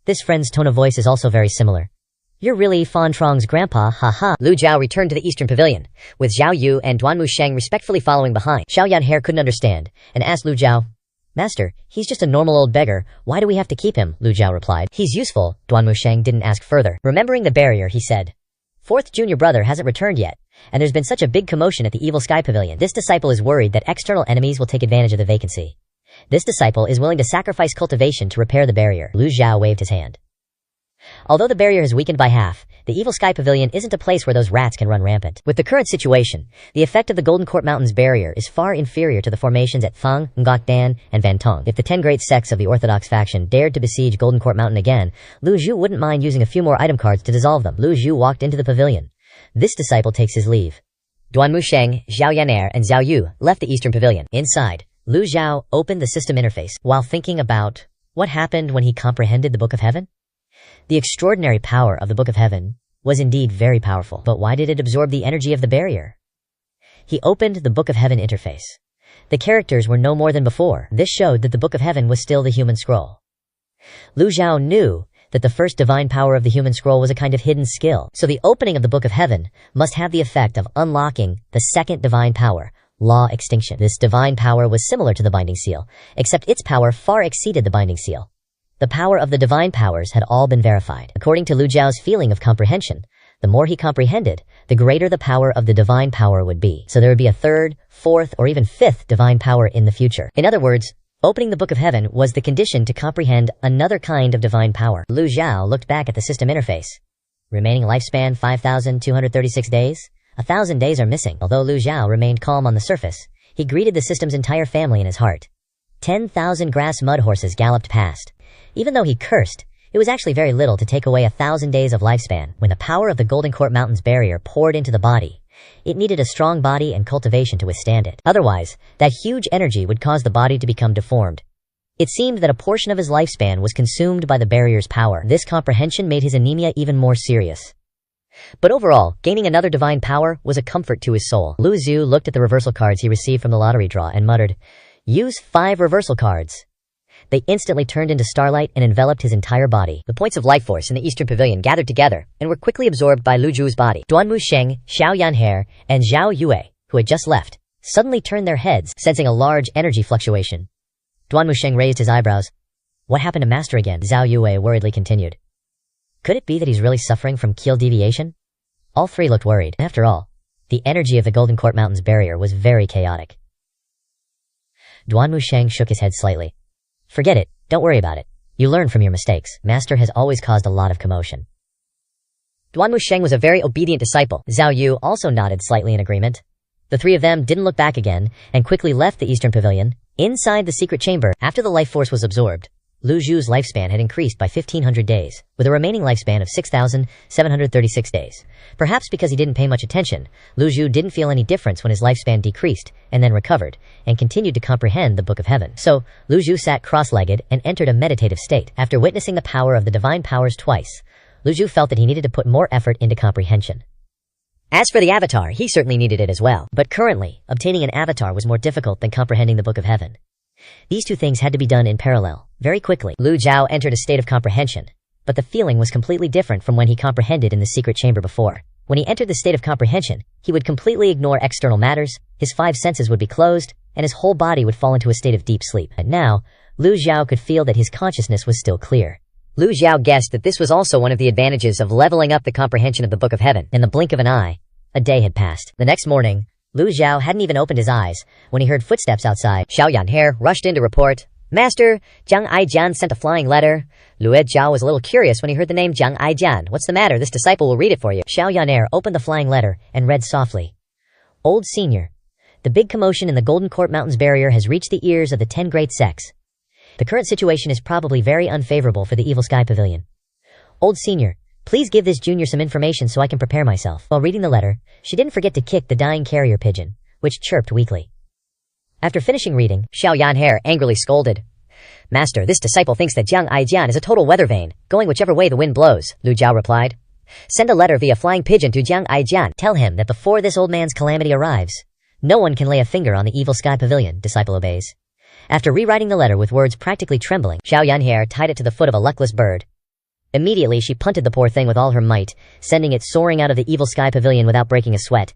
A: This friend's tone of voice is also very similar. "You're really Fan Trong's grandpa, haha." Lu Xiao returned to the eastern pavilion, with Zhao Yu and Duan Musheng respectfully following behind. Xiao Yanhair couldn't understand, and asked Lu Xiao, "Master, he's just a normal old beggar. Why do we have to keep him?" Lu Xiao replied, "He's useful." Duan Musheng didn't ask further. Remembering the barrier, he said, "Fourth junior brother hasn't returned yet, and there's been such a big commotion at the evil sky pavilion. This disciple is worried that external enemies will take advantage of the vacancy. This disciple is willing to sacrifice cultivation to repair the barrier." Lu Xiao waved his hand. Although the barrier has weakened by half, the evil sky pavilion isn't a place where those rats can run rampant. With the current situation, the effect of the Golden Court Mountains barrier is far inferior to the formations at Fang, Ngokdan, and Vantong. If the 10 great sects of the Orthodox faction dared to besiege Golden Court Mountain again, Lu Zhu wouldn't mind using a few more item cards to dissolve them. Lu Zhu walked into the pavilion. This disciple takes his leave. Duan Musheng, Zhao Yan'er, and Zhao Yu left the eastern pavilion. Inside, Lu Xiao opened the system interface while thinking about what happened when he comprehended the Book of Heaven. The extraordinary power of the Book of Heaven was indeed very powerful, but why did it absorb the energy of the barrier? He opened the Book of Heaven interface. The characters were no more than before. This showed that the Book of Heaven was still the human scroll. Lu Xiao knew that the first divine power of the human scroll was a kind of hidden skill, so the opening of the Book of Heaven must have the effect of unlocking the second divine power, Law Extinction. This divine power was similar to the Binding Seal, except its power far exceeded the Binding Seal. The power of the divine powers had all been verified. According to Lu Xiao's feeling of comprehension, the more he comprehended, the greater the power of the divine power would be. So there would be a third, fourth, or even fifth divine power in the future. In other words, opening the Book of Heaven was the condition to comprehend another kind of divine power. Lu Xiao looked back at the system interface. Remaining lifespan 5,236 days? 1,000 days are missing. Although Lu Xiao remained calm on the surface, he greeted the system's entire family in his heart. 10,000 grass mud horses galloped past. Even though he cursed, it was actually very little to take away 1,000 days of lifespan. When the power of the Golden Court Mountains barrier poured into the body, it needed a strong body and cultivation to withstand it. Otherwise, that huge energy would cause the body to become deformed. It seemed that a portion of his lifespan was consumed by the barrier's power. This comprehension made his anemia even more serious. But overall, gaining another divine power was a comfort to his soul. Lu Zhu looked at the reversal cards he received from the lottery draw and muttered, "Use 5 reversal cards." They instantly turned into starlight and enveloped his entire body. The points of life force in the eastern pavilion gathered together and were quickly absorbed by Lu Zhu's body. Duan Musheng, Xiao Yanhair, and Zhao Yue, who had just left, suddenly turned their heads, sensing a large energy fluctuation. Duan Musheng raised his eyebrows. "What happened to Master again?" Zhao Yue worriedly continued. "Could it be that he's really suffering from keel deviation?" All three looked worried. After all, the energy of the Golden Court Mountains barrier was very chaotic. Duan Musheng shook his head slightly. "Forget it. Don't worry about it. You learn from your mistakes. Master has always caused a lot of commotion." Duan Musheng was a very obedient disciple. Zhao Yu also nodded slightly in agreement. The three of them didn't look back again and quickly left the eastern pavilion. Inside the secret chamber, after the life force was absorbed, Lu Zhu's lifespan had increased by 1,500 days, with a remaining lifespan of 6,736 days. Perhaps because he didn't pay much attention, Lu Zhu didn't feel any difference when his lifespan decreased, and then recovered, and continued to comprehend the Book of Heaven. So, Lu Zhu sat cross-legged and entered a meditative state. After witnessing the power of the divine powers twice, Lu Zhu felt that he needed to put more effort into comprehension. As for the avatar, he certainly needed it as well. But currently, obtaining an avatar was more difficult than comprehending the Book of Heaven. These two things had to be done in parallel. Very quickly, Lu Zhao entered a state of comprehension, but the feeling was completely different from when he comprehended in the secret chamber before. When he entered the state of comprehension, he would completely ignore external matters, his 5 senses would be closed, and his whole body would fall into a state of deep sleep. And now, Lu Zhao could feel that his consciousness was still clear. Lu Zhao guessed that this was also one of the advantages of leveling up the comprehension of the Book of Heaven. In the blink of an eye, a day had passed. The next morning, Lu Zhao hadn't even opened his eyes when he heard footsteps outside. Xiao Yanhe rushed in to report, "Master, Jiang Aijian sent a flying letter." Lu Zhao was a little curious when he heard the name Jiang Aijian. "What's the matter? This disciple will read it for you." Xiao Yanhe opened the flying letter and read softly. "Old Senior, the big commotion in the Golden Court Mountains barrier has reached the ears of the 10 great sects. The current situation is probably very unfavorable for the Evil Sky Pavilion. Old Senior, please give this junior some information so I can prepare myself." While reading the letter, she didn't forget to kick the dying carrier pigeon, which chirped weakly. After finishing reading, Xiao Yanhe angrily scolded, "Master, this disciple thinks that Jiang Aijian is a total weather vane, going whichever way the wind blows." Lu Zhao replied, "Send a letter via flying pigeon to Jiang Aijian. Tell him that before this old man's calamity arrives, no one can lay a finger on the Evil Sky Pavilion." Disciple obeys. After rewriting the letter with words practically trembling, Xiao Yanhe tied it to the foot of a luckless bird. Immediately, she punted the poor thing with all her might, sending it soaring out of the Evil Sky Pavilion without breaking a sweat.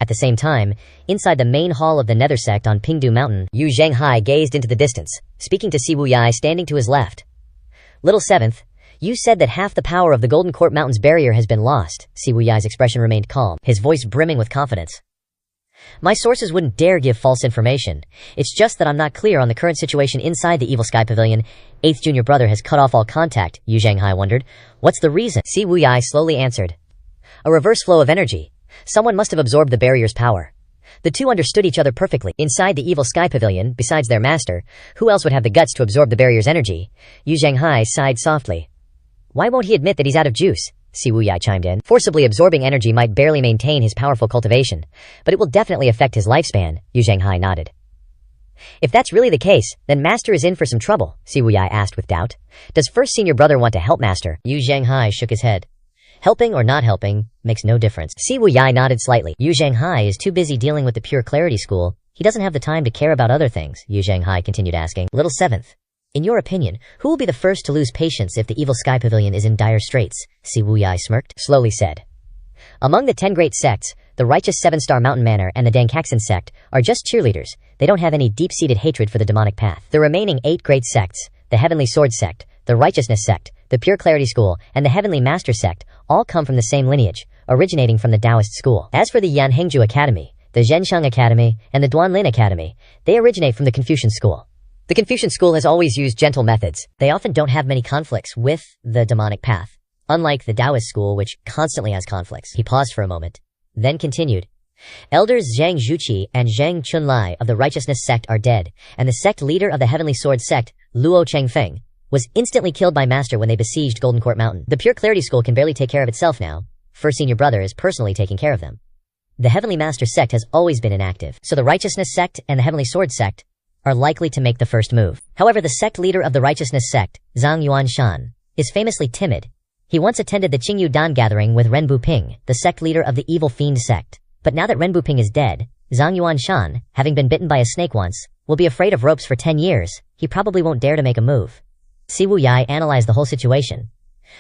A: At the same time, inside the main hall of the Nether Sect on Pingdu Mountain, Yu Zhenghai gazed into the distance, speaking to Si Wuyai standing to his left. "Little Seventh, you said that half the power of the Golden Court Mountains barrier has been lost." Si Wuyai's expression remained calm, his voice brimming with confidence. "My sources wouldn't dare give false information. It's just that I'm not clear on the current situation inside the Evil Sky Pavilion. 8th junior brother has cut off all contact." Yu Zhenghai wondered. "What's the reason?" Si Wuyai slowly answered. "A reverse flow of energy. Someone must have absorbed the barrier's power." The two understood each other perfectly. Inside the Evil Sky Pavilion, besides their master, who else would have the guts to absorb the barrier's energy? Yu Zhenghai sighed softly. "Why won't he admit that he's out of juice?" Si Wuyai chimed in. "Forcibly absorbing energy might barely maintain his powerful cultivation, but it will definitely affect his lifespan." Yu Zhenghai nodded. "If that's really the case, then Master is in for some trouble," Si Wuyai asked with doubt. "Does first senior brother want to help Master?" Yu Zhenghai shook his head. "Helping or not helping makes no difference." Si Wuyai nodded slightly. "Yu Zhenghai is too busy dealing with the Pure Clarity School. He doesn't have the time to care about other things." Yu Zhenghai continued asking, "Little Seventh, in your opinion, who will be the first to lose patience if the Evil Sky Pavilion is in dire straits?" Si Wuyai smirked, slowly said, "Among the 10 great sects, the righteous 7-star Mountain Manor and the Dankaxin sect are just cheerleaders. They don't have any deep-seated hatred for the demonic path. The remaining 8 great sects, the Heavenly Sword sect, the Righteousness sect, the Pure Clarity School, and the Heavenly Master sect, all come from the same lineage, originating from the Taoist school. As for the Yanhengju Academy, the Zhensheng Academy, and the Duanlin Academy, they originate from the Confucian school. The Confucian school has always used gentle methods. They often don't have many conflicts with the demonic path, unlike the Taoist school, which constantly has conflicts." He paused for a moment, then continued. "Elders Zhang Zhuqi and Zhang Chunlai of the Righteousness sect are dead, and the sect leader of the Heavenly Sword sect, Luo Chengfeng, was instantly killed by Master when they besieged Golden Court Mountain. The Pure Clarity School can barely take care of itself now. First senior brother is personally taking care of them. The Heavenly Master sect has always been inactive, so the Righteousness sect and the Heavenly Sword sect are likely to make the first move. However, the sect leader of the Righteousness sect, Zhang Yuanshan, is famously timid. He once attended the Qingyu Dan gathering with Ren Buping, the sect leader of the Evil Fiend sect. But now that Ren Buping is dead, Zhang Yuanshan, having been bitten by a snake once, will be afraid of ropes for 10 years. He probably won't dare to make a move." Si Wuyai analyzed the whole situation.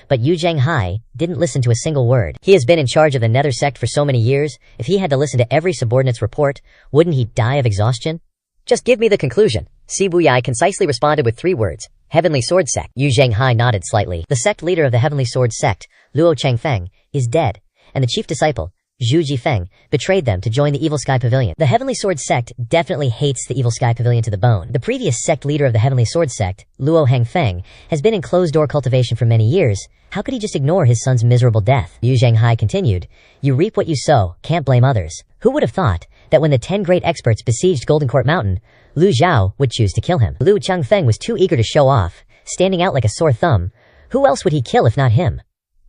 A: But Yu Zhenghai didn't listen to a single word. He has been in charge of the Nether sect for so many years. If he had to listen to every subordinate's report, wouldn't he die of exhaustion? "Just give me the conclusion." Si Wuyai concisely responded with 3 words. "Heavenly Sword sect." Yu Zhenghai nodded slightly. "The sect leader of the Heavenly Sword sect, Luo Chengfeng, is dead, and the chief disciple, Zhu Jifeng, betrayed them to join the Evil Sky Pavilion. The Heavenly Sword sect definitely hates the Evil Sky Pavilion to the bone. The previous sect leader of the Heavenly Sword sect, Luo Hangfeng, has been in closed-door cultivation for many years. How could he just ignore his son's miserable death?" Yu Zhenghai continued, "You reap what you sow, can't blame others. Who would have thought that when the 10 great experts besieged Golden Court Mountain, Lu Zhao would choose to kill him?" Lu Changfeng was too eager to show off, standing out like a sore thumb. Who else would he kill if not him?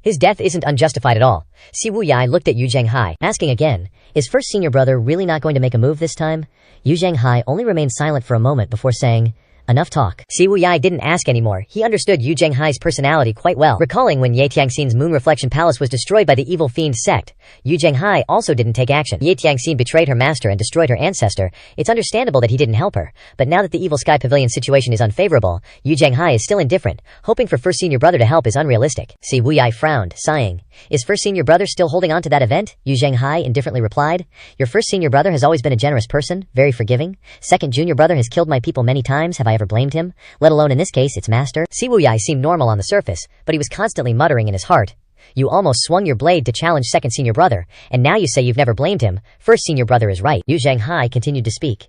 A: His death isn't unjustified at all. Si Wuyai looked at Yu Zhenghai, asking again, is first senior brother really not going to make a move this time? Yu Zhenghai only remained silent for a moment before saying, enough talk. Si Wuyai didn't ask anymore. He understood Yu Zhenghai's personality quite well. Recalling when Ye Tiangxin's Moon Reflection Palace was destroyed by the evil fiend sect, Yu Zhenghai also didn't take action. Ye Tiangxin betrayed her master and destroyed her ancestor. It's understandable that he didn't help her. But now that the Evil Sky Pavilion situation is unfavorable, Yu Zhenghai is still indifferent. Hoping for first senior brother to help is unrealistic. Si Wuyai frowned, sighing. Is first senior brother still holding on to that event? Yu Zhenghai indifferently replied. Your first senior brother has always been a generous person, very forgiving. Second junior brother has killed my people many times. Have I ever blamed him? Let alone in this case, its master. Si Wuyai seemed normal on the surface, but he was constantly muttering in his heart. You almost swung your blade to challenge second senior brother, and now you say you've never blamed him. First senior brother is right. Yu Zhenghai continued to speak.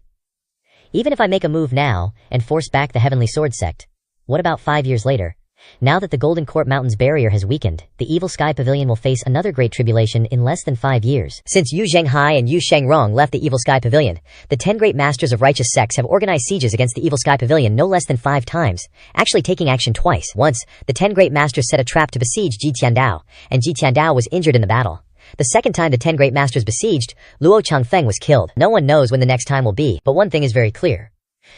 A: Even if I make a move now, and force back the Heavenly Sword sect, what about 5 years later? Now that the Golden Court Mountain's barrier has weakened, the Evil Sky Pavilion will face another great tribulation in less than 5 years. Since Yu Zhenghai and Yu Shengrong left the Evil Sky Pavilion, the 10 great masters of righteous sects have organized sieges against the Evil Sky Pavilion no less than 5 times, actually taking action twice. Once, the 10 great masters set a trap to besiege Ji Tiandao, and Ji Tiandao was injured in the battle. The second time the 10 great masters besieged, Luo Changfeng was killed. No one knows when the next time will be, but one thing is very clear.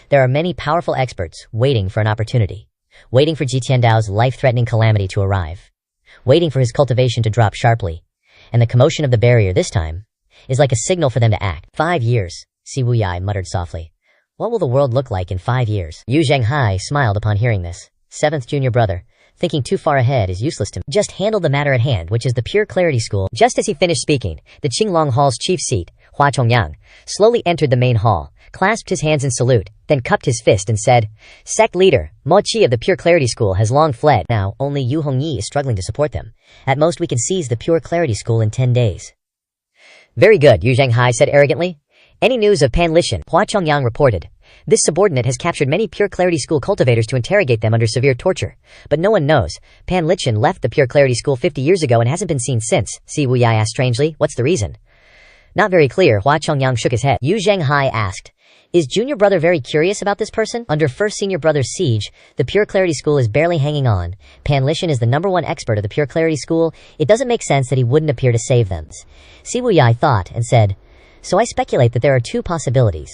A: There are many powerful experts waiting for an opportunity. Waiting for Ji Tiandao's life-threatening calamity to arrive. Waiting for his cultivation to drop sharply. And the commotion of the barrier this time is like a signal for them to act. 5 years, Si Wuyai muttered softly. What will the world look like in 5 years? Yu Zhenghai smiled upon hearing this. Seventh junior brother, thinking too far ahead is useless to me. Just handle the matter at hand, which is the Pure Clarity School. Just as he finished speaking, the Qinglong Hall's chief seat, Hua Chongyang, slowly entered the main hall, clasped his hands in salute, then cupped his fist and said, Sect leader, Mo Qi of the Pure Clarity School has long fled. Now, only Yu Hongyi is struggling to support them. At most we can seize the Pure Clarity School in 10 days. Very good, Yu Zhenghai said arrogantly. Any news of Pan Lishan? Hua Chongyang reported. This subordinate has captured many Pure Clarity School cultivators to interrogate them under severe torture. But no one knows. Pan Lishan left the Pure Clarity School 50 years ago and hasn't been seen since. Si Wuyai asked strangely, what's the reason? Not very clear. Hua Chongyang shook his head. Yu Zhenghai asked, is junior brother very curious about this person? Under first senior brother's siege, the Pure Clarity School is barely hanging on. Pan Lishan is the #1 expert of the Pure Clarity School. It doesn't make sense that he wouldn't appear to save them. Si Wuyai thought and said, so I speculate that there are 2 possibilities.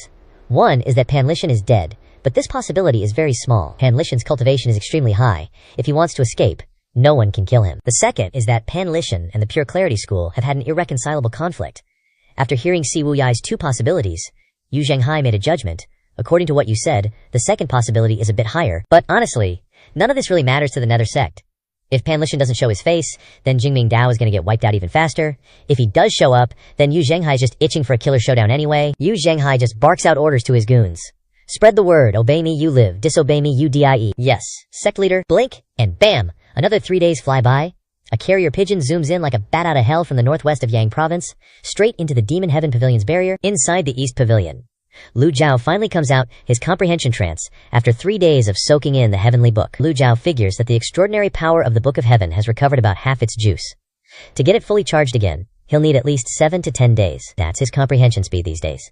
A: One is that Pan Lishan is dead, but this possibility is very small. Pan Lishan's cultivation is extremely high. If he wants to escape, no one can kill him. The second is that Pan Lishan and the Pure Clarity School have had an irreconcilable conflict. After hearing Si Wuyai's 2 possibilities, Yu Zhenghai made a judgment. According to what you said, the second possibility is a bit higher. But honestly, none of this really matters to the Nether sect. If Pan Lishan doesn't show his face, then Jingming Dao is going to get wiped out even faster. If he does show up, then Yu Zhenghai is just itching for a killer showdown anyway. Yu Zhenghai just barks out orders to his goons. Spread the word, obey me you live, disobey me you die. Yes, sect leader, blink, and bam! Another 3 days fly by. A carrier pigeon zooms in like a bat out of hell from the northwest of Yang province, straight into the Demon Heaven Pavilion's barrier, inside the East Pavilion. Lu Zhao finally comes out his comprehension trance after 3 days of soaking in the heavenly book. Lu Zhao figures that the extraordinary power of the Book of Heaven has recovered about half its juice. To get it fully charged again, he'll need at least 7 to 10 days. That's his comprehension speed these days.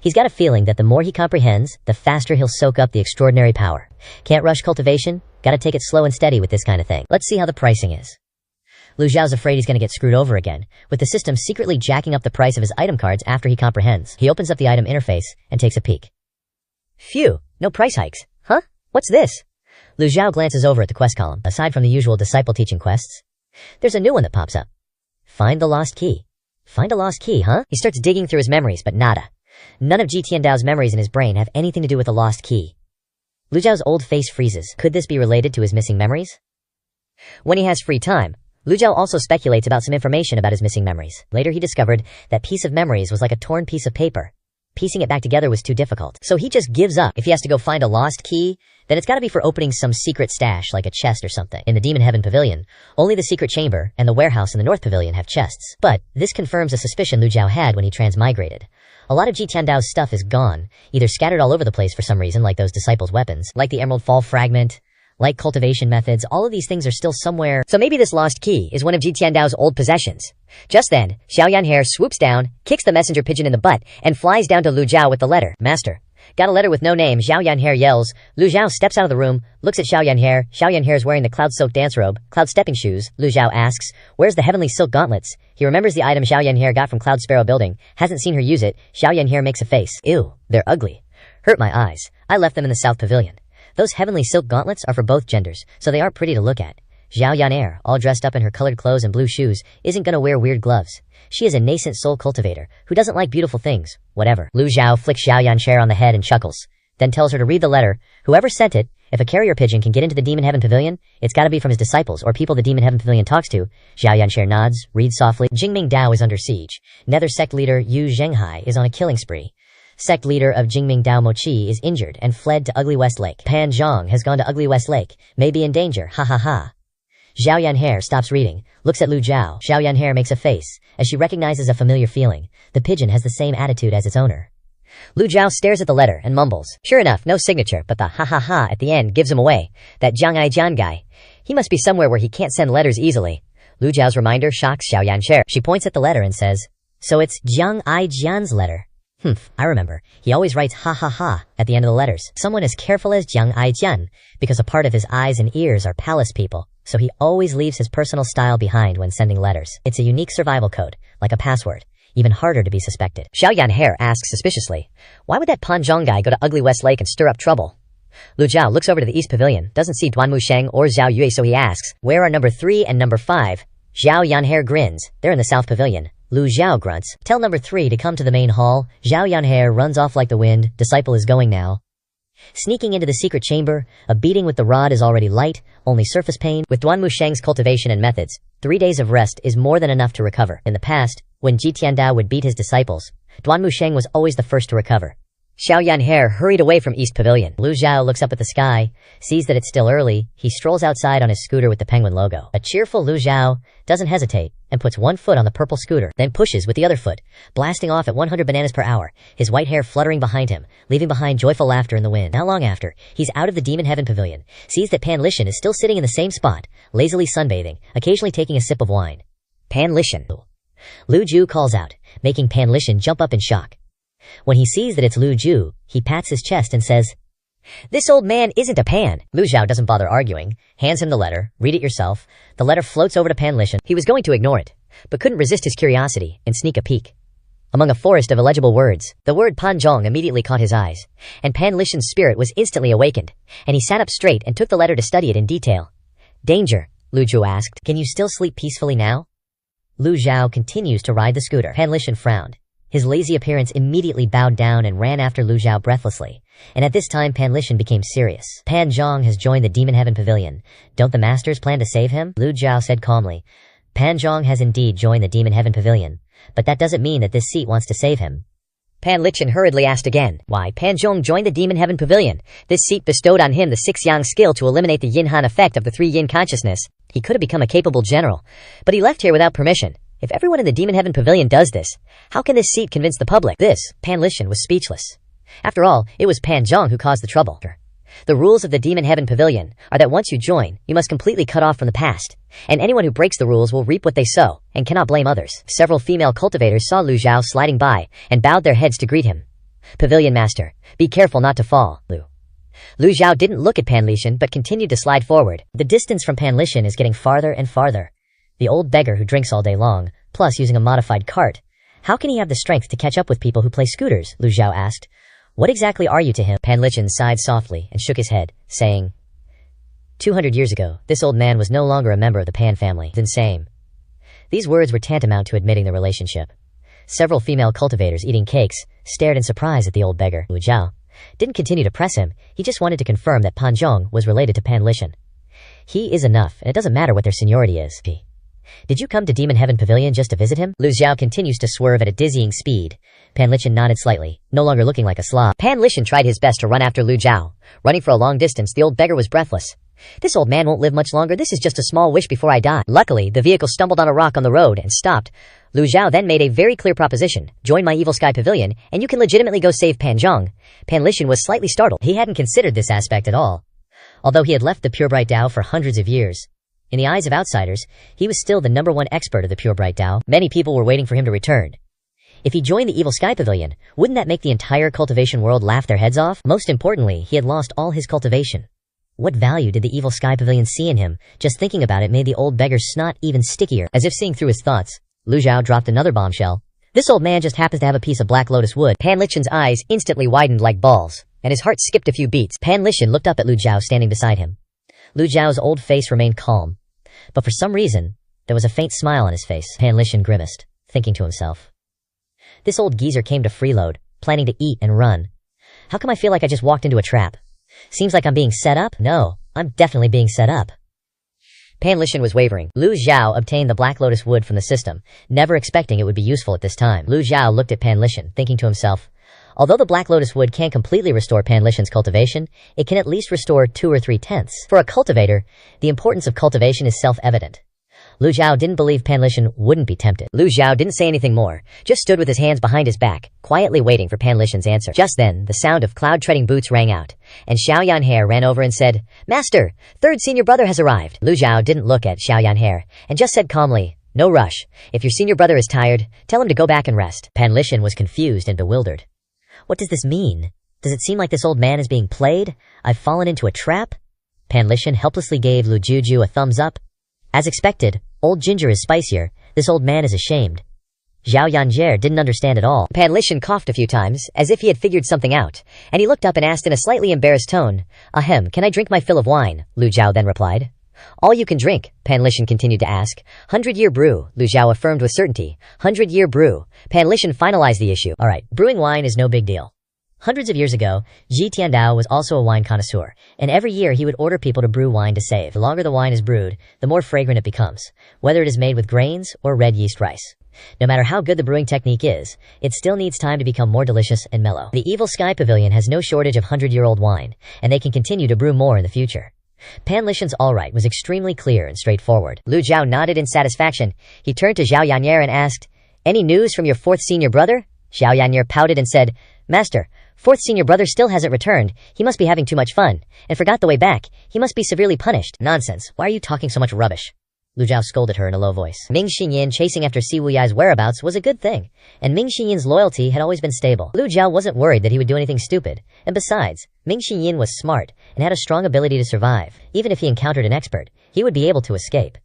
A: He's got a feeling that the more he comprehends, the faster he'll soak up the extraordinary power. Can't rush cultivation, gotta take it slow and steady with this kind of thing. Let's see how the pricing is. Lu Zhao's afraid he's going to get screwed over again, with the system secretly jacking up the price of his item cards after he comprehends. He opens up the item interface and takes a peek. Phew, no price hikes. Huh? What's this? Lu Zhao glances over at the quest column. Aside from the usual disciple teaching quests, there's a new one that pops up. Find the lost key. Find a lost key, huh? He starts digging through his memories, but nada. None of Ji Tiandao's memories in his brain have anything to do with the lost key. Lu Zhao's old face freezes. Could this be related to his missing memories? When he has free time, Lu Zhao also speculates about some information about his missing memories. Later he discovered that piece of memories was like a torn piece of paper. Piecing it back together was too difficult. So he just gives up. If he has to go find a lost key, then it's gotta be for opening some secret stash like a chest or something. In the Demon Heaven Pavilion, only the secret chamber and the warehouse in the North Pavilion have chests. But this confirms a suspicion Lu Zhao had when he transmigrated. A lot of Ji Tiandao's stuff is gone, either scattered all over the place for some reason like those disciples' weapons, like the Emerald Fall Fragment, like cultivation methods. All of these things are still somewhere. So maybe this lost key is one of Ji Tiandao's old possessions. Just then, Xiao Yanhair swoops down, kicks the messenger pigeon in the butt, and flies down to Lu Zhao with the letter. Master, Got a letter with no name. Zhao Yanhair yells. Lu Zhao steps out of the room, looks at Xiao Yanhair. Xiao Yanhair is wearing the cloud silk dance robe, cloud stepping shoes. Lu Zhao asks, where's the heavenly silk gauntlets? He remembers the item Xiao Yanhair got from Cloud Sparrow building, hasn't seen her use it. Xiao Yanhair makes a face. Ew, they're ugly. Hurt my eyes. I left them in the South Pavilion. Those heavenly silk gauntlets are for both genders, so they aren't pretty to look at. Zhao Yanhair, all dressed up in her colored clothes and blue shoes, isn't gonna wear weird gloves. She is a nascent soul cultivator, who doesn't like beautiful things. Whatever. Lu Zhao flicks Xiao Yanhair on the head and chuckles, then tells her to read the letter. Whoever sent it, if a carrier pigeon can get into the Demon Heaven Pavilion, it's gotta be from his disciples or people the Demon Heaven Pavilion talks to. Xiao Yanhair nods, reads softly. Jingming Dao is under siege. Nether sect leader Yu Zhenghai is on a killing spree. Sect leader of Jingming Dao Mochi is injured and fled to Ugly West Lake. Pan Zhang has gone to Ugly West Lake, may be in danger, ha ha ha. Zhao Yanhair stops reading, looks at Lu Zhao. Zhao Yanhair makes a face, as she recognizes a familiar feeling. The pigeon has the same attitude as its owner. Lu Zhao stares at the letter and mumbles. Sure enough, no signature, but the ha ha ha at the end gives him away. That Jiang Ai Jian guy. He must be somewhere where he can't send letters easily. Lu Zhao's reminder shocks Xiao Yanhair. She points at the letter and says, so it's Jiang Ai Jian's letter. I remember. He always writes ha ha ha at the end of the letters. Someone as careful as Jiang Ai Jian, because a part of his eyes and ears are palace people, so he always leaves his personal style behind when sending letters. It's a unique survival code, like a password, even harder to be suspected. Xiao Yanhair asks suspiciously, why would that Pan Zhang guy go to Ugly West Lake and stir up trouble? Lu Zhao looks over to the East Pavilion, doesn't see Duan Musheng or Zhao Yue, so he asks, where are number 3 and number 5? Xiao Yanhair grins, they're in the South Pavilion. Lu Zhao grunts, tell number 3 to come to the main hall. Zhao Yanhair runs off like the wind, disciple is going now. Sneaking into the secret chamber, a beating with the rod is already light, only surface pain. With Duan Musheng's cultivation and methods, 3 days of rest is more than enough to recover. In the past, when Ji Tiandao would beat his disciples, Duan Musheng was always the first to recover. Xiao Yanhair hurried away from East Pavilion. Lu Zhao looks up at the sky, sees that it's still early. He strolls outside on his scooter with the penguin logo. A cheerful Lu Zhao doesn't hesitate and puts one foot on the purple scooter, then pushes with the other foot, blasting off at 100 bananas per hour, his white hair fluttering behind him, leaving behind joyful laughter in the wind. Not long after, he's out of the Demon Heaven Pavilion, sees that Pan Lishan is still sitting in the same spot, lazily sunbathing, occasionally taking a sip of wine. Pan Lishan. Lu Ju calls out, making Pan Lishan jump up in shock. When he sees that it's Lu Ju, he pats his chest and says, this old man isn't a Pan. Lu Zhao doesn't bother arguing, hands him the letter, read it yourself. The letter floats over to Pan Lishan. He was going to ignore it, but couldn't resist his curiosity and sneak a peek. Among a forest of illegible words, the word Pan Zhong immediately caught his eyes, and Pan Lishan's spirit was instantly awakened, and he sat up straight and took the letter to study it in detail. Danger, Lu Ju asked. Can you still sleep peacefully now? Lu Zhao continues to ride the scooter. Pan Lishan frowned. His lazy appearance immediately bowed down and ran after Lu Zhao breathlessly, and at this time Pan Lishan became serious. Pan Zhong has joined the Demon Heaven Pavilion. Don't the masters plan to save him? Lu Zhao said calmly. Pan Zhong has indeed joined the Demon Heaven Pavilion, but that doesn't mean that this seat wants to save him. Pan Lishan hurriedly asked again, why, Pan Zhong joined the Demon Heaven Pavilion. This seat bestowed on him the 6 yang skill to eliminate the yin-han effect of the 3 yin consciousness. He could have become a capable general, but he left here without permission. If everyone in the Demon Heaven Pavilion does this, how can this seat convince the public? Pan Lishan was speechless. After all, it was Pan Zhong who caused the trouble. The rules of the Demon Heaven Pavilion are that once you join, you must completely cut off from the past, and anyone who breaks the rules will reap what they sow, and cannot blame others. Several female cultivators saw Lu Zhao sliding by, and bowed their heads to greet him. Pavilion Master, be careful not to fall. Lu Zhao didn't look at Pan Lishan, but continued to slide forward. The distance from Pan Lishan is getting farther and farther. The old beggar who drinks all day long, plus using a modified cart. How can he have the strength to catch up with people who play scooters? Lu Zhao asked. What exactly are you to him? Pan Lishan sighed softly and shook his head, saying, 200 years ago, this old man was no longer a member of the Pan family. Insane. These words were tantamount to admitting the relationship. Several female cultivators eating cakes stared in surprise at the old beggar. Lu Zhao didn't continue to press him. He just wanted to confirm that Pan Zhong was related to Pan Lishan. He is enough, and it doesn't matter what their seniority is. Did you come to Demon Heaven Pavilion just to visit him? Lu Zhao continues to swerve at a dizzying speed. Pan Lishan nodded slightly, no longer looking like a slob. Pan Lishan tried his best to run after Lu Zhao. Running for a long distance, the old beggar was breathless. This old man won't live much longer. This is just a small wish before I die. Luckily, the vehicle stumbled on a rock on the road and stopped. Lu Zhao then made a very clear proposition. Join my Evil Sky Pavilion, and you can legitimately go save Pan Zhong. Pan Lishan was slightly startled. He hadn't considered this aspect at all. Although he had left the Pure Bright Dao for hundreds of years, in the eyes of outsiders, he was still the #1 expert of the Pure Bright Dao. Many people were waiting for him to return. If he joined the evil Sky Pavilion, wouldn't that make the entire cultivation world laugh their heads off? Most importantly, he had lost all his cultivation. What value did the evil Sky Pavilion see in him? Just thinking about it made the old beggar's snot even stickier. As if seeing through his thoughts, Lu Zhao dropped another bombshell. This old man just happens to have a piece of black lotus wood. Pan Lishan's eyes instantly widened like balls, and his heart skipped a few beats. Pan Lishan looked up at Lu Zhao standing beside him. Lu Zhao's old face remained calm, but for some reason, there was a faint smile on his face. Pan Lishan grimaced, thinking to himself. This old geezer came to freeload, planning to eat and run. How come I feel like I just walked into a trap? Seems like I'm being set up? No, I'm definitely being set up. Pan Lishan was wavering. Lu Zhao obtained the black lotus wood from the system, never expecting it would be useful at this time. Lu Zhao looked at Pan Lishan, thinking to himself, although the black lotus wood can't completely restore Pan Lishan's cultivation, it can at least restore 2 or 3/10. For a cultivator, the importance of cultivation is self-evident. Lu Zhao didn't believe Pan Lishan wouldn't be tempted. Lu Zhao didn't say anything more, just stood with his hands behind his back, quietly waiting for Pan Lishan's answer. Just then, the sound of cloud-treading boots rang out, and Xiao Yanhair ran over and said, Master, third senior brother has arrived. Lu Zhao didn't look at Xiao Yanhair, and just said calmly, no rush. If your senior brother is tired, tell him to go back and rest. Pan Lishan was confused and bewildered. What does this mean? Does it seem like this old man is being played? I've fallen into a trap? Pan Lishan helplessly gave Lu Juju a thumbs up. As expected, old ginger is spicier. This old man is ashamed. Xiao Yanjie didn't understand at all. Pan Lishan coughed a few times, as if he had figured something out, and he looked up and asked in a slightly embarrassed tone, Ahem, can I drink my fill of wine? Lu Zhao then replied. All you can drink, Pan Lishan continued to ask. 100-year brew, Lu Zhao affirmed with certainty. 100-year brew. Pan Lishan finalized the issue. Alright, brewing wine is no big deal. Hundreds of years ago, Ji Tiandao was also a wine connoisseur, and every year he would order people to brew wine to save. The longer the wine is brewed, the more fragrant it becomes, whether it is made with grains or red yeast rice. No matter how good the brewing technique is, it still needs time to become more delicious and mellow. The Evil Sky Pavilion has no shortage of 100-year-old wine, and they can continue to brew more in the future. Pan Lishan's alright was extremely clear and straightforward. Lu Zhao nodded in satisfaction. He turned to Xiao Yannier and asked, Any news from your fourth senior brother? Xiao Yannier pouted and said, Master, fourth senior brother still hasn't returned. He must be having too much fun, and forgot the way back. He must be severely punished. Nonsense. Why are you talking so much rubbish? Lu Zhao scolded her in a low voice. Ming Xinyan chasing after Si Wuyai's whereabouts was a good thing, and Ming Xinyan's loyalty had always been stable. Lu Zhao wasn't worried that he would do anything stupid, and besides, Ming Xinyan was smart and had a strong ability to survive. Even if he encountered an expert, he would be able to escape.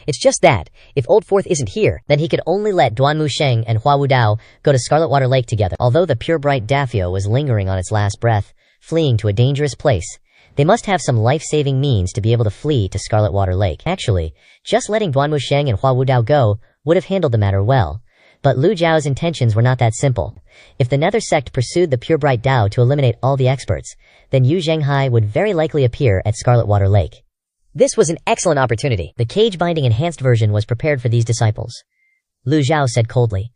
A: It's just that, if Old Fourth isn't here, then he could only let Duanmu Sheng and Hua Wudao go to Scarlet Water Lake together. Although the pure bright Dafio was lingering on its last breath, fleeing to a dangerous place, they must have some life-saving means to be able to flee to Scarlet Water Lake. Actually, just letting Duanmu Sheng and Hua Wudao go would have handled the matter well. But Lu Zhao's intentions were not that simple. If the Nether Sect pursued the pure bright Dao to eliminate all the experts, then Yu Zhenghai would very likely appear at Scarlet Water Lake. This was an excellent opportunity. The cage-binding enhanced version was prepared for these disciples. Lu Zhao said coldly,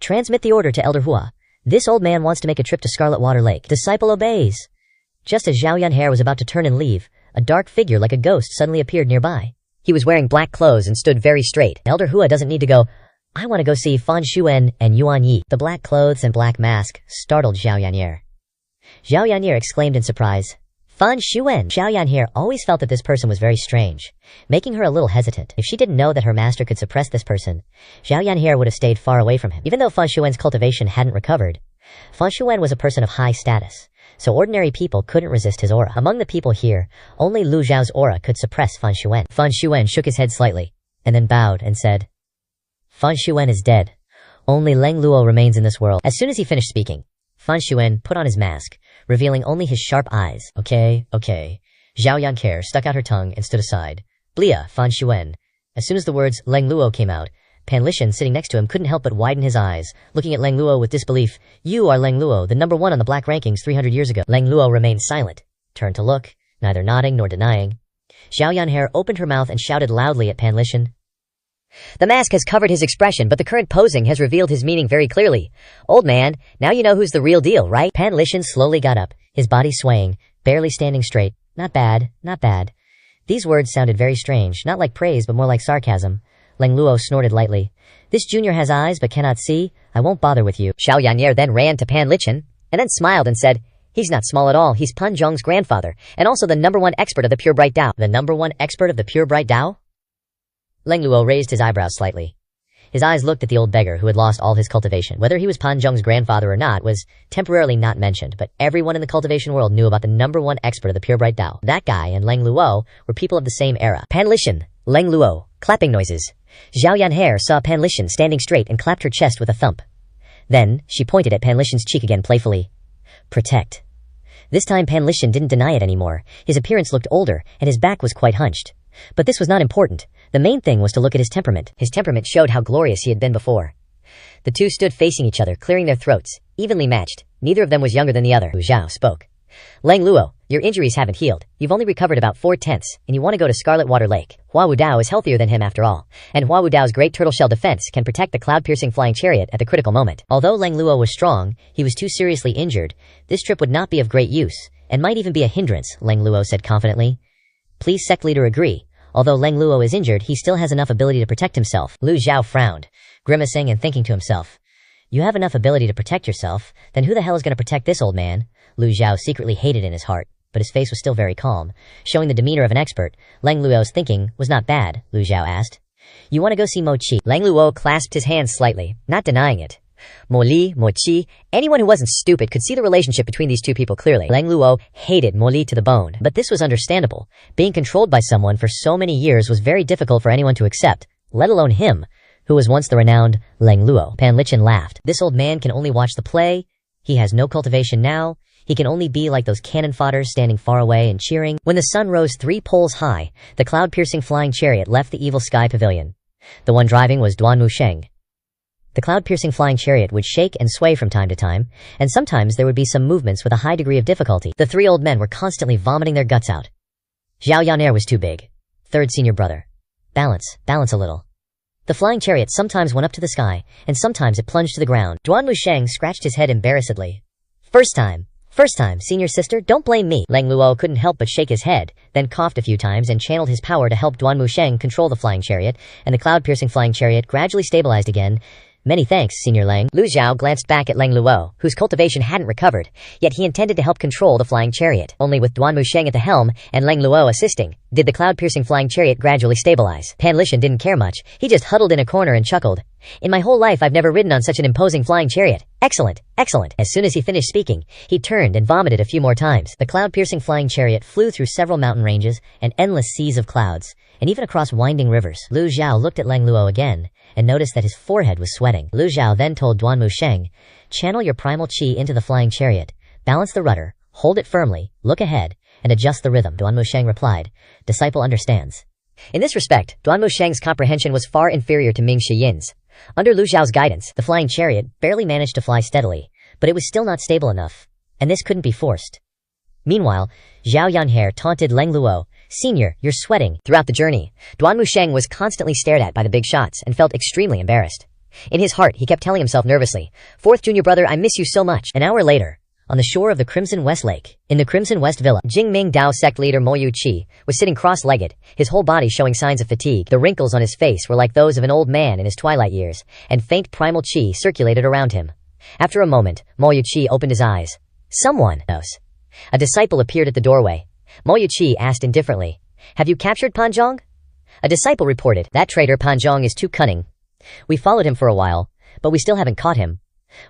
A: Transmit the order to Elder Hua. This old man wants to make a trip to Scarlet Water Lake. Disciple obeys. Just as Xiao Yanhair was about to turn and leave, a dark figure like a ghost suddenly appeared nearby. He was wearing black clothes and stood very straight. Elder Hua doesn't need to go, I want to go see Fan Shuen and Yuan Yi. The black clothes and black mask startled Xiao Yanhair. Xiao Yanhair exclaimed in surprise, Fan Shuen! Xiao Yanhair always felt that this person was very strange, making her a little hesitant. If she didn't know that her master could suppress this person, Xiao Yanhair would have stayed far away from him. Even though Fan Shuen's cultivation hadn't recovered, Fan Shuen was a person of high status, so ordinary people couldn't resist his aura. Among the people here, only Lu Zhao's aura could suppress Fan Shuen. Fan Shuen shook his head slightly, and then bowed and said, Fan Shuen is dead. Only Leng Luo remains in this world. As soon as he finished speaking, Fan Shuen put on his mask, revealing only his sharp eyes. Okay. Zhao Yanker stuck out her tongue and stood aside. Blia, Fan Shuen. As soon as the words Leng Luo came out, Pan Lishan sitting next to him couldn't help but widen his eyes, looking at Leng Luo with disbelief. You are Leng Luo, the number 1 on the black rankings 300 years ago. Leng Luo remained silent, turned to look, neither nodding nor denying. Xiao Yanhair opened her mouth and shouted loudly at Pan Lishan. The mask has covered his expression, but the current posing has revealed his meaning very clearly. Old man, now you know who's the real deal, right? Pan Lishan slowly got up, his body swaying, barely standing straight. Not bad. These words sounded very strange, not like praise but more like sarcasm. Leng Luo snorted lightly. This junior has eyes but cannot see. I won't bother with you. Xiao Yannier then ran to Pan Lishan, and then smiled and said, He's not small at all. He's Pan Zhong's grandfather, and also the number 1 expert of the Pure Bright Dao. The number 1 expert of the Pure Bright Dao? Leng Luo raised his eyebrows slightly. His eyes looked at the old beggar who had lost all his cultivation. Whether he was Pan Zhong's grandfather or not was temporarily not mentioned, but everyone in the cultivation world knew about the #1 expert of the pure bright Dao. That guy and Leng Luo were people of the same era. Pan Lishan, Leng Luo, clapping noises. Zhao Yanhe saw Pan Lishan standing straight and clapped her chest with a thump. Then, she pointed at Pan Lishan's cheek again playfully. Protect. This time Pan Lishan didn't deny it anymore. His appearance looked older, and his back was quite hunched. But this was not important. The main thing was to look at his temperament. His temperament showed how glorious he had been before. The two stood facing each other, clearing their throats, evenly matched. Neither of them was younger than the other. Hu Zhao spoke. Leng Luo, your injuries haven't healed. You've only recovered about 4/10, and you want to go to Scarlet Water Lake. Hua Wudao is healthier than him after all, and Hua Wudao's great turtle shell defense can protect the cloud-piercing flying chariot at the critical moment. Although Leng Luo was strong, he was too seriously injured. This trip would not be of great use, and might even be a hindrance, Leng Luo said confidently. Please, sect leader, agree. Although Leng Luo is injured, he still has enough ability to protect himself. Lu Zhao frowned, grimacing and thinking to himself. You have enough ability to protect yourself, then who the hell is going to protect this old man? Lu Zhao secretly hated in his heart, but his face was still very calm, showing the demeanor of an expert. Leng Luo's thinking was not bad, Lu Zhao asked. You want to go see Mo Qi? Leng Luo clasped his hands slightly, not denying it. Mo Li, Mo Qi, anyone who wasn't stupid could see the relationship between these two people clearly. Leng Luo hated Mo Li to the bone, but this was understandable. Being controlled by someone for so many years was very difficult for anyone to accept, let alone him, who was once the renowned Leng Luo. Pan Lichin laughed. This old man can only watch the play. He has no cultivation now. He can only be like those cannon fodders standing far away and cheering. When the sun rose 3 poles high, the cloud-piercing flying chariot left the evil sky pavilion. The one driving was Duan Musheng. The cloud-piercing flying chariot would shake and sway from time to time, and sometimes there would be some movements with a high degree of difficulty. The 3 old men were constantly vomiting their guts out. Zhao Yan'er was too big. Third senior brother. Balance a little. The flying chariot sometimes went up to the sky, and sometimes it plunged to the ground. Duan Musheng scratched his head embarrassedly. First time, senior sister, don't blame me. Leng Luo couldn't help but shake his head, then coughed a few times and channeled his power to help Duan Musheng control the flying chariot, and the cloud-piercing flying chariot gradually stabilized again. Many thanks, Senior Leng. Lu Zhao glanced back at Leng Luo, whose cultivation hadn't recovered, yet he intended to help control the flying chariot. Only with Duan Musheng at the helm and Leng Luo assisting, did the cloud-piercing flying chariot gradually stabilize. Pan Lishan didn't care much. He just huddled in a corner and chuckled. In my whole life I've never ridden on such an imposing flying chariot. Excellent, excellent. As soon as he finished speaking, he turned and vomited a few more times. The cloud-piercing flying chariot flew through several mountain ranges and endless seas of clouds, and even across winding rivers. Lu Zhao looked at Leng Luo again, and noticed that his forehead was sweating. Lu Zhao then told Duan Musheng, channel your primal qi into the flying chariot, balance the rudder, hold it firmly, look ahead, and adjust the rhythm. Duan Musheng replied, disciple understands. In this respect, Duan Musheng's comprehension was far inferior to Ming Shiyin's. Under Lu Zhao's guidance, the flying chariot barely managed to fly steadily, but it was still not stable enough, and this couldn't be forced. Meanwhile, Zhao Yan'er taunted Leng Luo, Senior, you're sweating. Throughout the journey, Duan Musheng was constantly stared at by the big shots and felt extremely embarrassed. In his heart, he kept telling himself nervously, Fourth junior brother, I miss you so much. An hour later, on the shore of the Crimson West Lake, in the Crimson West Villa, Jingming Dao sect leader Mo Yuqi was sitting cross-legged, his whole body showing signs of fatigue. The wrinkles on his face were like those of an old man in his twilight years, and faint primal qi circulated around him. After a moment, Mo Yuqi opened his eyes. Someone knows. A disciple appeared at the doorway. Mo Yuqi asked indifferently, have you captured Pan Zhong? A disciple reported, that traitor Pan Zhong is too cunning. We followed him for a while, but we still haven't caught him.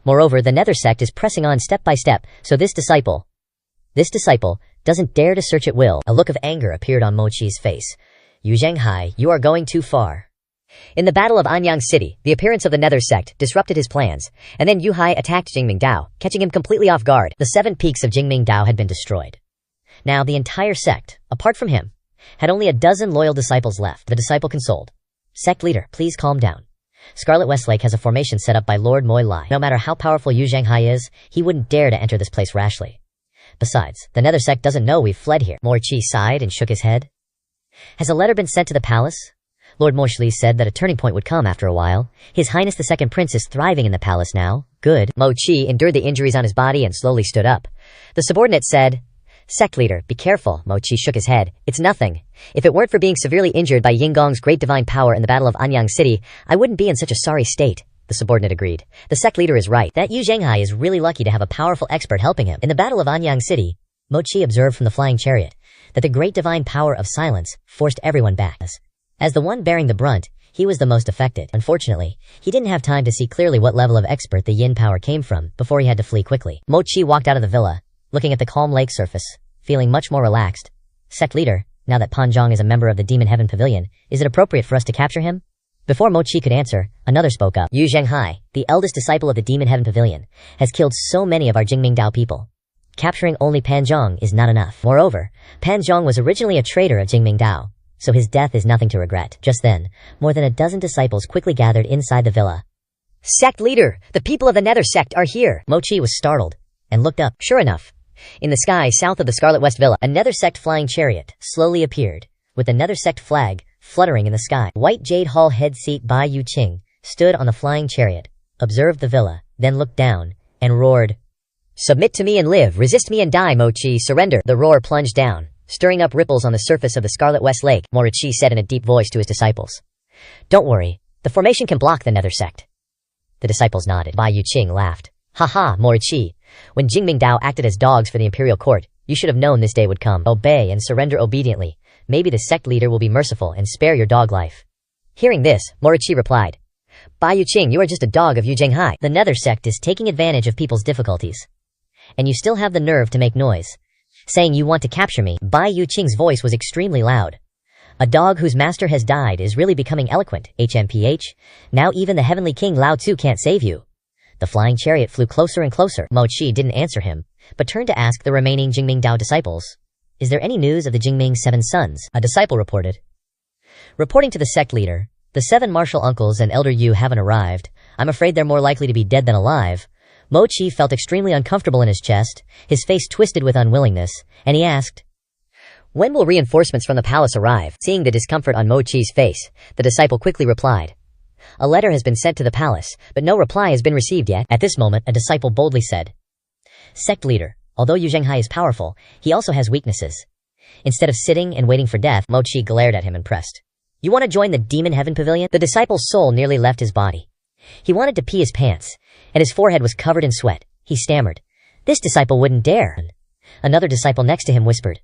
A: Moreover, the Nether sect is pressing on step by step, so this disciple doesn't dare to search at will. A look of anger appeared on Mo Qi's face. Yu Zhenghai, you are going too far. In the Battle of Anyang City, the appearance of the Nether sect disrupted his plans, and then Yu Hai attacked Jingming Dao, catching him completely off guard. The 7 peaks of Jingming Dao had been destroyed. Now the entire sect, apart from him, had only a dozen loyal disciples left. The disciple consoled. Sect leader, please calm down. Scarlet Westlake has a formation set up by Lord Moi Lai. No matter how powerful Yu Zhenghai is, he wouldn't dare to enter this place rashly. Besides, the Nether sect doesn't know we've fled here. Mo Qi sighed and shook his head. Has a letter been sent to the palace? Lord Moshli said that a turning point would come after a while. His Highness the Second Prince is thriving in the palace now. Good. Mo Qi endured the injuries on his body and slowly stood up. The subordinate said, Sect leader, be careful. Mo Qi shook his head. It's nothing. If it weren't for being severely injured by Yinggong's great divine power in the Battle of Anyang City, I wouldn't be in such a sorry state. The subordinate agreed. The sect leader is right. That Yu Zhenghai is really lucky to have a powerful expert helping him. In the Battle of Anyang City, Mo Qi observed from the flying chariot that the great divine power of silence forced everyone back. As the one bearing the brunt, He was the most affected. Unfortunately, he didn't have time to see clearly what level of expert the yin power came from before he had to flee quickly. Mochi walked out of the villa, looking at the calm lake surface, feeling much more relaxed. Sect leader, now that Pan Zhang is a member of the Demon Heaven Pavilion, is it appropriate for us to capture him? Before Mochi could answer, another spoke up. Yu Zhenghai, the eldest disciple of the Demon Heaven Pavilion, has killed so many of our Jingming Dao people. Capturing only Pan Zhang is not enough. Moreover, Pan Zhang was originally a traitor of Jingming Dao, so his death is nothing to regret. Just then, more than a dozen disciples quickly gathered inside the villa. Sect leader, the people of the Nether Sect are here. Mochi was startled and looked up. Sure enough, in the sky south of the Scarlet West Villa, a Nether Sect flying chariot slowly appeared, with the Nether Sect flag fluttering in the sky. White Jade Hall head seat Bai Yu Qing stood on the flying chariot, observed the villa, then looked down, and roared, "Submit to me and live, resist me and die, Mochi, surrender." The roar plunged down, stirring up ripples on the surface of the Scarlet West Lake. Morichi said in a deep voice to his disciples, "Don't worry, the formation can block the Nether Sect." The disciples nodded. Bai Yu Qing laughed. "Haha, Morichi, when Jingming Dao acted as dogs for the imperial court, you should have known this day would come. Obey and surrender obediently. Maybe the sect leader will be merciful and spare your dog life." Hearing this, Morichi replied, "Bai Yu Qing, you are just a dog of Yu Zhenghai. The Nether Sect is taking advantage of people's difficulties. And you still have the nerve to make noise, saying you want to capture me." Bai Yu Qing's voice was extremely loud. "A dog whose master has died is really becoming eloquent, HMPH. Now even the Heavenly King Lao Tzu can't save you." The flying chariot flew closer and closer. Mochi didn't answer him, but turned to ask the remaining Jingming Dao disciples, "Is there any news of the Jingming 7 sons?" A disciple reported. Reporting to the sect leader, "The 7 martial uncles and Elder Yu haven't arrived. I'm afraid they're more likely to be dead than alive." Mochi felt extremely uncomfortable in his chest, his face twisted with unwillingness, and he asked, "When will reinforcements from the palace arrive?" Seeing the discomfort on Mochi's face, the disciple quickly replied, "A letter has been sent to the palace, but no reply has been received yet." At this moment, a disciple boldly said, "Sect leader, although Yu Zhenghai is powerful, he also has weaknesses." Instead of sitting and waiting for death, Mochi glared at him and pressed, "You want to join the Demon Heaven Pavilion?" The disciple's soul nearly left his body. He wanted to pee his pants, and his forehead was covered in sweat. He stammered, "This disciple wouldn't dare." Another disciple next to him whispered,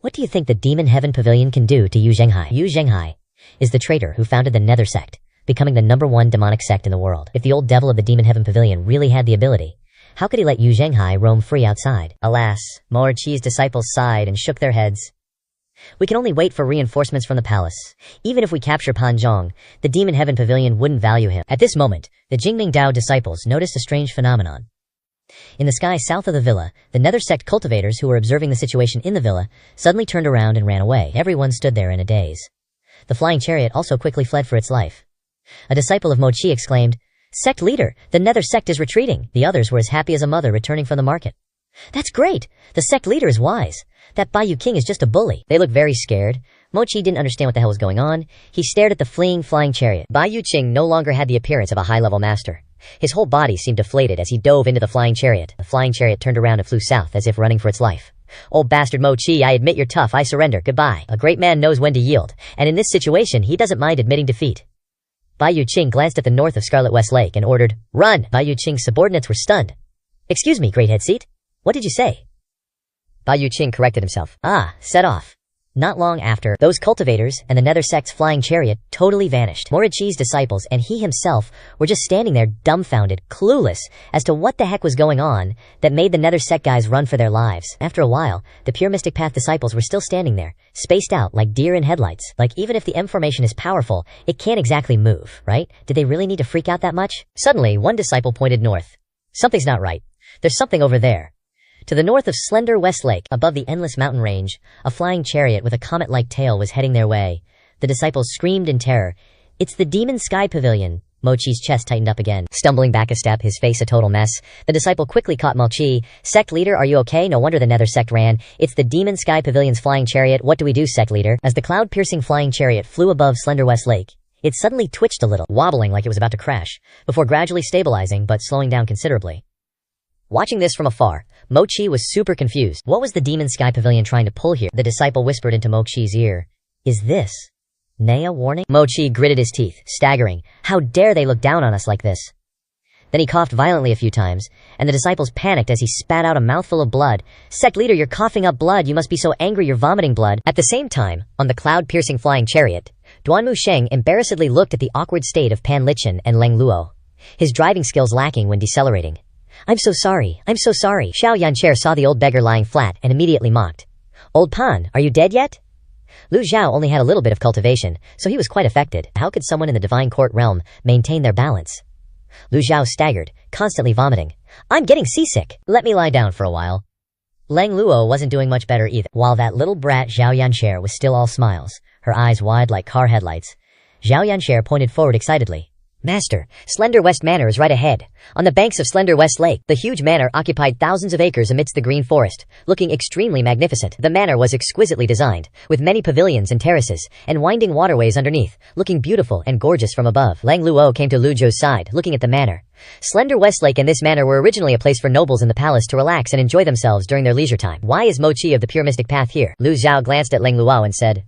A: "What do you think the Demon Heaven Pavilion can do to Yu Zhenghai?" Yu Zhenghai is the traitor who founded the Nether Sect, becoming the #1 demonic sect in the world. If the old devil of the Demon Heaven Pavilion really had the ability, how could he let Yu Zhenghai roam free outside? Alas, Morichi's disciples sighed and shook their heads. "We can only wait for reinforcements from the palace. Even if we capture Pan Zhang, the Demon Heaven Pavilion wouldn't value him." At this moment, the Jingming Dao disciples noticed a strange phenomenon. In the sky south of the villa, the Nether Sect cultivators who were observing the situation in the villa suddenly turned around and ran away. Everyone stood there in a daze. The flying chariot also quickly fled for its life. A disciple of Mochi exclaimed, "Sect leader, the Nether Sect is retreating." The others were as happy as a mother returning from the market. "That's great! The sect leader is wise. That Bai Yu King is just a bully." They looked very scared. Mochi didn't understand what the hell was going on. He stared at the fleeing flying chariot. Bai Yu Qing no longer had the appearance of a high-level master. His whole body seemed deflated as he dove into the flying chariot. The flying chariot turned around and flew south as if running for its life. "Old bastard Mochi, I admit you're tough. I surrender. Goodbye." A great man knows when to yield, and in this situation he doesn't mind admitting defeat. Bai Yu Qing glanced at the north of Scarlet West Lake and ordered, "Run!" Bai Yu Qing's subordinates were stunned. "Excuse me, great head seat. What did you say?" Bai Yu Qing corrected himself. Set off. Not long after, those cultivators and the Nether Sect's flying chariot totally vanished. Morichi's disciples and he himself were just standing there dumbfounded, clueless as to what the heck was going on that made the Nether Sect guys run for their lives. After a while, the Pure Mystic Path disciples were still standing there, spaced out like deer in headlights. Like even if the M formation is powerful, it can't exactly move, right? Did they really need to freak out that much? Suddenly, one disciple pointed north. "Something's not right. There's something over there." To the north of slender West Lake, above the endless mountain range, a flying chariot with a comet-like tail was heading their way. The disciples screamed in terror. "It's the Demon Sky Pavilion." Mochi's chest tightened up again. Stumbling back a step, his face a total mess, the disciple quickly caught Mochi. "Sect leader, are you okay? No wonder the Nether Sect ran. It's the Demon Sky Pavilion's flying chariot. What do we do, sect leader?" As the cloud-piercing flying chariot flew above slender West Lake, it suddenly twitched a little, wobbling like it was about to crash, before gradually stabilizing but slowing down considerably. Watching this from afar, Mochi was super confused. What was the Demon Sky Pavilion trying to pull here? The disciple whispered into Mochi's ear, "Is this Naya warning?" Mochi gritted his teeth, staggering. How dare they look down on us like this? Then he coughed violently a few times, and the disciples panicked as he spat out a mouthful of blood. "Sect leader, you're coughing up blood. You must be so angry you're vomiting blood." At the same time, on the cloud-piercing flying chariot, Duan Musheng embarrassedly looked at the awkward state of Pan Lichen and Leng Luo, his driving skills lacking when decelerating. I'm so sorry. Xiao Yancher saw the old beggar lying flat and immediately mocked. Old Pan, are you dead yet? Lu Zhao only had a little bit of cultivation, so he was quite affected. How could someone in the divine court realm maintain their balance? Lu Zhao staggered, constantly vomiting. I'm getting seasick. Let me lie down for a while. Leng Luo wasn't doing much better either. While that little brat Xiao Yancher was still all smiles, her eyes wide like car headlights, Xiao Yancher pointed forward excitedly. Master, Slender West Manor is right ahead. On the banks of Slender West Lake, the huge manor occupied thousands of acres amidst the green forest, looking extremely magnificent. The manor was exquisitely designed, with many pavilions and terraces, and winding waterways underneath, looking beautiful and gorgeous from above. Leng Luo came to Lu Zhou's side, looking at the manor. Slender West Lake and this manor were originally a place for nobles in the palace to relax and enjoy themselves during their leisure time. Why is Mo Qi of the Pure Mystic Path here? Lu Zhao glanced at Leng Luo and said,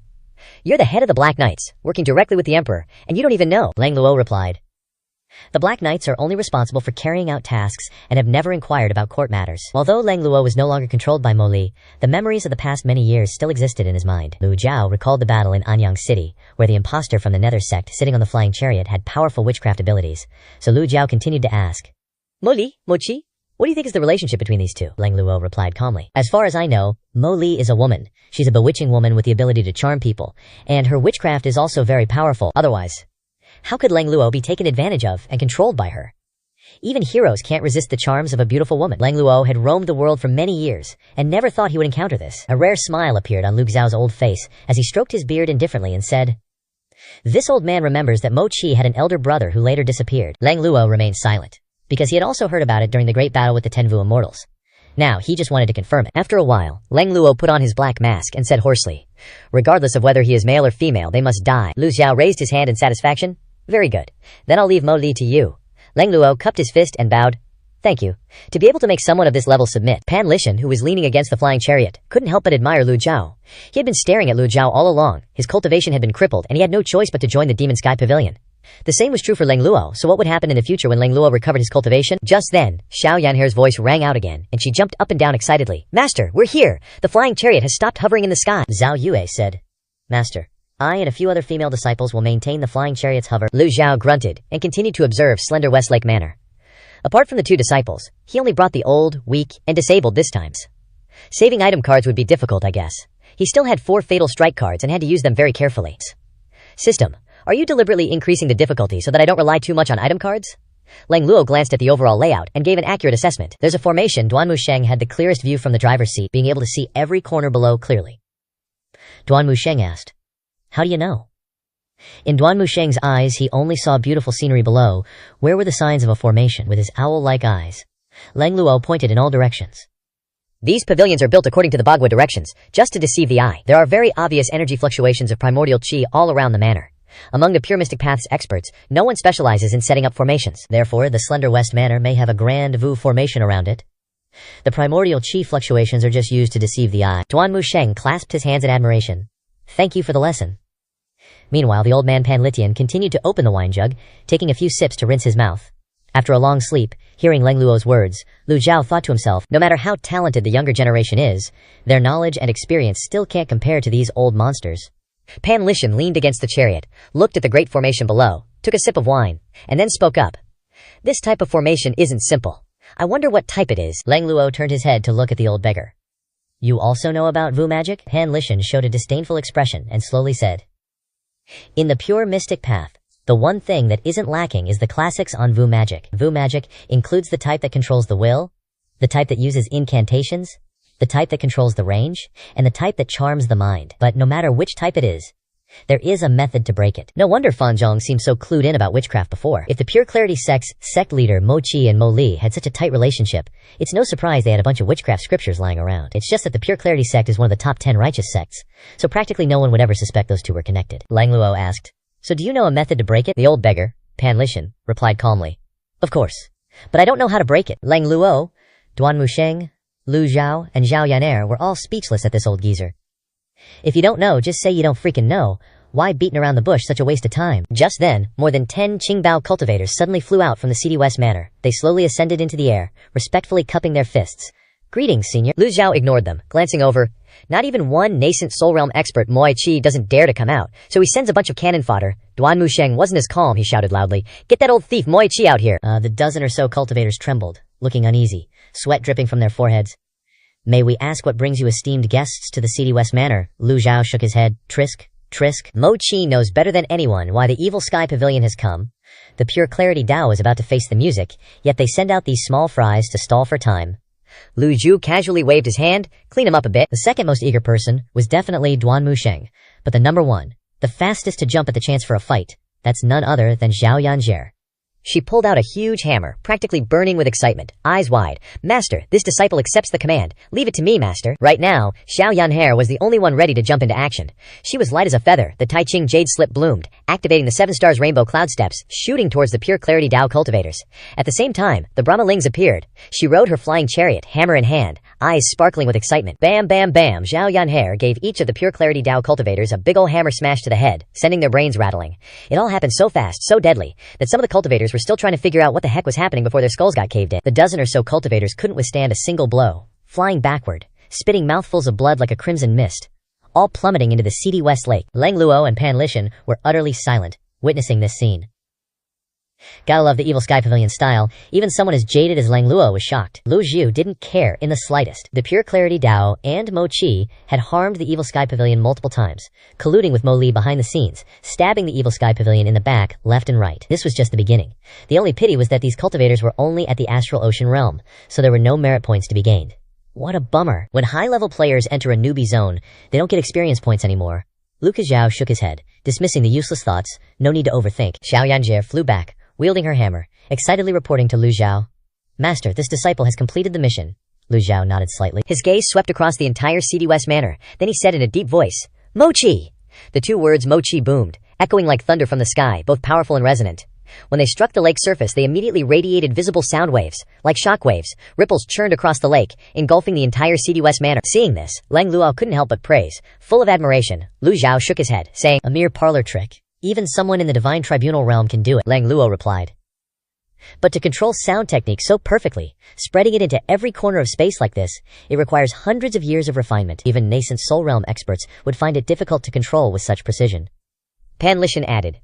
A: You're the head of the Black Knights, working directly with the Emperor, and you don't even know. Leng Luo replied, The Black Knights are only responsible for carrying out tasks and have never inquired about court matters. Although Leng Luo was no longer controlled by Mo Li, the memories of the past many years still existed in his mind. Lu Zhao recalled the battle in Anyang City, where the impostor from the Nether sect sitting on the flying chariot had powerful witchcraft abilities. So Lu Zhao continued to ask, Mo Li, Mo Qi, what do you think is the relationship between these two? Leng Luo replied calmly. As far as I know, Mo Li is a woman. She's a bewitching woman with the ability to charm people, and her witchcraft is also very powerful. Otherwise, how could Leng Luo be taken advantage of and controlled by her? Even heroes can't resist the charms of a beautiful woman. Leng Luo had roamed the world for many years and never thought he would encounter this. A rare smile appeared on Lu Xiao's old face as he stroked his beard indifferently and said, This old man remembers that Mo Qi had an elder brother who later disappeared. Leng Luo remained silent, because he had also heard about it during the great battle with the Tenvu immortals. Now, he just wanted to confirm it. After a while, Leng Luo put on his black mask and said hoarsely, Regardless of whether he is male or female, they must die. Lu Xiao raised his hand in satisfaction. Very good. Then I'll leave Mo Li to you. Leng Luo cupped his fist and bowed. Thank you. To be able to make someone of this level submit. Pan Lichen, who was leaning against the flying chariot, couldn't help but admire Lu Zhao. He had been staring at Lu Zhao all along. His cultivation had been crippled, and he had no choice but to join the Demon Sky Pavilion. The same was true for Leng Luo, so what would happen in the future when Leng Luo recovered his cultivation? Just then, Xiao Yanher's voice rang out again, and she jumped up and down excitedly. Master, we're here! The flying chariot has stopped hovering in the sky. Zhao Yue said, Master, I and a few other female disciples will maintain the flying chariot's hover. Lu Zhao grunted and continued to observe Slender West Lake Manor. Apart from the two disciples, he only brought the old, weak, and disabled this times. Saving item cards would be difficult, I guess. He still had 4 fatal strike cards and had to use them very carefully. System, are you deliberately increasing the difficulty so that I don't rely too much on item cards? Leng Luo glanced at the overall layout and gave an accurate assessment. There's a formation. Duan Musheng had the clearest view from the driver's seat, being able to see every corner below clearly. Duan Musheng asked, How do you know? In Duan Musheng's eyes, he only saw beautiful scenery below. Where were the signs of a formation? With his owl-like eyes, Leng Luo pointed in all directions. These pavilions are built according to the Bagua directions, just to deceive the eye. There are very obvious energy fluctuations of primordial qi all around the manor. Among the Pure Mystic Path's experts, no one specializes in setting up formations. Therefore, the Slender West Manor may have a grand Vu formation around it. The primordial qi fluctuations are just used to deceive the eye. Duan Musheng clasped his hands in admiration. Thank you for the lesson. Meanwhile, the old man Pan Litian continued to open the wine jug, taking a few sips to rinse his mouth. After a long sleep, hearing Leng Luo's words, Lu Zhao thought to himself, no matter how talented the younger generation is, their knowledge and experience still can't compare to these old monsters. Pan Lichen leaned against the chariot, looked at the great formation below, took a sip of wine, and then spoke up. This type of formation isn't simple. I wonder what type it is. Leng Luo turned his head to look at the old beggar. You also know about Vu magic? Pan Lichen showed a disdainful expression and slowly said, In the Pure Mystic Path, the one thing that isn't lacking is the classics on Vu magic. Vu magic includes the type that controls the will, the type that uses incantations, the type that controls the range, and the type that charms the mind. But no matter which type it is, there is a method to break it. No wonder Fan Zhong seemed so clued in about witchcraft before. If the Pure Clarity sect's sect leader Mo Qi and Mo Li had such a tight relationship, it's no surprise they had a bunch of witchcraft scriptures lying around. It's just that the Pure Clarity sect is one of the top 10 righteous sects, so practically no one would ever suspect those two were connected. Leng Luo asked, So do you know a method to break it? The old beggar, Pan Lichen, replied calmly. Of course. But I don't know how to break it. Leng Luo, Duan Musheng, Lu Zhao, and Zhao Yaner were all speechless at this old geezer. If you don't know, just say you don't freaking know. Why beating around the bush, such a waste of time? Just then, more than 10 Qingbao cultivators suddenly flew out from the seedy West Manor. They slowly ascended into the air, respectfully cupping their fists. Greetings, senior. Lu Zhao ignored them, glancing over. Not even one nascent Soul Realm expert Moi Chi doesn't dare to come out, so he sends a bunch of cannon fodder. Duan Musheng wasn't as calm, he shouted loudly. Get that old thief Moi Chi out here! The dozen or so cultivators trembled, looking uneasy, sweat dripping from their foreheads. May we ask what brings you esteemed guests to the seedy West Manor? Lu Zhao shook his head. Trisk. Mo Chi knows better than anyone why the Evil Sky Pavilion has come. The Pure Clarity Dao is about to face the music, yet they send out these small fries to stall for time. Lu Zhu casually waved his hand. Clean him up a bit. The second most eager person was definitely Duan Musheng, but the number one, the fastest to jump at the chance for a fight, that's none other than Xiao Yanjie. She pulled out a huge hammer, practically burning with excitement, eyes wide. Master, this disciple accepts the command. Leave it to me, master. Right now, Xiao Yanjie was the only one ready to jump into action. She was light as a feather. The Tai Ching Jade Slip bloomed, activating the 7 Stars Rainbow Cloud Steps, shooting towards the Pure Clarity Dao cultivators. At the same time, the Brahmalings appeared. She rode her flying chariot, hammer in hand, eyes sparkling with excitement. Bam, bam, bam. Xiao Yanjie gave each of the Pure Clarity Dao cultivators a big ol' hammer smash to the head, sending their brains rattling. It all happened so fast, so deadly, that some of the cultivators were still trying to figure out what the heck was happening before their skulls got caved in. The dozen or so cultivators couldn't withstand a single blow, flying backward, spitting mouthfuls of blood like a crimson mist, all plummeting into the seedy West Lake. Lang Luo and Pan Lishan were utterly silent, witnessing this scene. Gotta love the Evil Sky Pavilion style. Even someone as jaded as Lang Luo was shocked. Lu Zhu didn't care in the slightest. The Pure Clarity Dao and Mo Chi had harmed the Evil Sky Pavilion multiple times, colluding with Mo Li behind the scenes, stabbing the Evil Sky Pavilion in the back, left and right. This was just the beginning. The only pity was that these cultivators were only at the Astral Ocean realm, so there were no merit points to be gained. What a bummer. When high-level players enter a newbie zone, they don't get experience points anymore. Lu Zhao shook his head, dismissing the useless thoughts. No need to overthink. Xiao Yanjie flew back, wielding her hammer, excitedly reporting to Lu Zhao. Master, this disciple has completed the mission. Lu Zhao nodded slightly. His gaze swept across the entire seedy West Manor. Then he said in a deep voice, Mo Chi! The 2 words Mo Chi boomed, echoing like thunder from the sky, both powerful and resonant. When they struck the lake surface, they immediately radiated visible sound waves. Like shock waves, ripples churned across the lake, engulfing the entire seedy West Manor. Seeing this, Lang Luo couldn't help but praise. Full of admiration, Lu Zhao shook his head, saying, a mere parlor trick. Even someone in the Divine Tribunal realm can do it, Lang Luo replied. But to control sound technique so perfectly, spreading it into every corner of space like this, it requires hundreds of years of refinement. Even nascent Soul Realm experts would find it difficult to control with such precision. Pan Lishan added,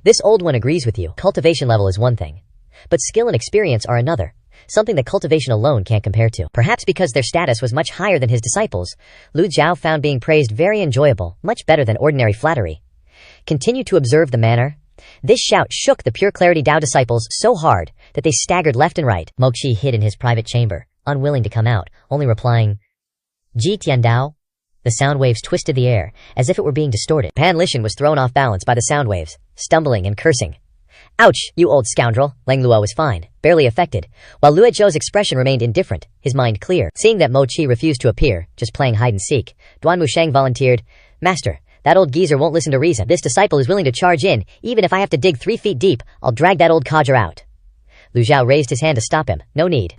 A: this old one agrees with you. Cultivation level is one thing, but skill and experience are another, something that cultivation alone can't compare to. Perhaps because their status was much higher than his disciples, Lu Zhao found being praised very enjoyable, much better than ordinary flattery. Continue to observe the manner. This shout shook the Pure Clarity Dao disciples so hard that they staggered left and right. Mo Chi hid in his private chamber, unwilling to come out, only replying, Ji Tian Dao. The sound waves twisted the air, as if it were being distorted. Pan Lishan was thrown off balance by the sound waves, stumbling and cursing. Ouch, you old scoundrel. Lang Luo was fine, barely affected, while Luo Zhou's expression remained indifferent, his mind clear. Seeing that Mo Chi refused to appear, just playing hide and seek, Duan Musheng volunteered, Master, that old geezer won't listen to reason. This disciple is willing to charge in. Even if I have to dig 3 feet deep, I'll drag that old codger out. Lu Zhao raised his hand to stop him. No need.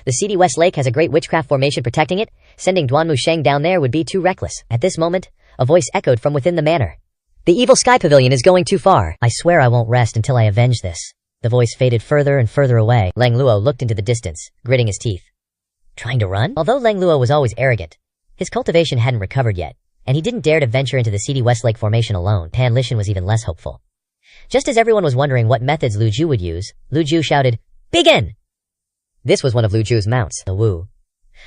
A: The seedy West Lake has a great witchcraft formation protecting it. Sending Duan Musheng down there would be too reckless. At this moment, a voice echoed from within the manor. The Evil Sky Pavilion is going too far. I swear I won't rest until I avenge this. The voice faded further and further away. Lang Luo looked into the distance, gritting his teeth. Trying to run? Although Lang Luo was always arrogant, his cultivation hadn't recovered yet, and he didn't dare to venture into the seedy West Lake formation alone. Pan Lishan was even less hopeful. Just as everyone was wondering what methods Lu Zhu would use, Lu Zhu shouted, Begin! This was one of Lu Zhu's mounts, the Wu.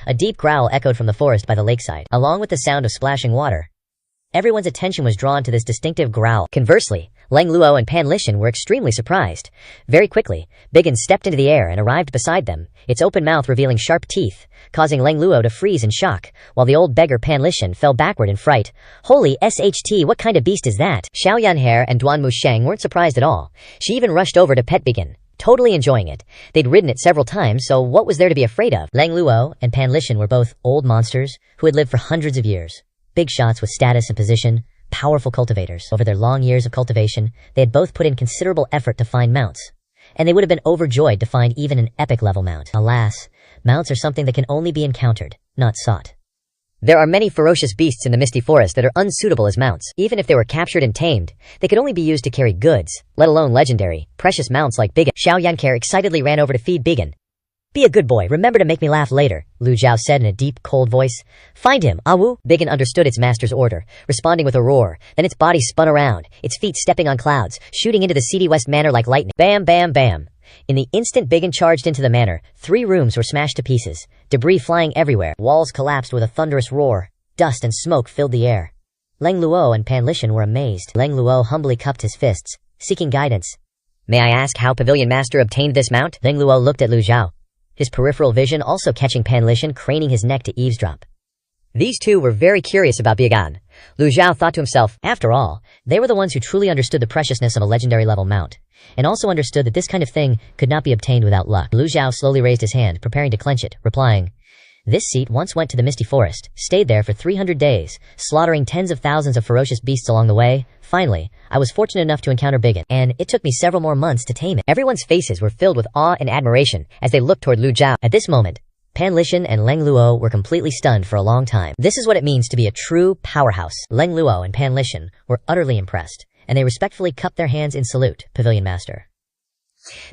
A: A deep growl echoed from the forest by the lakeside, along with the sound of splashing water. Everyone's attention was drawn to this distinctive growl. Conversely, Lang Luo and Pan Lishan were extremely surprised. Very quickly, Biggin stepped into the air and arrived beside them, its open mouth revealing sharp teeth, causing Lang Luo to freeze in shock, while the old beggar Pan Lishan fell backward in fright. Holy SHT, what kind of beast is that? Xiao Yanjie and Duan Musheng weren't surprised at all. She even rushed over to pet Biggin, totally enjoying it. They'd ridden it several times, so what was there to be afraid of? Lang Luo and Pan Lishan were both old monsters who had lived for hundreds of years. Big shots with status and position, powerful cultivators. Over their long years of cultivation, they had both put in considerable effort to find mounts, and they would have been overjoyed to find even an epic level mount. Alas, mounts are something that can only be encountered, not sought. There are many ferocious beasts in the misty forest that are unsuitable as mounts. Even if they were captured and tamed, they could only be used to carry goods, let alone legendary, precious mounts like Biggin. Xiao Yanjie excitedly ran over to feed Biggin. Be a good boy, remember to make me laugh later, Lu Zhao said in a deep, cold voice. Find him, Awu. Biggin understood its master's order, responding with a roar. Then its body spun around, its feet stepping on clouds, shooting into the seedy west manor like lightning. Bam, bam, bam. In the instant Biggin charged into the manor, 3 rooms were smashed to pieces, debris flying everywhere, walls collapsed with a thunderous roar, dust and smoke filled the air. Leng Luo and Pan Lishan were amazed. Leng Luo humbly cupped his fists, seeking guidance. May I ask how Pavilion Master obtained this mount? Leng Luo looked at Lu Zhao, his peripheral vision also catching Pan Lishan craning his neck to eavesdrop. These two were very curious about Bigan. Lu Zhao thought to himself, after all, they were the ones who truly understood the preciousness of a legendary level mount, and also understood that this kind of thing could not be obtained without luck. Lu Zhao slowly raised his hand, preparing to clench it, replying, This seat once went to the Misty Forest, stayed there for 300 days, slaughtering tens of thousands of ferocious beasts along the way. Finally, I was fortunate enough to encounter Bigan, and it took me several more months to tame it. Everyone's faces were filled with awe and admiration as they looked toward Lu Zhao. At this moment, Pan Lishan and Leng Luo were completely stunned for a long time. This is what it means to be a true powerhouse. Leng Luo and Pan Lishan were utterly impressed, and they respectfully cupped their hands in salute, Pavilion Master.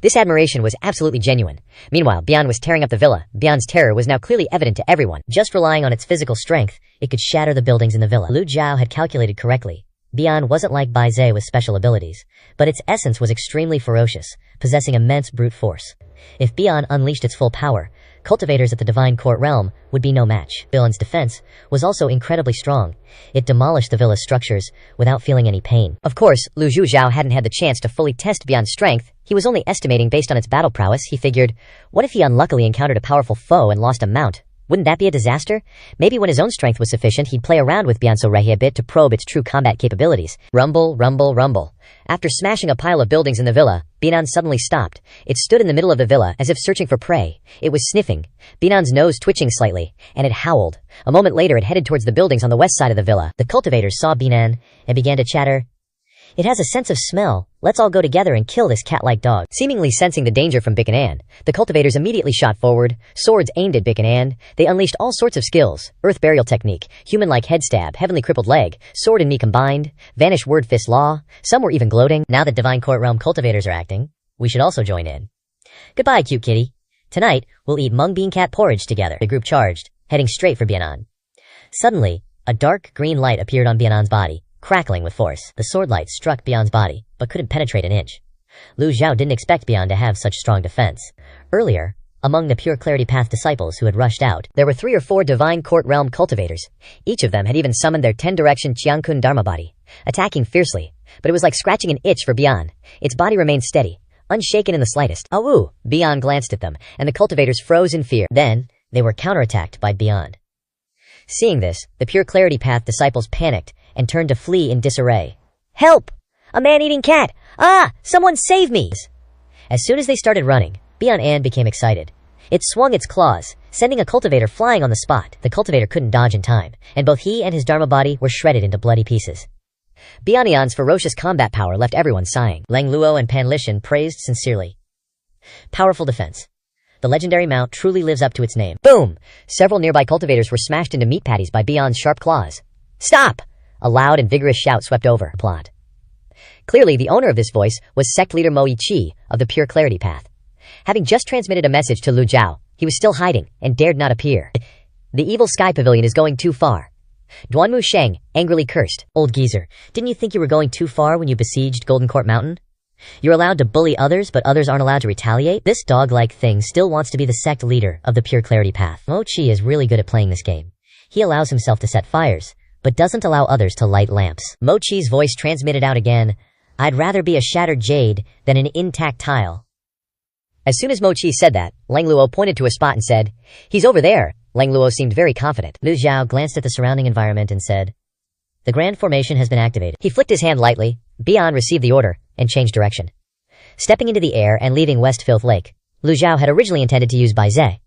A: This admiration was absolutely genuine. Meanwhile, Bian was tearing up the villa. Bian's terror was now clearly evident to everyone. Just relying on its physical strength, it could shatter the buildings in the villa. Lu Zhao had calculated correctly. Bian wasn't like Bai Zhe with special abilities, but its essence was extremely ferocious, possessing immense brute force. If Bian unleashed its full power, cultivators at the Divine Court realm would be no match. Bian's defense was also incredibly strong. It demolished the villa's structures without feeling any pain. Of course, Lu Zhao hadn't had the chance to fully test Bian's strength. He was only estimating based on its battle prowess. He figured, what if he unluckily encountered a powerful foe and lost a mount? Wouldn't that be a disaster? Maybe when his own strength was sufficient, he'd play around with Bian Rehe a bit to probe its true combat capabilities. Rumble, rumble, rumble. After smashing a pile of buildings in the villa, Binan suddenly stopped. It stood in the middle of the villa as if searching for prey. It was sniffing, Binan's nose twitching slightly, and it howled. A moment later it headed towards the buildings on the west side of the villa. The cultivators saw Binan and began to chatter. It has a sense of smell. Let's all go together and kill this cat-like dog. Seemingly sensing the danger from Bikanan, the cultivators immediately shot forward, swords aimed at Bikanan. They unleashed all sorts of skills: earth burial technique, human-like head stab, heavenly crippled leg, sword and knee combined, vanish word fist law. Some were even gloating. Now that Divine Court Realm cultivators are acting, we should also join in. Goodbye, cute kitty. Tonight, we'll eat mung bean cat porridge together. The group charged, heading straight for Bianan. Suddenly, a dark green light appeared on Bianan's body, crackling with force. The sword light struck Bian's body, but couldn't penetrate an inch. Lu Zhao didn't expect Bian to have such strong defense. Earlier, among the Pure Clarity Path disciples who had rushed out, there were 3 or 4 Divine Court Realm cultivators. Each of them had even summoned their 10-direction Qiangkun Dharma body, attacking fiercely, but it was like scratching an itch for Bian. Its body remained steady, unshaken in the slightest. Awoo! Bian glanced at them, and the cultivators froze in fear. Then, they were counterattacked by Bian. Seeing this, the Pure Clarity Path disciples panicked and turned to flee in disarray. Help! A man-eating cat! Ah! Someone save me! As soon as they started running, Bian became excited. It swung its claws, sending a cultivator flying on the spot. The cultivator couldn't dodge in time, and both he and his Dharma body were shredded into bloody pieces. Bianian's ferocious combat power left everyone sighing. Leng Luo and Pan Lishan praised sincerely. Powerful defense. The legendary mount truly lives up to its name. Boom! Several nearby cultivators were smashed into meat patties by Bian's sharp claws. Stop! A loud and vigorous shout swept over the plot. Clearly, the owner of this voice was sect leader Mo Yiqi of the Pure Clarity Path. Having just transmitted a message to Lu Zhao, he was still hiding and dared not appear. The evil sky pavilion is going too far. Duanmu Sheng angrily cursed. Old geezer, didn't you think you were going too far when you besieged Golden Court Mountain? You're allowed to bully others, but others aren't allowed to retaliate? This dog-like thing still wants to be the sect leader of the Pure Clarity Path. Mo Qi is really good at playing this game. He allows himself to set fires, but doesn't allow others to light lamps. Mo Qi's voice transmitted out again. I'd rather be a shattered jade than an intact tile. As soon as Mo Qi said that, Leng Luo pointed to a spot and said, He's over there. Leng Luo seemed very confident. Lu Zhao glanced at the surrounding environment and said, The grand formation has been activated. He flicked his hand lightly. Bian received the order and changed direction. Stepping into the air and leaving West Filth Lake, Lu Zhao had originally intended to use Bai Zhe,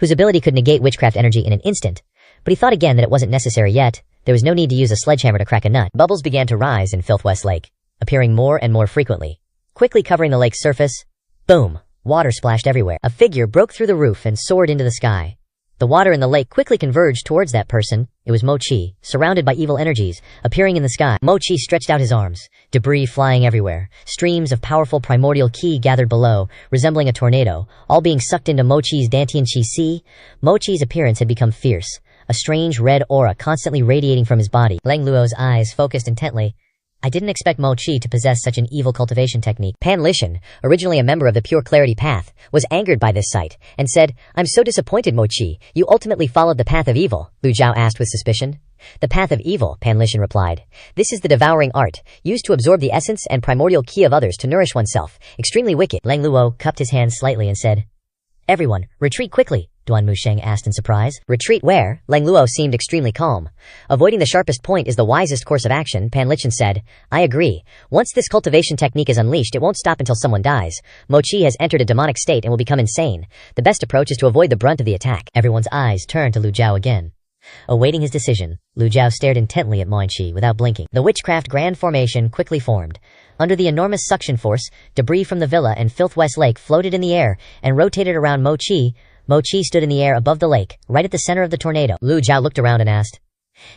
A: whose ability could negate witchcraft energy in an instant, but he thought again that it wasn't necessary yet. There was no need to use a sledgehammer to crack a nut. Bubbles began to rise in Filth West Lake, appearing more and more frequently, quickly covering the lake's surface. Boom! Water splashed everywhere. A figure broke through the roof and soared into the sky. The water in the lake quickly converged towards that person. It was Mochi, surrounded by evil energies, appearing in the sky. Mochi stretched out his arms, debris flying everywhere. Streams of powerful primordial ki gathered below, resembling a tornado, all being sucked into Mochi's Dantian Chi. See? Mochi's appearance had become fierce, a strange red aura constantly radiating from his body. Lang Luo's eyes focused intently. I didn't expect Mochi to possess such an evil cultivation technique. Pan Lishan, originally a member of the Pure Clarity Path, was angered by this sight, and said, I'm so disappointed, Mochi. You ultimately followed the path of evil, Lu Zhao asked with suspicion. The path of evil, Pan Lishan replied. This is the devouring art, used to absorb the essence and primordial ki of others to nourish oneself. Extremely wicked. Lang Luo cupped his hands slightly and said, Everyone, retreat quickly. Duan Musheng asked in surprise. Retreat where? Lang Luo seemed extremely calm. Avoiding the sharpest point is the wisest course of action, Pan Lishan said. I agree. Once this cultivation technique is unleashed, it won't stop until someone dies. Mochi has entered a demonic state and will become insane. The best approach is to avoid the brunt of the attack. Everyone's eyes turned to Lu Zhao again. Awaiting his decision, Lu Zhao stared intently at Mochi without blinking. The witchcraft grand formation quickly formed. Under the enormous suction force, debris from the villa and Filth-West Lake floated in the air and rotated around Mochi. Mochi stood in the air above the lake, right at the center of the tornado. Lu Zhao looked around and asked,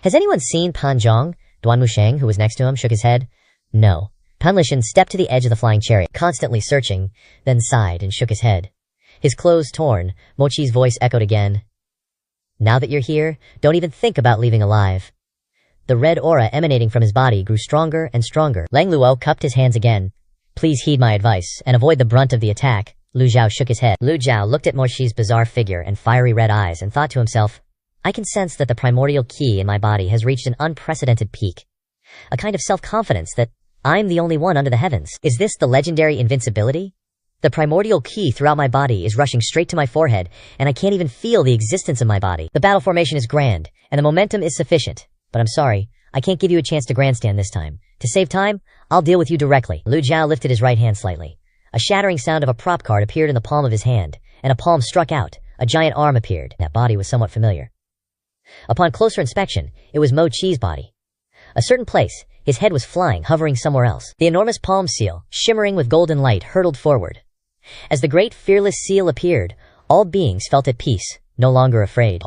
A: Has anyone seen Pan Zhong? Duan Musheng, who was next to him, shook his head. No. Pan Lishan stepped to the edge of the flying chariot, constantly searching, then sighed and shook his head. His clothes torn, Mochi's voice echoed again. Now that you're here, don't even think about leaving alive. The red aura emanating from his body grew stronger and stronger. Lang Luo cupped his hands again. Please heed my advice and avoid the brunt of the attack. Lu Zhao shook his head. Lu Zhao looked at Mochi's bizarre figure and fiery red eyes and thought to himself, I can sense that the primordial ki in my body has reached an unprecedented peak. A kind of self-confidence that I'm the only one under the heavens. Is this the legendary invincibility? The primordial ki throughout my body is rushing straight to my forehead, and I can't even feel the existence of my body. The battle formation is grand, and the momentum is sufficient. But I'm sorry, I can't give you a chance to grandstand this time. To save time, I'll deal with you directly. Lu Zhao lifted his right hand slightly. A shattering sound of a prop card appeared in the palm of his hand, and a palm struck out. A giant arm appeared. That body was somewhat familiar. Upon closer inspection, it was Mochi's body. A certain place, his head was flying, hovering somewhere else. The enormous palm seal, shimmering with golden light, hurtled forward. As the great fearless seal appeared, all beings felt at peace, no longer afraid.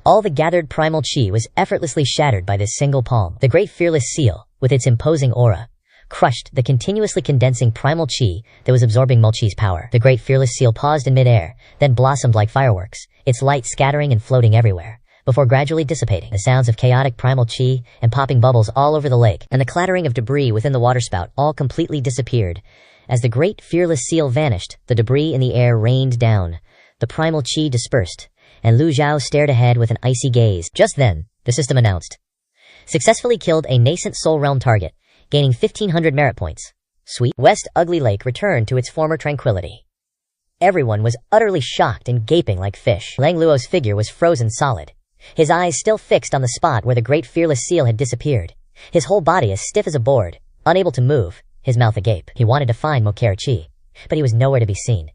A: All the gathered primal chi was effortlessly shattered by this single palm. The great fearless seal, with its imposing aura, crushed the continuously condensing primal chi that was absorbing Mochi's power. The great fearless seal paused in midair, then blossomed like fireworks, its light scattering and floating everywhere, before gradually dissipating. The sounds of chaotic primal chi and popping bubbles all over the lake, and the clattering of debris within the waterspout all completely disappeared. As the great fearless seal vanished, the debris in the air rained down. The primal chi dispersed, and Lu Zhao stared ahead with an icy gaze. Just then, the system announced, successfully killed a nascent soul realm target, gaining 1,500 merit points. Sweet. West Ugly Lake returned to its former tranquility. Everyone was utterly shocked and gaping like fish. Lang Luo's figure was frozen solid, his eyes still fixed on the spot where the great fearless seal had disappeared, his whole body as stiff as a board, unable to move, his mouth agape. He wanted to find Mokarachi, but he was nowhere to be seen.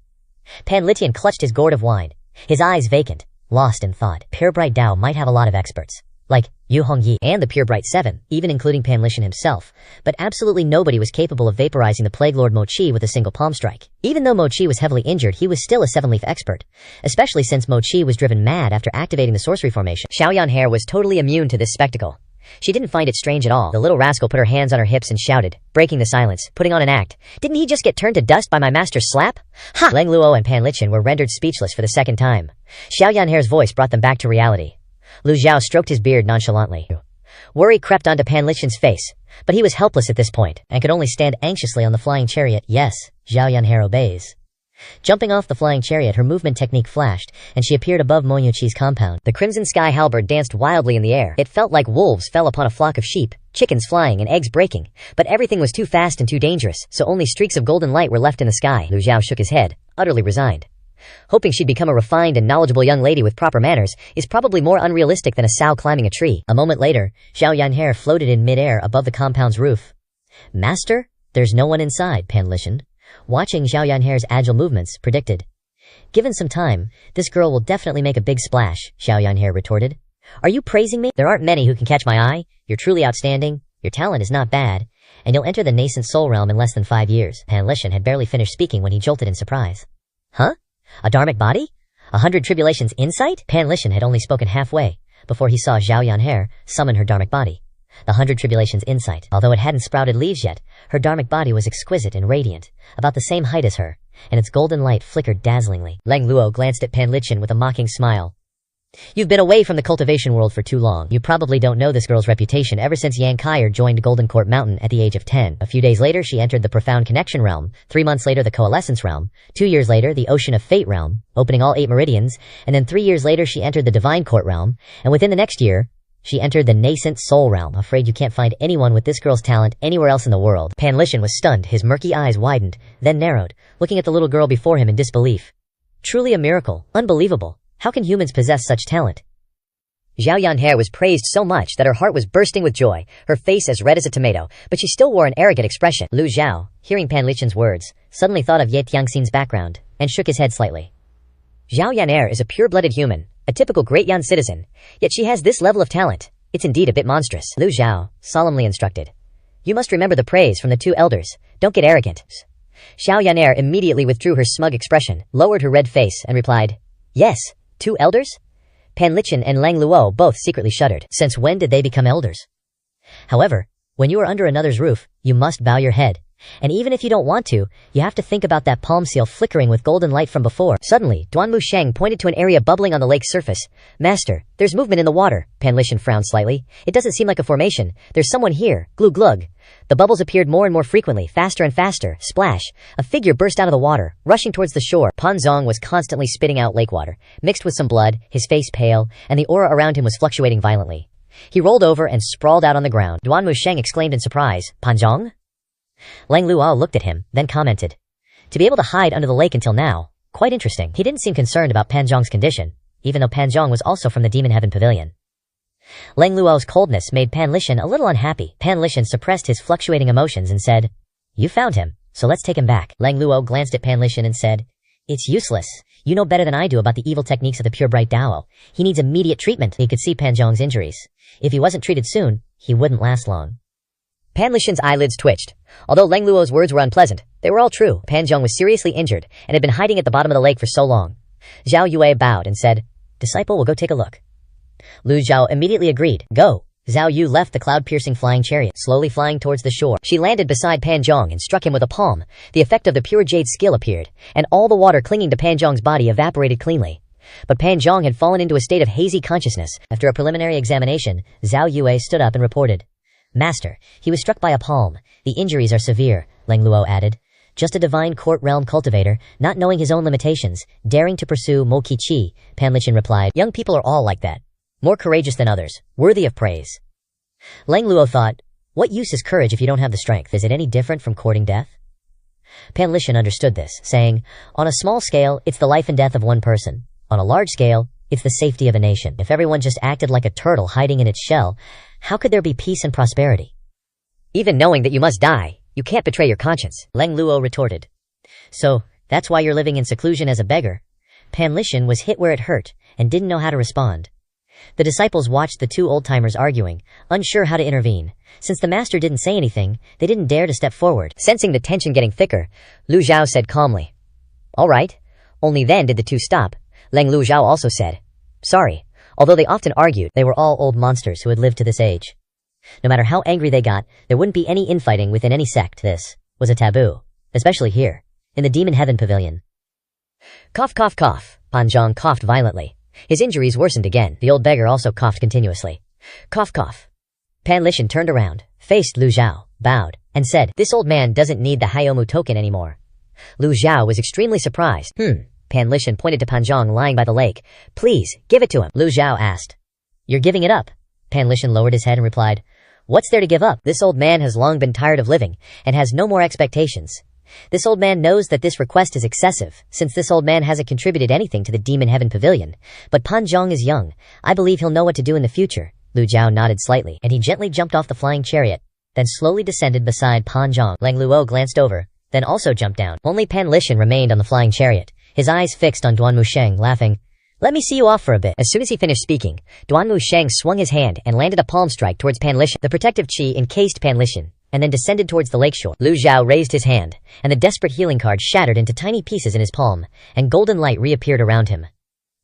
A: Pan Litian clutched his gourd of wine, his eyes vacant, lost in thought. Pure Bright Dao might have a lot of experts, like Yu Hongyi and the Pure Bright Seven, even including Pan Lishan himself, but absolutely nobody was capable of vaporizing the Plague Lord Mochi with a single palm strike. Even though Mochi was heavily injured, he was still a seven-leaf expert, especially since Mochi was driven mad after activating the sorcery formation. Xiaoyan Hair was totally immune to this spectacle. She didn't find it strange at all. The little rascal put her hands on her hips and shouted, breaking the silence, putting on an act. Didn't he just get turned to dust by my master's slap? Ha! Lang Luo and Pan Lishan were rendered speechless for the second time. Xiaoyan Hair's voice brought them back to reality. Lu Zhao stroked his beard nonchalantly. Worry crept onto Pan Lishan's face, but he was helpless at this point, and could only stand anxiously on the flying chariot. Yes, Xiaoyan Hair obeys. Jumping off the flying chariot, her movement technique flashed, and she appeared above Mo Yuqi's compound. The crimson sky halberd danced wildly in the air. It felt like wolves fell upon a flock of sheep, chickens flying and eggs breaking, but everything was too fast and too dangerous, so only streaks of golden light were left in the sky. Lu Zhao shook his head, utterly resigned. Hoping she'd become a refined and knowledgeable young lady with proper manners is probably more unrealistic than a sow climbing a tree. A moment later, Xiaoyan Hair floated in midair above the compound's roof. Master? There's no one inside, Pan Lishan, watching Xiaoyan Hair's agile movements, predicted. Given some time, this girl will definitely make a big splash, Xiaoyan Hair retorted. Are you praising me? There aren't many who can catch my eye. You're truly outstanding. Your talent is not bad. And you'll enter the nascent soul realm in less than 5 years. Pan Lishan had barely finished speaking when he jolted in surprise. Huh? A dharmic body? 100 tribulations insight? Pan Lishan had only spoken halfway before he saw Zhao Yanher summon her dharmic body. The 100 tribulations insight. Although it hadn't sprouted leaves yet, her dharmic body was exquisite and radiant, about the same height as her, and its golden light flickered dazzlingly. Lang Luo glanced at Pan Lishan with a mocking smile. You've been away from the cultivation world for too long. You probably don't know this girl's reputation ever since Yang Kaier joined Golden Court Mountain at the age of 10. A few days later she entered the Profound Connection realm, 3 months later the Coalescence realm, 2 years later the Ocean of Fate realm, opening all 8 meridians, and then 3 years later she entered the Divine Court realm, and within the next year, she entered the Nascent Soul realm. Afraid you can't find anyone with this girl's talent anywhere else in the world. Pan Lishan was stunned, his murky eyes widened, then narrowed, looking at the little girl before him in disbelief. Truly a miracle. Unbelievable. How can humans possess such talent? Zhao Yanher was praised so much that her heart was bursting with joy, her face as red as a tomato, but she still wore an arrogant expression. Lu Zhao, hearing Pan Lishan's words, suddenly thought of Ye Tiangxin's background, and shook his head slightly. Zhao Yanher is a pure-blooded human, a typical Great Yan citizen, yet she has this level of talent. It's indeed a bit monstrous. Lu Zhao solemnly instructed. You must remember the praise from the 2 elders. Don't get arrogant. Zhao Yanher immediately withdrew her smug expression, lowered her red face, and replied, Yes, 2 elders? Pan Lishan and Lang Luo both secretly shuddered. Since when did they become elders? However, when you are under another's roof, you must bow your head. And even if you don't want to, you have to think about that palm seal flickering with golden light from before. Suddenly, Duanmu Sheng pointed to an area bubbling on the lake's surface. Master, there's movement in the water. Pan Lishan frowned slightly. It doesn't seem like a formation. There's someone here. Glug glug. The bubbles appeared more and more frequently, faster and faster. Splash. A figure burst out of the water, rushing towards the shore. Pan Zong was constantly spitting out lake water, mixed with some blood, his face pale, and the aura around him was fluctuating violently. He rolled over and sprawled out on the ground. Duanmu Sheng exclaimed in surprise, Pan Zong? Lang Luo looked at him, then commented. To be able to hide under the lake until now, quite interesting. He didn't seem concerned about Pan Zhong's condition, even though Pan Zhong was also from the Demon Heaven Pavilion. Lang Luo's coldness made Pan Lishan a little unhappy. Pan Lishan suppressed his fluctuating emotions and said, You found him, so let's take him back. Lang Luo glanced at Pan Lishan and said, It's useless. You know better than I do about the evil techniques of the pure bright Dao. He needs immediate treatment. He could see Pan Zhong's injuries. If he wasn't treated soon, he wouldn't last long. Pan Lishan's eyelids twitched. Although Lang Luo's words were unpleasant, they were all true. Pan Zhong was seriously injured and had been hiding at the bottom of the lake for so long. Zhao Yue bowed and said, Disciple will go take a look. Lu Zhao immediately agreed. Go. Zhao Yu left the cloud-piercing flying chariot, slowly flying towards the shore. She landed beside Pan Zhong and struck him with a palm. The effect of the pure jade skill appeared, and all the water clinging to Pan Zhong's body evaporated cleanly. But Pan Zhong had fallen into a state of hazy consciousness. After a preliminary examination, Zhao Yue stood up and reported, Master, he was struck by a palm. The injuries are severe, Lang Luo added. Just a divine court realm cultivator, not knowing his own limitations, daring to pursue Mo Qi Chi, Pan Lishan replied. Young people are all like that. More courageous than others, worthy of praise. Lang Luo thought, what use is courage if you don't have the strength? Is it any different from courting death? Pan Lishan understood this, saying, On a small scale, it's the life and death of one person. On a large scale, it's the safety of a nation. If everyone just acted like a turtle hiding in its shell, how could there be peace and prosperity? Even knowing that you must die, you can't betray your conscience, Lang Luo retorted. So, that's why you're living in seclusion as a beggar? Pan Lishan was hit where it hurt, and didn't know how to respond. The disciples watched the 2 old-timers arguing, unsure how to intervene. Since the master didn't say anything, they didn't dare to step forward. Sensing the tension getting thicker, Lu Zhao said calmly, All right. Only then did the 2 stop. Lang Lu Zhao also said, Sorry. Although they often argued, they were all old monsters who had lived to this age. No matter how angry they got, there wouldn't be any infighting within any sect. This was a taboo, especially here, in the Demon Heaven Pavilion. Cough, cough, cough. Pan Zhong coughed violently. His injuries worsened again. The old beggar also coughed continuously. Cough, cough. Pan Lishan turned around, faced Lu Zhao, bowed, and said, This old man doesn't need the Hayomu token anymore. Lu Zhao was extremely surprised. Pan Lishan pointed to Pan Zhong lying by the lake. Please, give it to him. Lu Zhao asked. You're giving it up? Pan Lishan lowered his head and replied, What's there to give up? This old man has long been tired of living, and has no more expectations. This old man knows that this request is excessive, since this old man hasn't contributed anything to the Demon Heaven Pavilion. But Pan Zhong is young. I believe he'll know what to do in the future. Lu Zhao nodded slightly, and he gently jumped off the flying chariot, then slowly descended beside Pan Zhong. Lang Luo glanced over, then also jumped down. Only Pan Lishan remained on the flying chariot, his eyes fixed on Duanmu Sheng, laughing. Let me see you off for a bit. As soon as he finished speaking, Duanmu Sheng swung his hand and landed a palm strike towards Pan Lishan. The protective chi encased Pan Lishan, and then descended towards the lakeshore. Lu Zhao raised his hand, and the desperate healing card shattered into tiny pieces in his palm, and golden light reappeared around him.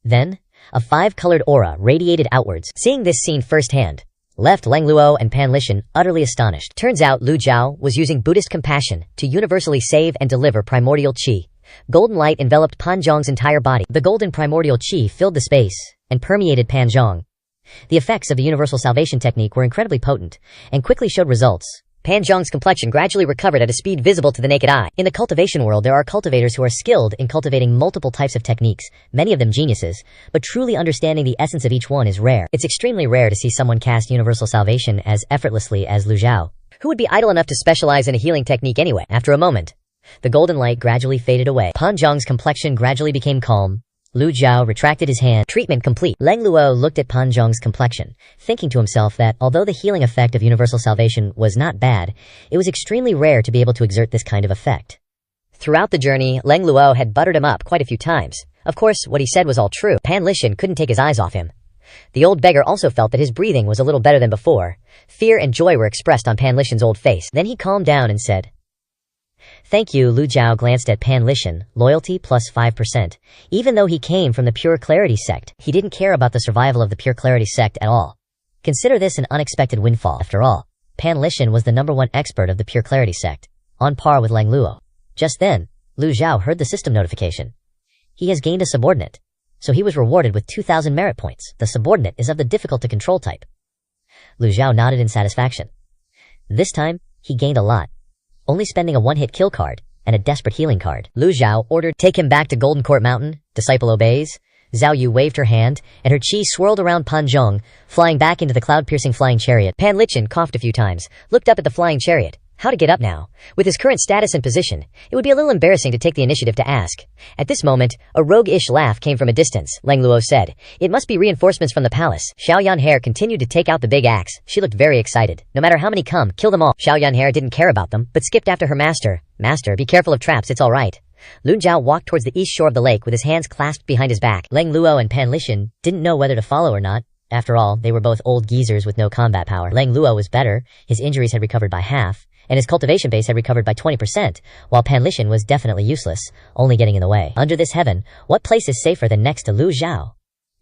A: Then, a five-colored aura radiated outwards. Seeing this scene firsthand, left Lang Luo and Pan Lishan utterly astonished. Turns out Lu Jiao was using Buddhist compassion to universally save and deliver primordial qi. Golden light enveloped Pan Zhong's entire body. The golden primordial qi filled the space and permeated Pan Zhong. The effects of the universal salvation technique were incredibly potent and quickly showed results. Pan Zhong's complexion gradually recovered at a speed visible to the naked eye. In the cultivation world, there are cultivators who are skilled in cultivating multiple types of techniques, many of them geniuses, but truly understanding the essence of each one is rare. It's extremely rare to see someone cast universal salvation as effortlessly as Lu Jiao. Who would be idle enough to specialize in a healing technique anyway? After a moment, the golden light gradually faded away. Pan Zhong's complexion gradually became calm. Lu Jiao retracted his hand. Treatment complete. Lang Luo looked at Pan Zhong's complexion, thinking to himself that although the healing effect of universal salvation was not bad, it was extremely rare to be able to exert this kind of effect. Throughout the journey, Lang Luo had buttered him up quite a few times. Of course, what he said was all true. Pan Lishan couldn't take his eyes off him. The old beggar also felt that his breathing was a little better than before. Fear and joy were expressed on Pan Lishan's old face. Then he calmed down and said, "Thank you." Lu Jiao glanced at Pan Lishan, loyalty plus 5%. Even though he came from the Pure Clarity sect, he didn't care about the survival of the Pure Clarity sect at all. Consider this an unexpected windfall. After all, Pan Lishan was the #1 expert of the Pure Clarity sect, on par with Lang Luo. Just then, Lu Jiao heard the system notification. He has gained a subordinate, so he was rewarded with 2,000 merit points. The subordinate is of the difficult to control type. Lu Jiao nodded in satisfaction. This time, he gained a lot, only spending a one-hit kill card and a desperate healing card. Lu Jiao ordered, "Take him back to Golden Court Mountain." Disciple obeys. Zhao Yu waved her hand, and her qi swirled around Pan Zhong, flying back into the cloud-piercing flying chariot. Pan Lishan coughed a few times, looked up at the flying chariot. How to get up now? With his current status and position, it would be a little embarrassing to take the initiative to ask. At this moment, a roguish laugh came from a distance. Lang Luo said, "It must be reinforcements from the palace." Xiao Yanhair continued to take out the big axe. She looked very excited. No matter how many come, kill them all. Xiao Yanhair didn't care about them, but skipped after her master. "Master, be careful of traps, it's all right." Lu Jiao walked towards the east shore of the lake with his hands clasped behind his back. Lang Luo and Pan Lishan didn't know whether to follow or not. After all, they were both old geezers with no combat power. Lang Luo was better. His injuries had recovered by half, and his cultivation base had recovered by 20%, while Pan Lishan was definitely useless, only getting in the way. Under this heaven, what place is safer than next to Lu Jiao?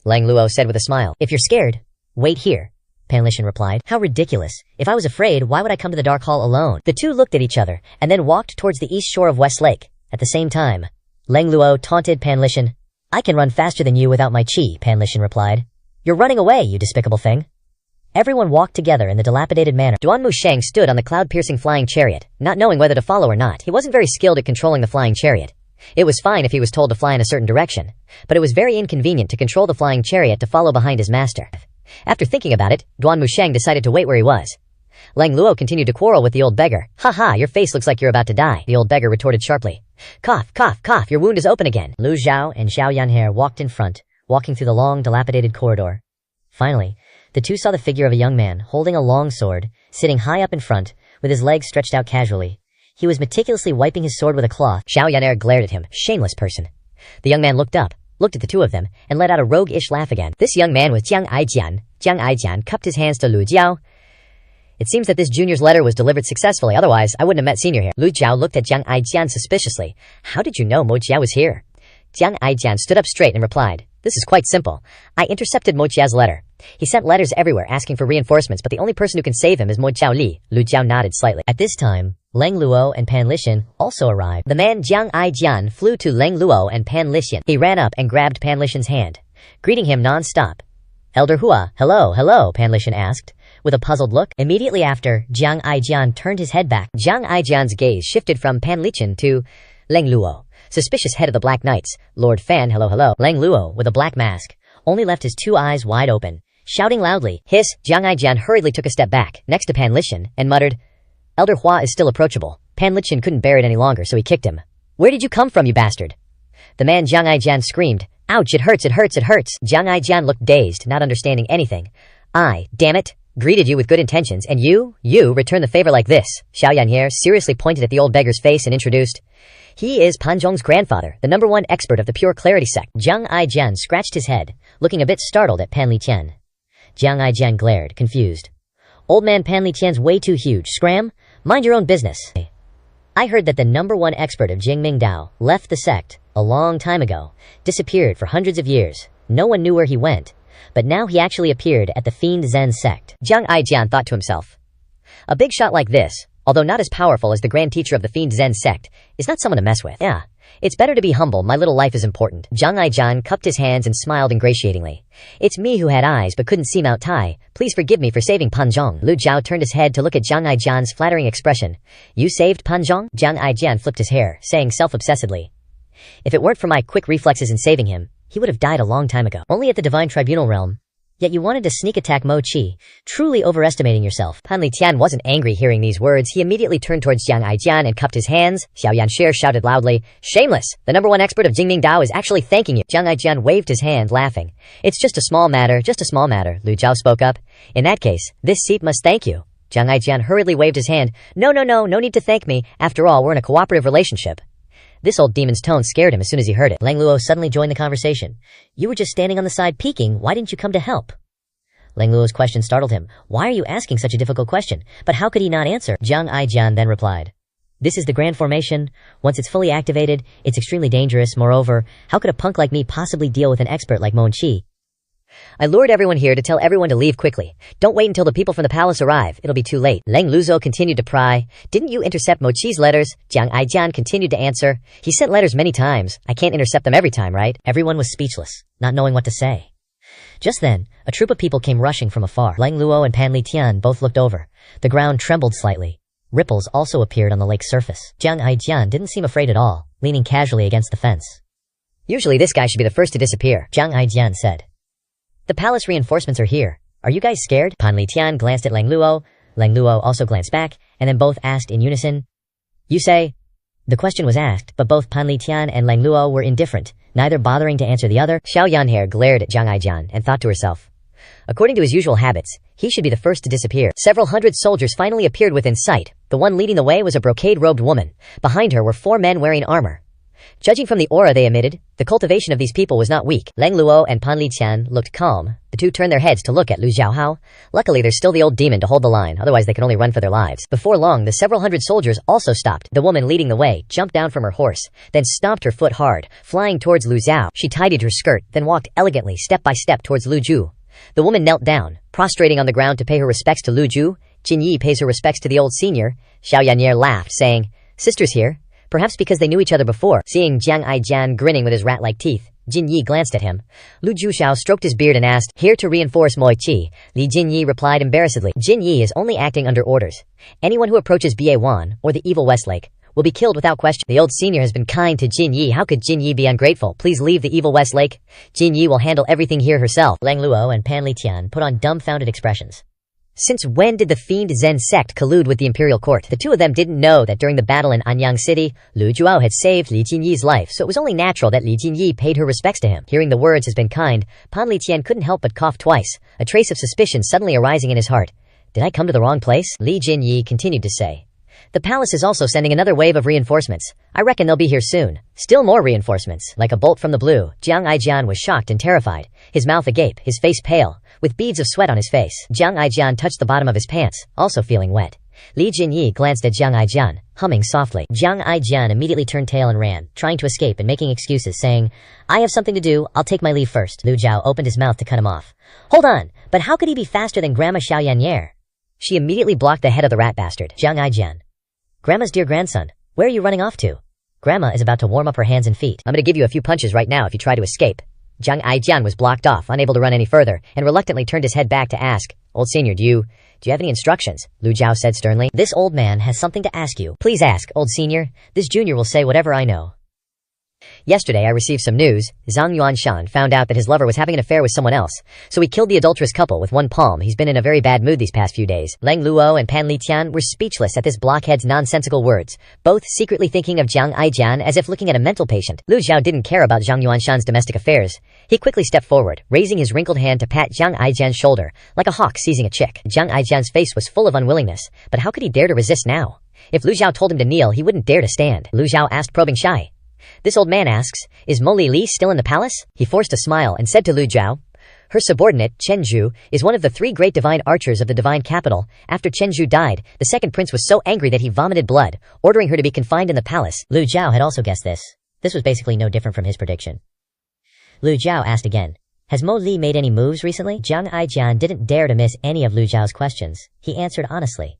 A: Lang Luo said with a smile. "If you're scared, wait here," Pan Lishan replied. "How ridiculous. If I was afraid, why would I come to the Dark Hall alone?" The two looked at each other, and then walked towards the east shore of West Lake. At the same time, Lang Luo taunted Pan Lishan. "I can run faster than you without my qi," Pan Lishan replied. "You're running away, you despicable thing." Everyone walked together in the dilapidated manner. Duan Musheng stood on the cloud-piercing flying chariot, not knowing whether to follow or not. He wasn't very skilled at controlling the flying chariot. It was fine if he was told to fly in a certain direction, but it was very inconvenient to control the flying chariot to follow behind his master. After thinking about it, Duan Musheng decided to wait where he was. Lang Luo continued to quarrel with the old beggar. "Ha ha, your face looks like you're about to die," the old beggar retorted sharply. "Cough, cough, cough, your wound is open again." Lu Jiao and Xiao Yanhair walked in front, walking through the long, dilapidated corridor. Finally, the two saw the figure of a young man holding a long sword, sitting high up in front, with his legs stretched out casually. He was meticulously wiping his sword with a cloth. Xiao Yan'er glared at him. Shameless person. The young man looked up, looked at the two of them, and let out a roguish laugh again. This young man was Jiang Aijian. Jiang Aijian cupped his hands to Lu Jiao. "It seems that this junior's letter was delivered successfully, otherwise I wouldn't have met senior here." Lu Jiao looked at Jiang Aijian suspiciously. "How did you know Mo Jia was here?" Jiang Aijian stood up straight and replied, "This is quite simple. I intercepted Mo Jia's letter. He sent letters everywhere asking for reinforcements, but the only person who can save him is Mo Jiao Li." Lu Jiao nodded slightly. At this time, Lang Luo and Pan Lishan also arrived. The man Jiang Aijian flew to Lang Luo and Pan Lishan. He ran up and grabbed Pan Lishan's hand, greeting him non-stop. "Elder Hua, hello, hello," Pan Lishan asked, with a puzzled look. Immediately after, Jiang Aijian turned his head back. Jiang Aijian's gaze shifted from Pan Lishan to Lang Luo. Suspicious head of the Black Knights, Lord Fan, hello, hello. Lang Luo, with a black mask, only left his two eyes wide open. Shouting loudly, "Hiss!" Jiang Aijian hurriedly took a step back, next to Pan Lishan, and muttered, "Elder Hua is still approachable." Pan Lishan couldn't bear it any longer, so he kicked him. "Where did you come from, you bastard?" The man Jiang Aijian screamed, "Ouch, it hurts, it hurts, it hurts." Jiang Aijian looked dazed, not understanding anything. "I, damn it, greeted you with good intentions, and you return the favor like this." Xiao Yanhair seriously pointed at the old beggar's face and introduced, "He is Pan Zhong's grandfather, the #1 expert of the Pure Clarity sect." Jiang Aijian scratched his head, looking a bit startled at Pan Liqian. Jiang Aijian glared, confused. "Old man Pan Liqian's way too huge. Scram? Mind your own business." "I heard that the #1 expert of Jingming Dao left the sect a long time ago, disappeared for hundreds of years. No one knew where he went, but now he actually appeared at the Fiend Zen sect. Jiang Aijian thought to himself, a big shot like this, although not as powerful as the grand teacher of the Fiend Zen sect, is not someone to mess with. Yeah, it's better to be humble, my little life is important. Jiang Aijian cupped his hands and smiled ingratiatingly. It's me who had eyes but couldn't see Mount Tai. Please forgive me for saving Panzhong. Lu Jiao turned his head to look at Jiang Aijian's flattering expression. You saved Panzhong? Jiang Aijian flipped his hair, saying self-obsessedly, if it weren't for my quick reflexes in saving him, he would have died a long time ago. Only at the Divine Tribunal realm. Yet you wanted to sneak attack Mo Qi, truly overestimating yourself. Pan Li Tian wasn't angry hearing these words. He immediately turned towards Jiang Aijian and cupped his hands. Xiao Yanshi shouted loudly, shameless! The #1 expert of Jingming Dao is actually thanking you. Jiang Aijian waved his hand, laughing. It's just a small matter, Lu Jiao spoke up. In that case, this seat must thank you. Jiang Aijian hurriedly waved his hand. No need to thank me. After all, we're in a cooperative relationship. This old demon's tone scared him as soon as he heard it. Lang Luo suddenly joined the conversation. You were just standing on the side peeking, why didn't you come to help? Lang Luo's question startled him. Why are you asking such a difficult question? But how could he not answer? Jiang Aijian then replied. This is the grand formation. Once it's fully activated, it's extremely dangerous. Moreover, how could a punk like me possibly deal with an expert like Mon Qi? I lured everyone here to tell everyone to leave quickly. Don't wait until the people from the palace arrive. It'll be too late. Lang Luzo continued to pry. Didn't you intercept Mo Qi's letters? Jiang Aijian continued to answer. He sent letters many times. I can't intercept them every time, right? Everyone was speechless, not knowing what to say. Just then, a troop of people came rushing from afar. Lang Luo and Pan Li Tian both looked over. The ground trembled slightly. Ripples also appeared on the lake's surface. Jiang Aijian didn't seem afraid at all, leaning casually against the fence. Usually this guy should be the first to disappear, Jiang Aijian said. The palace reinforcements are here. Are you guys scared? Pan Li Tian glanced at Lang Luo. Lang Luo also glanced back, and then both asked in unison. You say? The question was asked, but both Pan Li Tian and Lang Luo were indifferent, neither bothering to answer the other. Xiao Yanhe glared at Jiang Aijian and thought to herself. According to his usual habits, he should be the first to disappear. Several hundred soldiers finally appeared within sight. The one leading the way was a brocade-robed woman. Behind her were 4 men wearing armor. Judging from the aura they emitted, the cultivation of these people was not weak. Lang Luo and Pan Li Tian looked calm. The two turned their heads to look at Lu Jiaohao. Luckily, there's still the old demon to hold the line, otherwise they can only run for their lives. Before long, the several hundred soldiers also stopped. The woman leading the way jumped down from her horse, then stomped her foot hard, flying towards Lu Xiao. She tidied her skirt, then walked elegantly step by step towards Lu Ju. The woman knelt down, prostrating on the ground to pay her respects to Lu Ju. Jin Yi pays her respects to the old senior. Xiao Yanyer laughed, saying, Sisters here? Perhaps because they knew each other before. Seeing Jiang Aijian grinning with his rat-like teeth, Jin Yi glanced at him. Lu Juxiao stroked his beard and asked, Here to reinforce Moi Qi. Li Jin Yi replied embarrassedly. Jin Yi is only acting under orders. Anyone who approaches Ba Wan, or the evil Westlake, will be killed without question. The old senior has been kind to Jin Yi. How could Jin Yi be ungrateful? Please leave the evil Westlake. Jin Yi will handle everything here herself. Lang Luo and Pan Li Tian put on dumbfounded expressions. Since when did the Fiend Zen sect collude with the imperial court? The two of them didn't know that during the battle in Anyang City, Lu Juao had saved Li Jinyi's life, so it was only natural that Li Jinyi paid her respects to him. Hearing the words has been kind, Pan Li Tian couldn't help but cough twice, a trace of suspicion suddenly arising in his heart. Did I come to the wrong place? Li Jinyi continued to say. The palace is also sending another wave of reinforcements. I reckon they'll be here soon. Still more reinforcements. Like a bolt from the blue, Jiang Aijian was shocked and terrified, his mouth agape, his face pale, with beads of sweat on his face. Jiang Aijian touched the bottom of his pants, also feeling wet. Li Jinyi glanced at Jiang Aijian, humming softly. Jiang Aijian immediately turned tail and ran, trying to escape and making excuses, saying, I have something to do, I'll take my leave first. Lu Jiao opened his mouth to cut him off. Hold on, but how could he be faster than Grandma Xiao Yanyer? She immediately blocked the head of the rat bastard. Jiang Aijian. Grandma's dear grandson, where are you running off to? Grandma is about to warm up her hands and feet. I'm gonna give you a few punches right now if you try to escape. Jiang Aijian was blocked off, unable to run any further, and reluctantly turned his head back to ask, Old senior, do you have any instructions? Lu Jiao said sternly. This old man has something to ask you. Please ask, old senior. This junior will say whatever I know. Yesterday I received some news. Zhang Yuanshan found out that his lover was having an affair with someone else, so he killed the adulterous couple with one palm. He's been in a very bad mood these past few days. Lang Luo and Pan Li Tian were speechless at this blockhead's nonsensical words, both secretly thinking of Jiang Aijian as if looking at a mental patient. Lu Xiao didn't care about Zhang Yuanshan's domestic affairs. He quickly stepped forward, raising his wrinkled hand to pat Jiang Aijian's shoulder, like a hawk seizing a chick. Jiang Aijian's face was full of unwillingness, but how could he dare to resist now? If Lu Xiao told him to kneel, he wouldn't dare to stand. Lu Xiao asked, probing shy. This old man asks, is Mo Li still in the palace? He forced a smile and said to Lu Jiao, her subordinate, Chen Zhu, is one of the 3 great divine archers of the divine capital. After Chen Zhu died, the second prince was so angry that he vomited blood, ordering her to be confined in the palace. Lu Jiao had also guessed this. This was basically no different from his prediction. Lu Jiao asked again, Has Mo Li made any moves recently? Jiang Aijian didn't dare to miss any of Lu Zhao's questions. He answered honestly.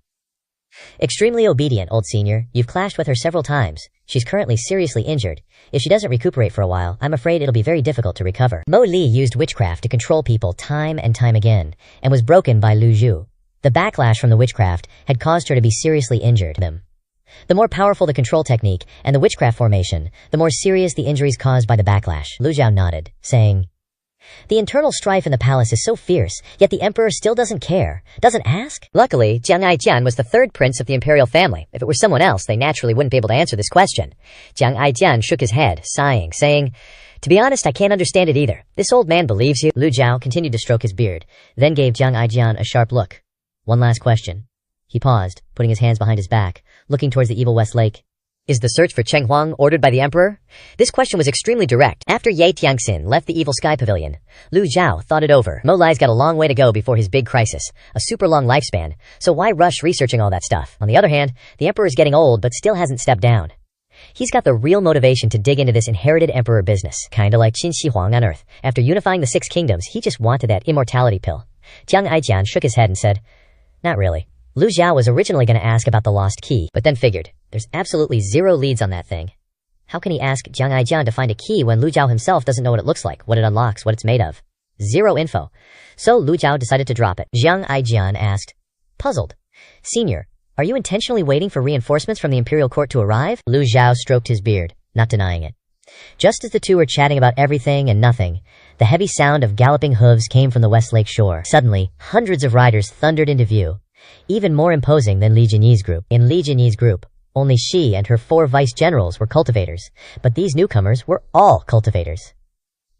A: Extremely obedient, old senior. You've clashed with her several times. She's currently seriously injured. If she doesn't recuperate for a while, I'm afraid it'll be very difficult to recover. Mo Li used witchcraft to control people time and time again, and was broken by Lu Zhu. The backlash from the witchcraft had caused her to be seriously injured. The more powerful the control technique and the witchcraft formation, the more serious the injuries caused by the backlash. Lu Zhao nodded, saying, the internal strife in the palace is so fierce, yet the emperor still doesn't care, doesn't ask? Luckily, Jiang Aijian was the third prince of the imperial family. If it were someone else, they naturally wouldn't be able to answer this question. Jiang Aijian shook his head, sighing, saying, to be honest, I can't understand it either. This old man believes you. Lu Zhao continued to stroke his beard, then gave Jiang Aijian a sharp look. One last question. He paused, putting his hands behind his back, looking towards the evil West Lake. Is the search for Cheng Huang ordered by the emperor? This question was extremely direct. After Ye Tiangxin left the evil sky pavilion, Lu Zhao thought it over. Mo Li's got a long way to go before his big crisis, a super long lifespan, so why rush researching all that stuff? On the other hand, the emperor's getting old but still hasn't stepped down. He's got the real motivation to dig into this inherited emperor business, kinda like Qin Shi Huang on Earth. After unifying the 6 kingdoms, he just wanted that immortality pill. Jiang Aijian shook his head and said, not really. Lu Zhao was originally going to ask about the lost key, but then figured, there's absolutely 0 leads on that thing. How can he ask Jiang Aijian to find a key when Lu Zhao himself doesn't know what it looks like, what it unlocks, what it's made of? 0 info. So Lu Zhao decided to drop it. Jiang Aijian asked, puzzled, Senior, are you intentionally waiting for reinforcements from the imperial court to arrive? Lu Zhao stroked his beard, not denying it. Just as the two were chatting about everything and nothing, the heavy sound of galloping hooves came from the West Lake shore. Suddenly, hundreds of riders thundered into view, even more imposing than Li Jinyi's group. In Li Jinyi's group, only she and her 4 vice-generals were cultivators, but these newcomers were all cultivators.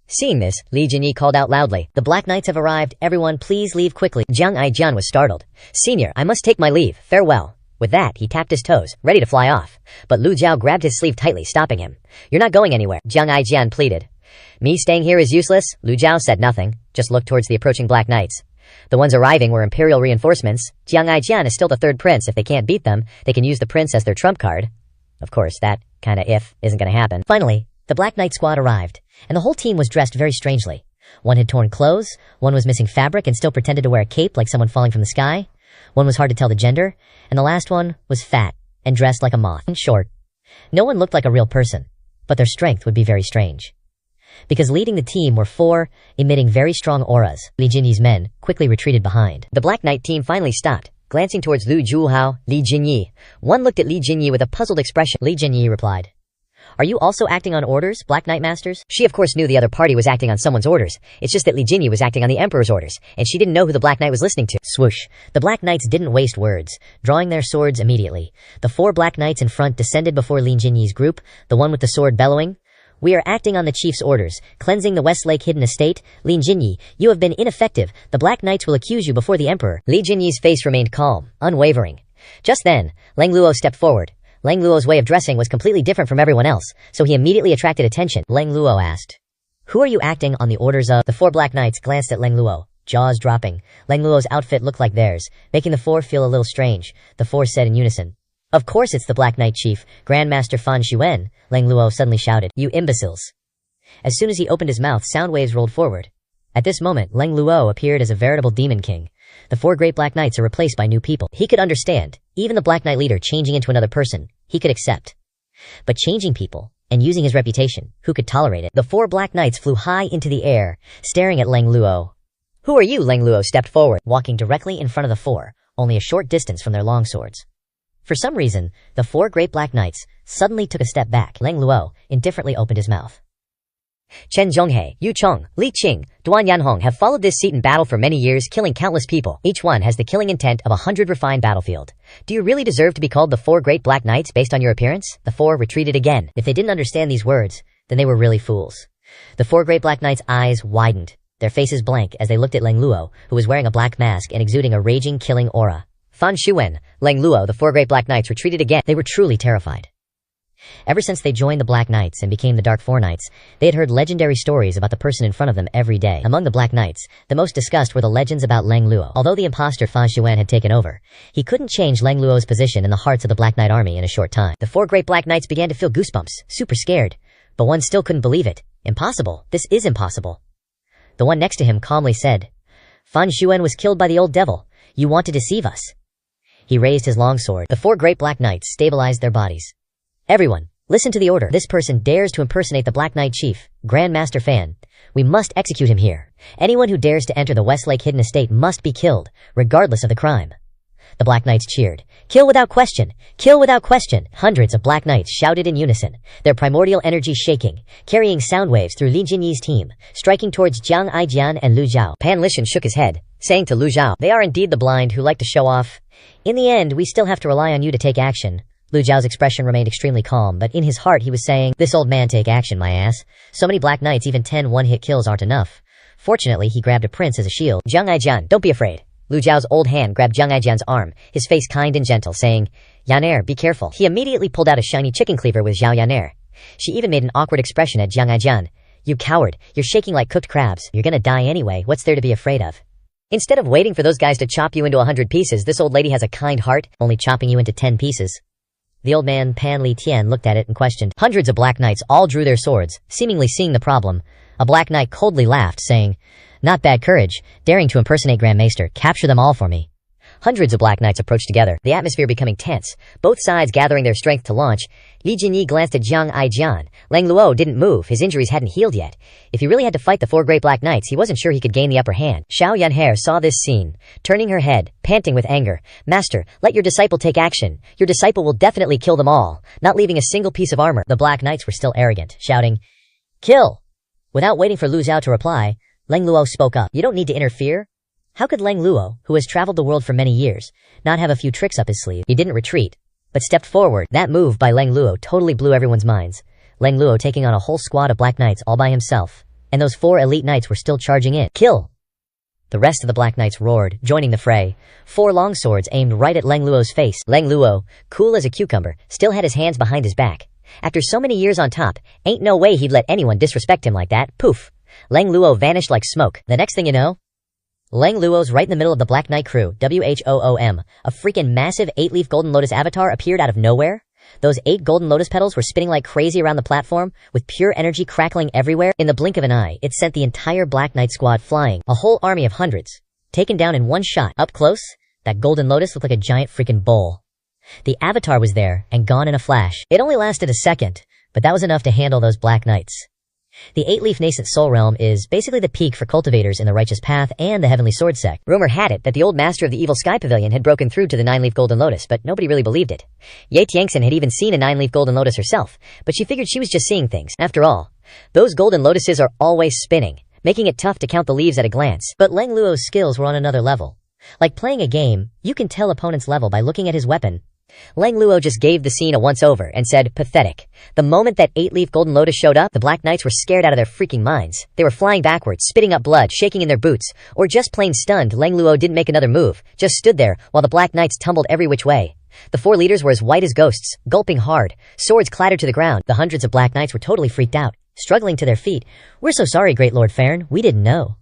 A: Seeing this, Li Jinyi called out loudly, the Black Knights have arrived, everyone please leave quickly. Jiang Aijian was startled. Senior, I must take my leave, farewell. With that, he tapped his toes, ready to fly off. But Lu Zhao grabbed his sleeve tightly, stopping him. You're not going anywhere, Jiang Aijian pleaded. Me staying here is useless? Lu Zhao said nothing, just looked towards the approaching Black Knights. The ones arriving were imperial reinforcements. Jiang Aijian is still the 3rd prince. If they can't beat them, they can use the prince as their trump card. Of course, that kinda if isn't gonna happen. Finally, the Black Knight squad arrived, and the whole team was dressed very strangely. One had torn clothes, one was missing fabric and still pretended to wear a cape like someone falling from the sky, one was hard to tell the gender, and the last one was fat and dressed like a moth. In short, no one looked like a real person, but their strength would be very strange. Because leading the team were 4, emitting very strong auras, Li Jinyi's men quickly retreated behind. The Black Knight team finally stopped, glancing towards Lu Zhuhao, Li Jinyi. One looked at Li Jinyi with a puzzled expression. Li Jinyi replied, are you also acting on orders, Black Knight Masters? She of course knew the other party was acting on someone's orders. It's just that Li Jinyi was acting on the Emperor's orders, and she didn't know who the Black Knight was listening to. Swoosh. The Black Knights didn't waste words, drawing their swords immediately. The 4 Black Knights in front descended before Li Jinyi's group, the one with the sword bellowing, we are acting on the chief's orders, cleansing the West Lake hidden estate. Lin Jinyi, you have been ineffective. The Black Knights will accuse you before the emperor. Li Jinyi's face remained calm, unwavering. Just then, Lang Luo stepped forward. Lang Luo's way of dressing was completely different from everyone else, so he immediately attracted attention. Lang Luo asked, who are you acting on the orders of? The 4 Black Knights glanced at Lang Luo, jaws dropping. Lang Luo's outfit looked like theirs, making the 4 feel a little strange. The 4 said in unison, of course it's the Black Knight Chief, Grandmaster Fan Xuan, Lang Luo suddenly shouted, you imbeciles. As soon as he opened his mouth, sound waves rolled forward. At this moment, Lang Luo appeared as a veritable demon king. The 4 great Black Knights are replaced by new people. He could understand, even the Black Knight leader changing into another person, he could accept. But changing people, and using his reputation, who could tolerate it? The 4 Black Knights flew high into the air, staring at Lang Luo. Who are you? Lang Luo stepped forward, walking directly in front of the 4, only a short distance from their long swords. For some reason, the 4 great Black Knights suddenly took a step back. Lang Luo indifferently opened his mouth. Chen Zhonghe, Yu Cheng, Li Qing, Duan Yanhong have followed this seat in battle for many years, killing countless people. Each one has the killing intent of 100 refined battlefield. Do you really deserve to be called the 4 great Black Knights based on your appearance? The 4 retreated again. If they didn't understand these words, then they were really fools. The 4 great Black Knights' eyes widened, their faces blank as they looked at Lang Luo, who was wearing a black mask and exuding a raging, killing aura. Fan Xuan, Lang Luo, the 4 great Black Knights retreated again. They were truly terrified. Ever since they joined the Black Knights and became the Dark Four Knights, they had heard legendary stories about the person in front of them every day. Among the Black Knights, the most discussed were the legends about Lang Luo. Although the imposter Fan Xuan had taken over, he couldn't change Lang Luo's position in the hearts of the Black Knight army in a short time. The 4 great Black Knights began to feel goosebumps, super scared, but one still couldn't believe it. Impossible. This is impossible. The one next to him calmly said, Fan Xuan was killed by the old devil. You want to deceive us. He raised his longsword. The 4 great Black Knights stabilized their bodies. Everyone, listen to the order. This person dares to impersonate the Black Knight Chief, Grand Master Fan. We must execute him here. Anyone who dares to enter the Westlake Hidden Estate must be killed, regardless of the crime. The Black Knights cheered. Kill without question! Kill without question! Hundreds of Black Knights shouted in unison, their primordial energy shaking, carrying sound waves through Li Jinyi's team, striking towards Jiang Aijian and Lu Zhao. Pan Lishan shook his head, saying to Lu Zhao, They are indeed the blind who like to show off. In the end, we still have to rely on you to take action. Lu Zhao's expression remained extremely calm, but in his heart he was saying, This old man take action, my ass. So many Black Knights, even 10 one-hit kills aren't enough. Fortunately, he grabbed a prince as a shield. Jiang Aijian, don't be afraid. Lu Zhao's old hand grabbed Jiang Aijian's arm, his face kind and gentle, saying, Yaner, be careful. He immediately pulled out a shiny chicken cleaver with Zhao Yaner. She even made an awkward expression at Jiang Aijian. You coward, you're shaking like cooked crabs. You're gonna die anyway, what's there to be afraid of? Instead of waiting for those guys to chop you into 100 pieces, this old lady has a kind heart, only chopping you into 10 pieces. The old man, Pan Li Tian, looked at it and questioned. Hundreds of Black Knights all drew their swords, seemingly seeing the problem. A Black Knight coldly laughed, saying, Not bad courage, daring to impersonate Grand Maester, capture them all for me. Hundreds of Black Knights approached together, the atmosphere becoming tense, both sides gathering their strength to launch. Li Jinyi glanced at Jiang Aijian. Lang Luo didn't move, his injuries hadn't healed yet. If he really had to fight the 4 great Black Knights, he wasn't sure he could gain the upper hand. Xiao Yanher saw this scene, turning her head, panting with anger. Master, let your disciple take action. Your disciple will definitely kill them all, not leaving a single piece of armor. The Black Knights were still arrogant, shouting, Kill! Without waiting for Lu Zhao to reply, Lang Luo spoke up. You don't need to interfere. How could Lang Luo, who has traveled the world for many years, not have a few tricks up his sleeve? He didn't retreat, but stepped forward. That move by Lang Luo totally blew everyone's minds. Lang Luo taking on a whole squad of Black Knights all by himself, and those 4 elite knights were still charging in. Kill! The rest of the Black Knights roared, joining the fray. 4 long swords aimed right at Lang Luo's face. Lang Luo, cool as a cucumber, still had his hands behind his back. After so many years on top, ain't no way he'd let anyone disrespect him like that. Poof! Lang Luo vanished like smoke. The next thing you know, Lang Luo's right in the middle of the Black Knight crew, WHOOM. A freaking massive 8-leaf Golden Lotus avatar appeared out of nowhere. Those 8 Golden Lotus petals were spinning like crazy around the platform, with pure energy crackling everywhere. In the blink of an eye, it sent the entire Black Knight squad flying, a whole army of hundreds, taken down in one shot. Up close, that Golden Lotus looked like a giant freaking bowl. The avatar was there, and gone in a flash. It only lasted a second, but that was enough to handle those Black Knights. The 8-leaf nascent soul realm is basically the peak for cultivators in the righteous path and the heavenly sword sect. Rumor had it that the old master of the evil sky pavilion had broken through to the 9-leaf golden lotus, but nobody really believed it. Ye Tiangxin had even seen a 9-leaf golden lotus herself, but she figured she was just seeing things. After all, those golden lotuses are always spinning, making it tough to count the leaves at a glance. But Lang Luo's skills were on another level. Like playing a game, you can tell opponent's level by looking at his weapon. Lang Luo just gave the scene a once-over and said, pathetic. The moment that 8-leaf golden lotus showed up, the Black Knights were scared out of their freaking minds. They were flying backwards, spitting up blood, shaking in their boots, or just plain stunned. Lang Luo didn't make another move, just stood there while the Black Knights tumbled every which way. The 4 leaders were as white as ghosts, gulping hard. Swords clattered to the ground. The hundreds of Black Knights were totally freaked out, struggling to their feet. We're so sorry, Great Lord Farron. We didn't know.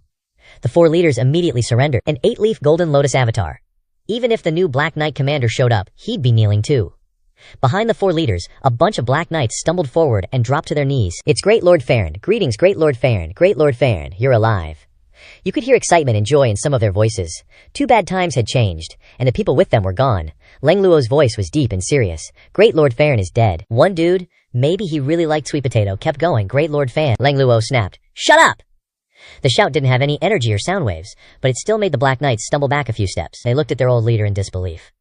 A: The 4 leaders immediately surrendered. An 8-leaf golden lotus avatar. Even if the new Black Knight commander showed up, he'd be kneeling too. Behind the 4 leaders, a bunch of Black Knights stumbled forward and dropped to their knees. It's Great Lord Farron. Greetings, Great Lord Farron. Great Lord Farron, you're alive. You could hear excitement and joy in some of their voices. 2 bad times had changed, and the people with them were gone. Lang Luo's voice was deep and serious. Great Lord Farron is dead. One dude, maybe he really liked sweet potato, kept going. Great Lord Farron. Lang Luo snapped. Shut up! The shout didn't have any energy or sound waves, but it still made the Black Knights stumble back a few steps. They looked at their old leader in disbelief.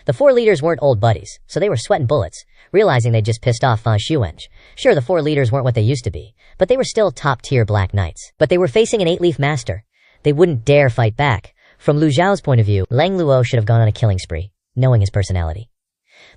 A: The 4 leaders weren't old buddies, so they were sweating bullets, realizing they'd just pissed off Fan Xuan. Sure, the 4 leaders weren't what they used to be, but they were still top-tier Black Knights. But they were facing an 8-leaf master. They wouldn't dare fight back. From Lu Zhao's point of view, Lang Luo should have gone on a killing spree, knowing his personality.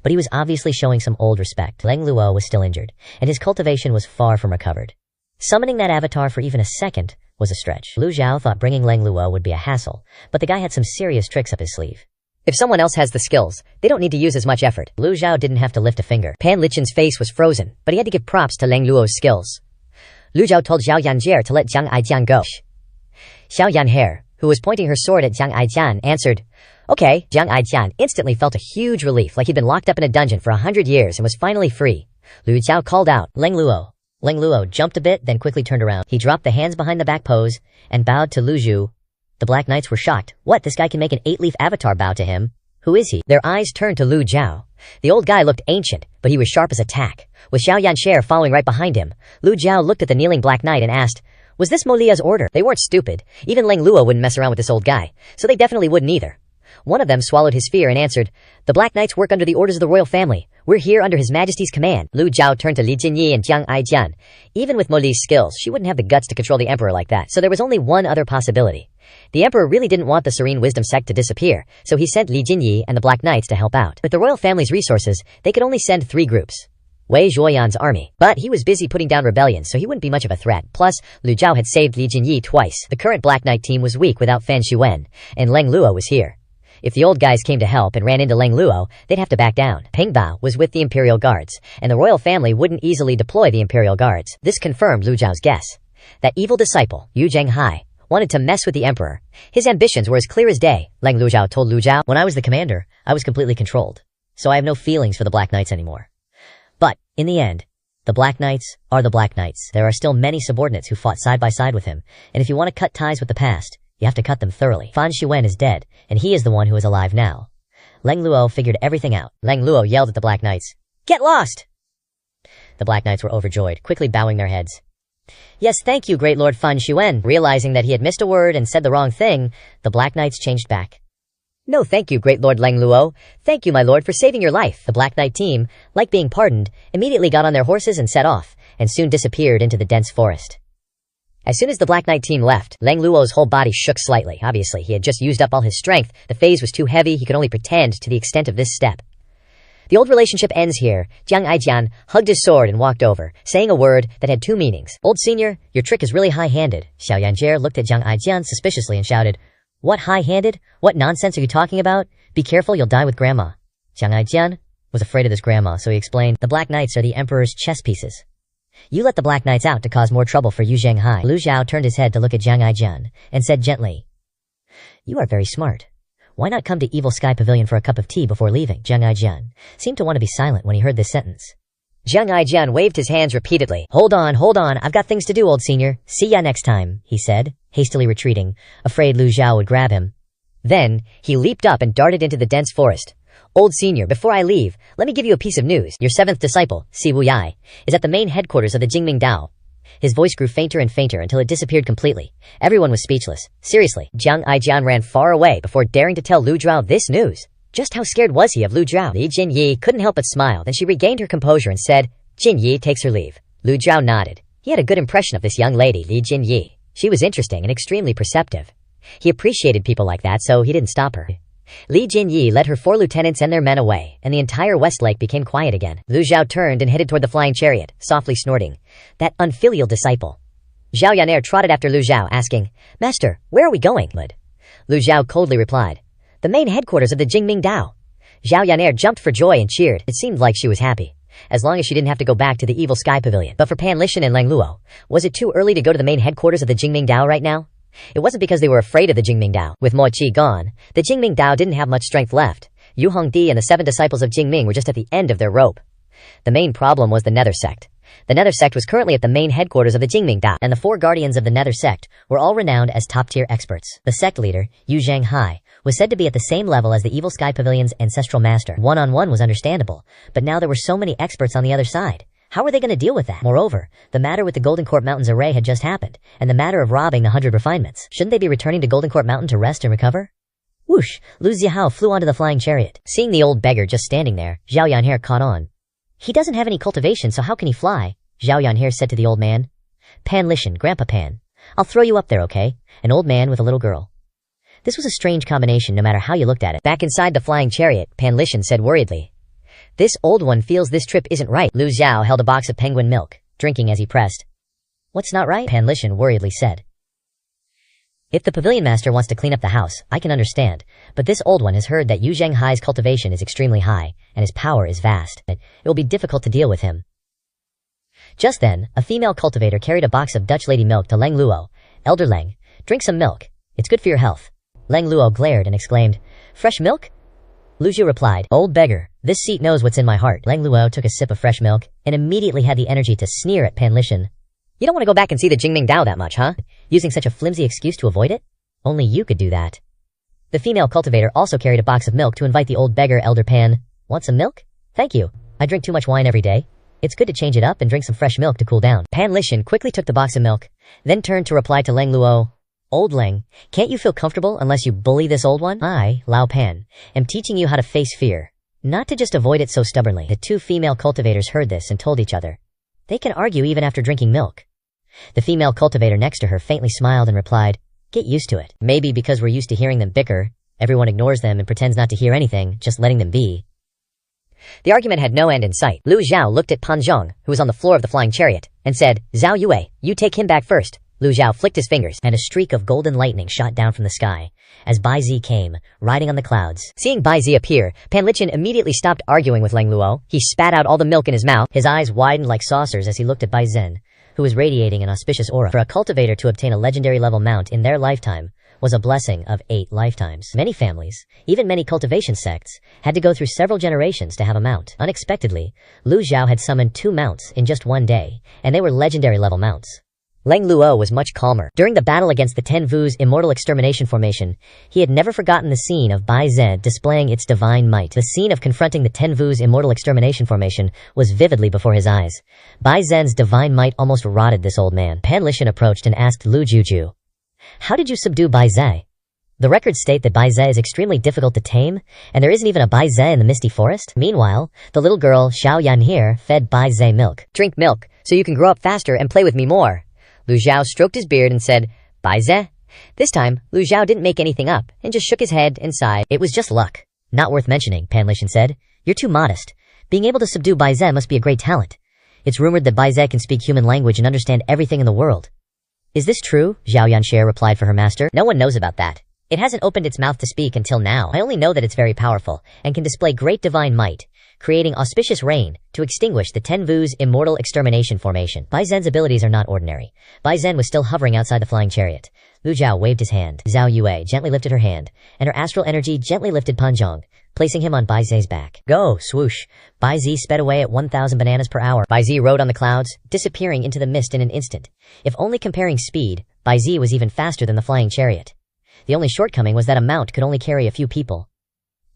A: But he was obviously showing some old respect. Lang Luo was still injured, and his cultivation was far from recovered. Summoning that avatar for even a second was a stretch. Lu Zhao thought bringing Lang Luo would be a hassle, but the guy had some serious tricks up his sleeve. If someone else has the skills, they don't need to use as much effort. Lu Zhao didn't have to lift a finger. Pan Lichen's face was frozen, but he had to give props to Lang Luo's skills. Lu Zhao told Zhao Yanjie to let Jiang Aijian go. Xiao Yanhe, who was pointing her sword at Jiang Aijian, answered, Okay. Jiang Aijian instantly felt a huge relief, like he'd been locked up in a dungeon for 100 years and was finally free. Lu Zhao called out, Lang Luo, Leng Luo jumped a bit, then quickly turned around. He dropped the hands behind the back pose and bowed to Lu Zhu. The Black Knights were shocked. What, this guy can make an 8-leaf avatar bow to him? Who is he? Their eyes turned to Lu Zhao. The old guy looked ancient, but he was sharp as a tack. With Xiao Yanxie following right behind him, Lu Zhao looked at the kneeling Black Knight and asked, was this Mo Lia's order? They weren't stupid. Even Leng Luo wouldn't mess around with this old guy, so they definitely wouldn't either. One of them swallowed his fear and answered, the Black Knights work under the orders of the royal family. We're here under His Majesty's command. Lu Zhao turned to Li Jinyi and Jiang Aijian. Even with Mo Li's skills, she wouldn't have the guts to control the emperor like that, so there was only one other possibility. The emperor really didn't want the Serene Wisdom sect to disappear, so he sent Li Jinyi and the Black Knights to help out. With the royal family's resources, they could only send 3 groups. Wei Zhuoyan's army. But he was busy putting down rebellion, so he wouldn't be much of a threat. Plus, Lu Zhao had saved Li Jinyi twice. The current Black Knight team was weak without Fan Xuan, and Leng Luo was here. If the old guys came to help and ran into Leng Luo, they'd have to back down. Peng Bao was with the Imperial Guards, and the royal family wouldn't easily deploy the Imperial Guards. This confirmed Lu Zhao's guess. That evil disciple, Yu Zhenghai, wanted to mess with the emperor. His ambitions were as clear as day. Leng Luozhao told Lu Zhao, when I was the commander, I was completely controlled. So I have no feelings for the Black Knights anymore. But, in the end, the Black Knights are the Black Knights. There are still many subordinates who fought side by side with him, and if you want to cut ties with the past, you have to cut them thoroughly. Fan Xuan is dead, and he is the one who is alive now. Leng Luo figured everything out. Leng Luo yelled at the Black Knights, "Get lost!" The Black Knights were overjoyed, quickly bowing their heads. Yes, thank you, Great Lord Fan Xuan. Realizing that he had missed a word and said the wrong thing, the Black Knights changed back. No, thank you, Great Lord Leng Luo. Thank you, my lord, for saving your life. The Black Knight team, like being pardoned, immediately got on their horses and set off, and soon disappeared into the dense forest. As soon as the Black Knight team left, Leng Luo's whole body shook slightly. Obviously, he had just used up all his strength. The phase was too heavy. He could only pretend to the extent of this step. The old relationship ends here. Jiang Aijian hugged his sword and walked over, saying a word that had 2 meanings. Old senior, your trick is really high-handed. Xiao Yanjie looked at Jiang Aijian suspiciously and shouted, What high-handed? What nonsense are you talking about? Be careful, you'll die with grandma. Jiang Aijian was afraid of this grandma, so he explained, the Black Knights are the Emperor's chess pieces. You let the Black Knights out to cause more trouble for Yu Zhenghai. Lu Zhao turned his head to look at Jiang Aijian and said gently, You are very smart. Why not come to Evil Sky Pavilion for a cup of tea before leaving? Jiang Aijian seemed to want to be silent when he heard this sentence. Jiang Aijian waved his hands repeatedly. Hold on, I've got things to do, old senior. See ya next time, he said, hastily retreating, afraid Lu Zhao would grab him. Then, he leaped up and darted into the dense forest. Old senior, before I leave, let me give you a piece of news. Your 7th disciple, Si Wuyai, is at the main headquarters of the Jingming Dao. His voice grew fainter and fainter until it disappeared completely. Everyone was speechless. Seriously, Jiang Aijian ran far away before daring to tell Lu Zhao this news. Just how scared was he of Lu Zhao? Li Jinyi couldn't help but smile. Then she regained her composure and said, Jinyi takes her leave. Lu Zhao nodded. He had a good impression of this young lady, Li Jinyi. She was interesting and extremely perceptive. He appreciated people like that, so he didn't stop her. Li Jinyi led her 4 lieutenants and their men away, and the entire West Lake became quiet again. Lu Zhao turned and headed toward the flying chariot, softly snorting. That unfilial disciple. Zhao Yaner trotted after Lu Zhao, asking, Master, where are we going? Lu Zhao coldly replied, The main headquarters of the Jingming Dao. Zhao Yaner jumped for joy and cheered. It seemed like she was happy, as long as she didn't have to go back to the Evil Sky Pavilion. But for Pan Lishan and Leng Luo, was it too early to go to the main headquarters of the Jingming Dao right now? It wasn't because they were afraid of the Jingming Dao. With Mo Qi gone, the Jingming Dao didn't have much strength left. Yu Hongdi and the 7 disciples of Jingming were just at the end of their rope. The main problem was the Nether Sect. The Nether Sect was currently at the main headquarters of the Jingming Dao, and the 4 guardians of the Nether Sect were all renowned as top-tier experts. The sect leader, Yu Zhenghai, was said to be at the same level as the Evil Sky Pavilion's ancestral master. One-on-one was understandable, but now there were so many experts on the other side. How were they going to deal with that? Moreover, the matter with the Golden Court Mountains array had just happened, and the matter of robbing the 100 refinements. Shouldn't they be returning to Golden Court Mountain to rest and recover? Whoosh! Lu Zihao flew onto the flying chariot. Seeing the old beggar just standing there, Zhao Yanhe caught on. He doesn't have any cultivation, so how can he fly? Zhao Yanhe said to the old man. Pan Lishan, Grandpa Pan. I'll throw you up there, okay? An old man with a little girl. This was a strange combination no matter how you looked at it. Back inside the flying chariot, Pan Lishan said worriedly. This old one feels this trip isn't right. Lu Zhao held a box of penguin milk, drinking as he pressed. What's not right? Pan Lishan worriedly said. If the pavilion master wants to clean up the house, I can understand, but this old one has heard that Yu Zhenghai's cultivation is extremely high, and his power is vast. It will be difficult to deal with him. Just then, a female cultivator carried a box of Dutch lady milk to Leng Luo. Elder Leng, drink some milk. It's good for your health. Leng Luo glared and exclaimed, Fresh milk? Lu Zhu replied, "Old beggar, this seat knows what's in my heart." Lang Luo took a sip of fresh milk and immediately had the energy to sneer at Pan Lishan. "You don't want to go back and see the Jingming Dao that much, huh? Using such a flimsy excuse to avoid it? Only you could do that." The female cultivator also carried a box of milk to invite the old beggar, Elder Pan. "Want some milk?" "Thank you. I drink too much wine every day. It's good to change it up and drink some fresh milk to cool down." Pan Lishan quickly took the box of milk, then turned to reply to Lang Luo. "Old Lang, can't you feel comfortable unless you bully this old one? I, Lao Pan, am teaching you how to face fear, not to just avoid it so stubbornly." The two female cultivators heard this and told each other, "They can argue even after drinking milk." The female cultivator next to her faintly smiled and replied, "Get used to it. Maybe because we're used to hearing them bicker, everyone ignores them and pretends not to hear anything, just letting them be." The argument had no end in sight. Lu Zhao looked at Pan Zhong, who was on the floor of the flying chariot, and said, "Zhao Yue, you take him back first." Lu Zhao flicked his fingers, and a streak of golden lightning shot down from the sky, as Bai Zi came, riding on the clouds. Seeing Bai Zi appear, Pan Lichin immediately stopped arguing with Lang Luo. He spat out all the milk in his mouth. His eyes widened like saucers as he looked at Bai Zhen, who was radiating an auspicious aura. For a cultivator to obtain a legendary level mount in their lifetime was a blessing of 8 lifetimes. Many families, even many cultivation sects, had to go through several generations to have a mount. Unexpectedly, Lu Zhao had summoned 2 mounts in just one day, and they were legendary level mounts. Lang Luo was much calmer. During the battle against the Ten Vu's Immortal Extermination Formation, he had never forgotten the scene of Bai Zhen displaying its divine might. The scene of confronting the Ten Vu's Immortal Extermination Formation was vividly before his eyes. Bai Zhen's divine might almost rotted this old man. Pan Lishan approached and asked Lu Juju, "How did you subdue Bai Zhe?" The records state that Bai Zhe is extremely difficult to tame, and there isn't even a Bai Zhe in the Misty Forest. Meanwhile, the little girl Xiao Yanhe fed Bai Zhe milk. "Drink milk, so you can grow up faster and play with me more." Lu Zhao stroked his beard and said, "Bai Zhe?" This time, Lu Zhao didn't make anything up, and just shook his head and sighed. "It was just luck. Not worth mentioning," Pan Lishan said. "You're too modest. Being able to subdue Bai Zhe must be a great talent. It's rumored that Bai Zhe can speak human language and understand everything in the world." "Is this true?" Zhao Yanxie replied for her master. "No one knows about that. It hasn't opened its mouth to speak until now. I only know that it's very powerful, and can display great divine might, creating auspicious rain to extinguish the Ten Vu's Immortal Extermination Formation." Bai Zhen's abilities are not ordinary. Bai Zhen was still hovering outside the flying chariot. Lu Zhao waved his hand. Zhao Yue gently lifted her hand, and her astral energy gently lifted Pan Zhong, placing him on Bai Zhe's back. Go, swoosh. Bai Zhe sped away at 1,000 bananas per hour. Bai Zhe rode on the clouds, disappearing into the mist in an instant. If only comparing speed, Bai Zhe was even faster than the flying chariot. The only shortcoming was that a mount could only carry a few people.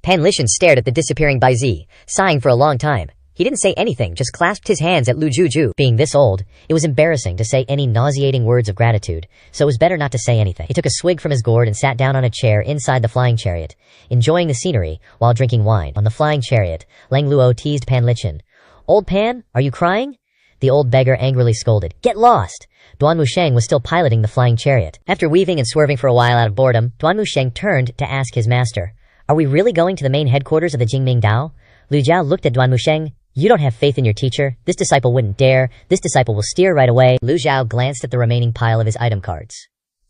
A: Pan Lishan stared at the disappearing Bai Zhe, sighing for a long time. He didn't say anything, just clasped his hands at Lu Juju. Being this old, it was embarrassing to say any nauseating words of gratitude, so it was better not to say anything. He took a swig from his gourd and sat down on a chair inside the flying chariot, enjoying the scenery while drinking wine. On the flying chariot, Lang Luo teased Pan Lishan. "Old Pan, are you crying?" The old beggar angrily scolded. "Get lost!" Duan Musheng was still piloting the flying chariot. After weaving and swerving for a while out of boredom, Duan Musheng turned to ask his master, "Are we really going to the main headquarters of the Jingming Dao?" Lu Zhao looked at Duan Musheng. "You don't have faith in your teacher. This disciple wouldn't dare. This disciple will steer right away." Lu Zhao glanced at the remaining pile of his item cards.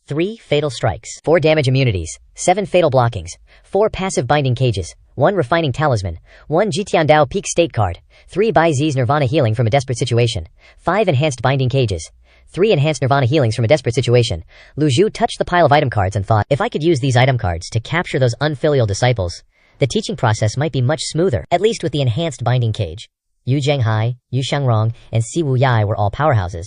A: 3 fatal strikes, 4 damage immunities, 7 fatal blockings, 4 passive binding cages, 1 refining talisman, 1 Jitiandao peak state card, 3 Bai Z's Nirvana healing from a desperate situation, 5 enhanced binding cages, 3 enhanced Nirvana healings from a desperate situation. Lu Zhu touched the pile of item cards and thought, if I could use these item cards to capture those unfilial disciples, the teaching process might be much smoother, at least with the enhanced binding cage. Yu Zhenghai, Yu Shangrong, and Si Wu Yai were all powerhouses.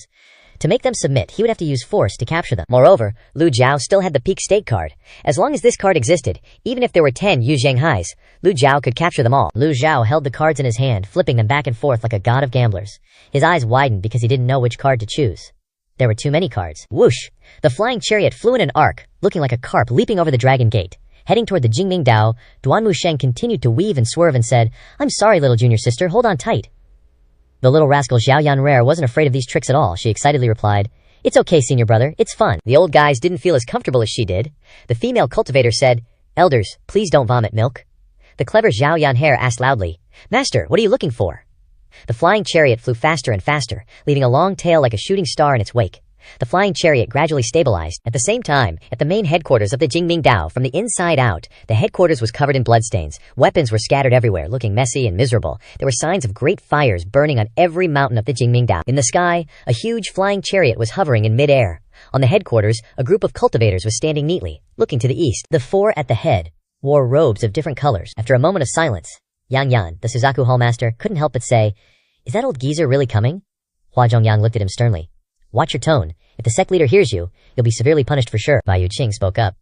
A: To make them submit, he would have to use force to capture them. Moreover, Lu Zhao still had the peak state card. As long as this card existed, even if there were 10 Yu Zhenghais, Lu Zhao could capture them all. Lu Zhao held the cards in his hand, flipping them back and forth like a god of gamblers. His eyes widened because he didn't know which card to choose. There were too many cards. Whoosh! The flying chariot flew in an arc, looking like a carp leaping over the dragon gate. Heading toward the Jingming Dao, Duan Musheng continued to weave and swerve and said, "I'm sorry, little junior sister, hold on tight." The little rascal Xiao Yanrare wasn't afraid of these tricks at all. She excitedly replied, "It's okay, senior brother, it's fun." The old guys didn't feel as comfortable as she did. The female cultivator said, "Elders, please don't vomit milk." The clever Xiao Yanhare asked loudly, "Master, what are you looking for?" The flying chariot flew faster and faster, leaving a long tail like a shooting star in its wake. The flying chariot gradually stabilized. At the same time, at the main headquarters of the Jingming Dao, from the inside out, the headquarters was covered in bloodstains. Weapons were scattered everywhere, looking messy and miserable. There were signs of great fires burning on every mountain of the Jingming Dao. In the sky, a huge flying chariot was hovering in mid-air. On the headquarters, a group of cultivators was standing neatly, looking to the east. The 4 at the head wore robes of different colors. After a moment of silence, Yang Yan, the Suzaku Hallmaster, couldn't help but say, "Is that old geezer really coming?" Hua Zhongyang looked at him sternly. "Watch your tone. If the sect leader hears you, you'll be severely punished for sure." Bai Yuqing spoke up.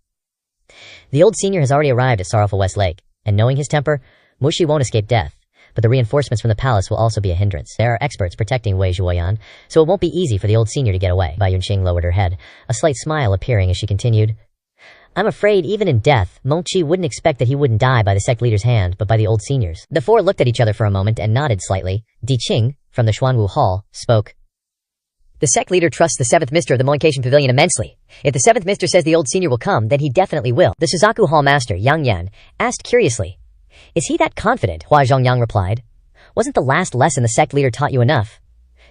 A: The old senior has already arrived at Sorrowful West Lake, and knowing his temper, Mushi won't escape death. But the reinforcements from the palace will also be a hindrance. There are experts protecting Wei Zhuoyan, so it won't be easy for the old senior to get away. Bai Yuqing lowered her head, a slight smile appearing as she continued. "I'm afraid even in death, Mengqi wouldn't expect that he wouldn't die by the sect leader's hand, but by the old senior's." The four looked at each other for a moment and nodded slightly. Di Qing, from the Xuanwu Hall, spoke. "The sect leader trusts the 7th Mister of the Moincation Pavilion immensely. If the 7th Mister says the old senior will come, then he definitely will." The Suzaku Hall Master, Yang Yan, asked curiously, "Is he that confident?" Hua Zhongyang replied. "Wasn't the last lesson the sect leader taught you enough?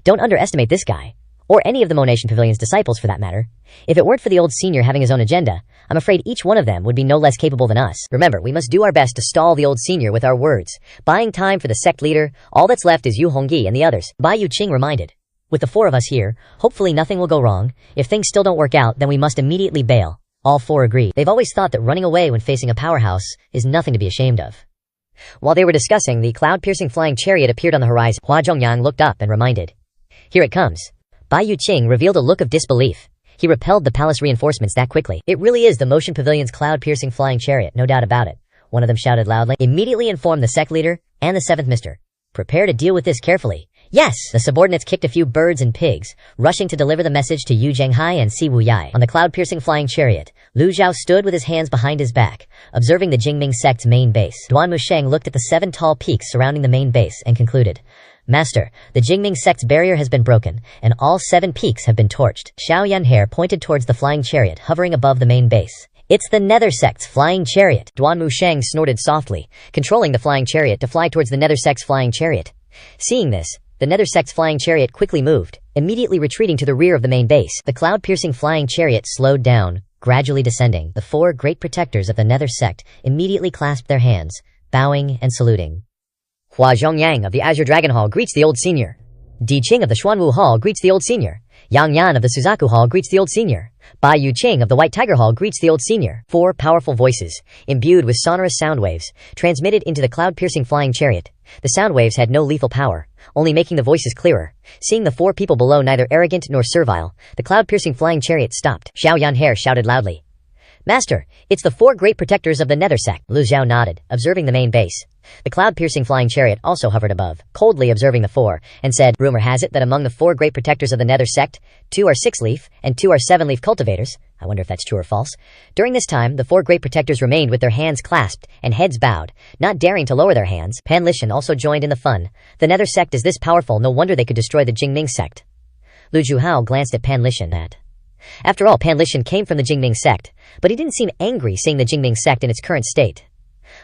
A: Don't underestimate this guy, or any of the Moination Pavilion's disciples for that matter. If it weren't for the old senior having his own agenda, I'm afraid each one of them would be no less capable than us. Remember, we must do our best to stall the old senior with our words, buying time for the sect leader. All that's left is Yu Hongyi and the others." Bai Yuqing reminded. "With the four of us here, hopefully nothing will go wrong. If things still don't work out, then we must immediately bail." All four agreed. They've always thought that running away when facing a powerhouse is nothing to be ashamed of. While they were discussing, the cloud-piercing flying chariot appeared on the horizon. Hua Zhongyang looked up and reminded. "Here it comes." Bai Yuqing revealed a look of disbelief. He repelled the palace reinforcements that quickly. "It really is the Motion Pavilion's cloud-piercing flying chariot, no doubt about it," one of them shouted loudly. "Immediately inform the sect leader and the 7th Mister. Prepare to deal with this carefully." "Yes!" The subordinates kicked a few birds and pigs, rushing to deliver the message to Yu Zhenghai and Si Wuyai. On the cloud-piercing flying chariot, Lu Zhao stood with his hands behind his back, observing the Jingming sect's main base. Duan Musheng looked at the 7 tall peaks surrounding the main base and concluded, "Master, the Jingming sect's barrier has been broken, and all 7 peaks have been torched." Xiao Yanhair pointed towards the flying chariot hovering above the main base. "It's the Nether sect's flying chariot." Duan Musheng snorted softly, controlling the flying chariot to fly towards the Nether sect's flying chariot. Seeing this, the Nether sect's flying chariot quickly moved, immediately retreating to the rear of the main base. The cloud-piercing flying chariot slowed down, gradually descending. The 4 great protectors of the Nether sect immediately clasped their hands, bowing and saluting. Hua Zhongyang of the Azure Dragon Hall greets the old senior. Di Qing of the Xuanwu Hall greets the old senior. Yang Yan of the Suzaku Hall greets the old senior. Bai Yuqing of the White Tiger Hall greets the old senior. 4 powerful voices, imbued with sonorous sound waves, transmitted into the cloud-piercing flying chariot. The sound waves had no lethal power, only making the voices clearer. Seeing the 4 people below neither arrogant nor servile, the cloud-piercing flying chariot stopped. Xiao Yanhair shouted loudly, "Master, it's the 4 great protectors of the Nether sect." Lu Zhao nodded, observing the main base. The cloud-piercing flying chariot also hovered above, coldly observing the 4, and said, "Rumor has it that among the 4 great protectors of the Nether sect, 2 are 6-leaf, and 2 are 7-leaf cultivators. I wonder if that's true or false." During this time, the 4 great protectors remained with their hands clasped and heads bowed, not daring to lower their hands. Pan Lishan also joined in the fun. The Nether sect is this powerful, no wonder they could destroy the Jingming sect. Lu Zhuhao glanced at Pan Lishan. After all, Pan Lishan came from the Jingming sect, but he didn't seem angry seeing the Jingming sect in its current state.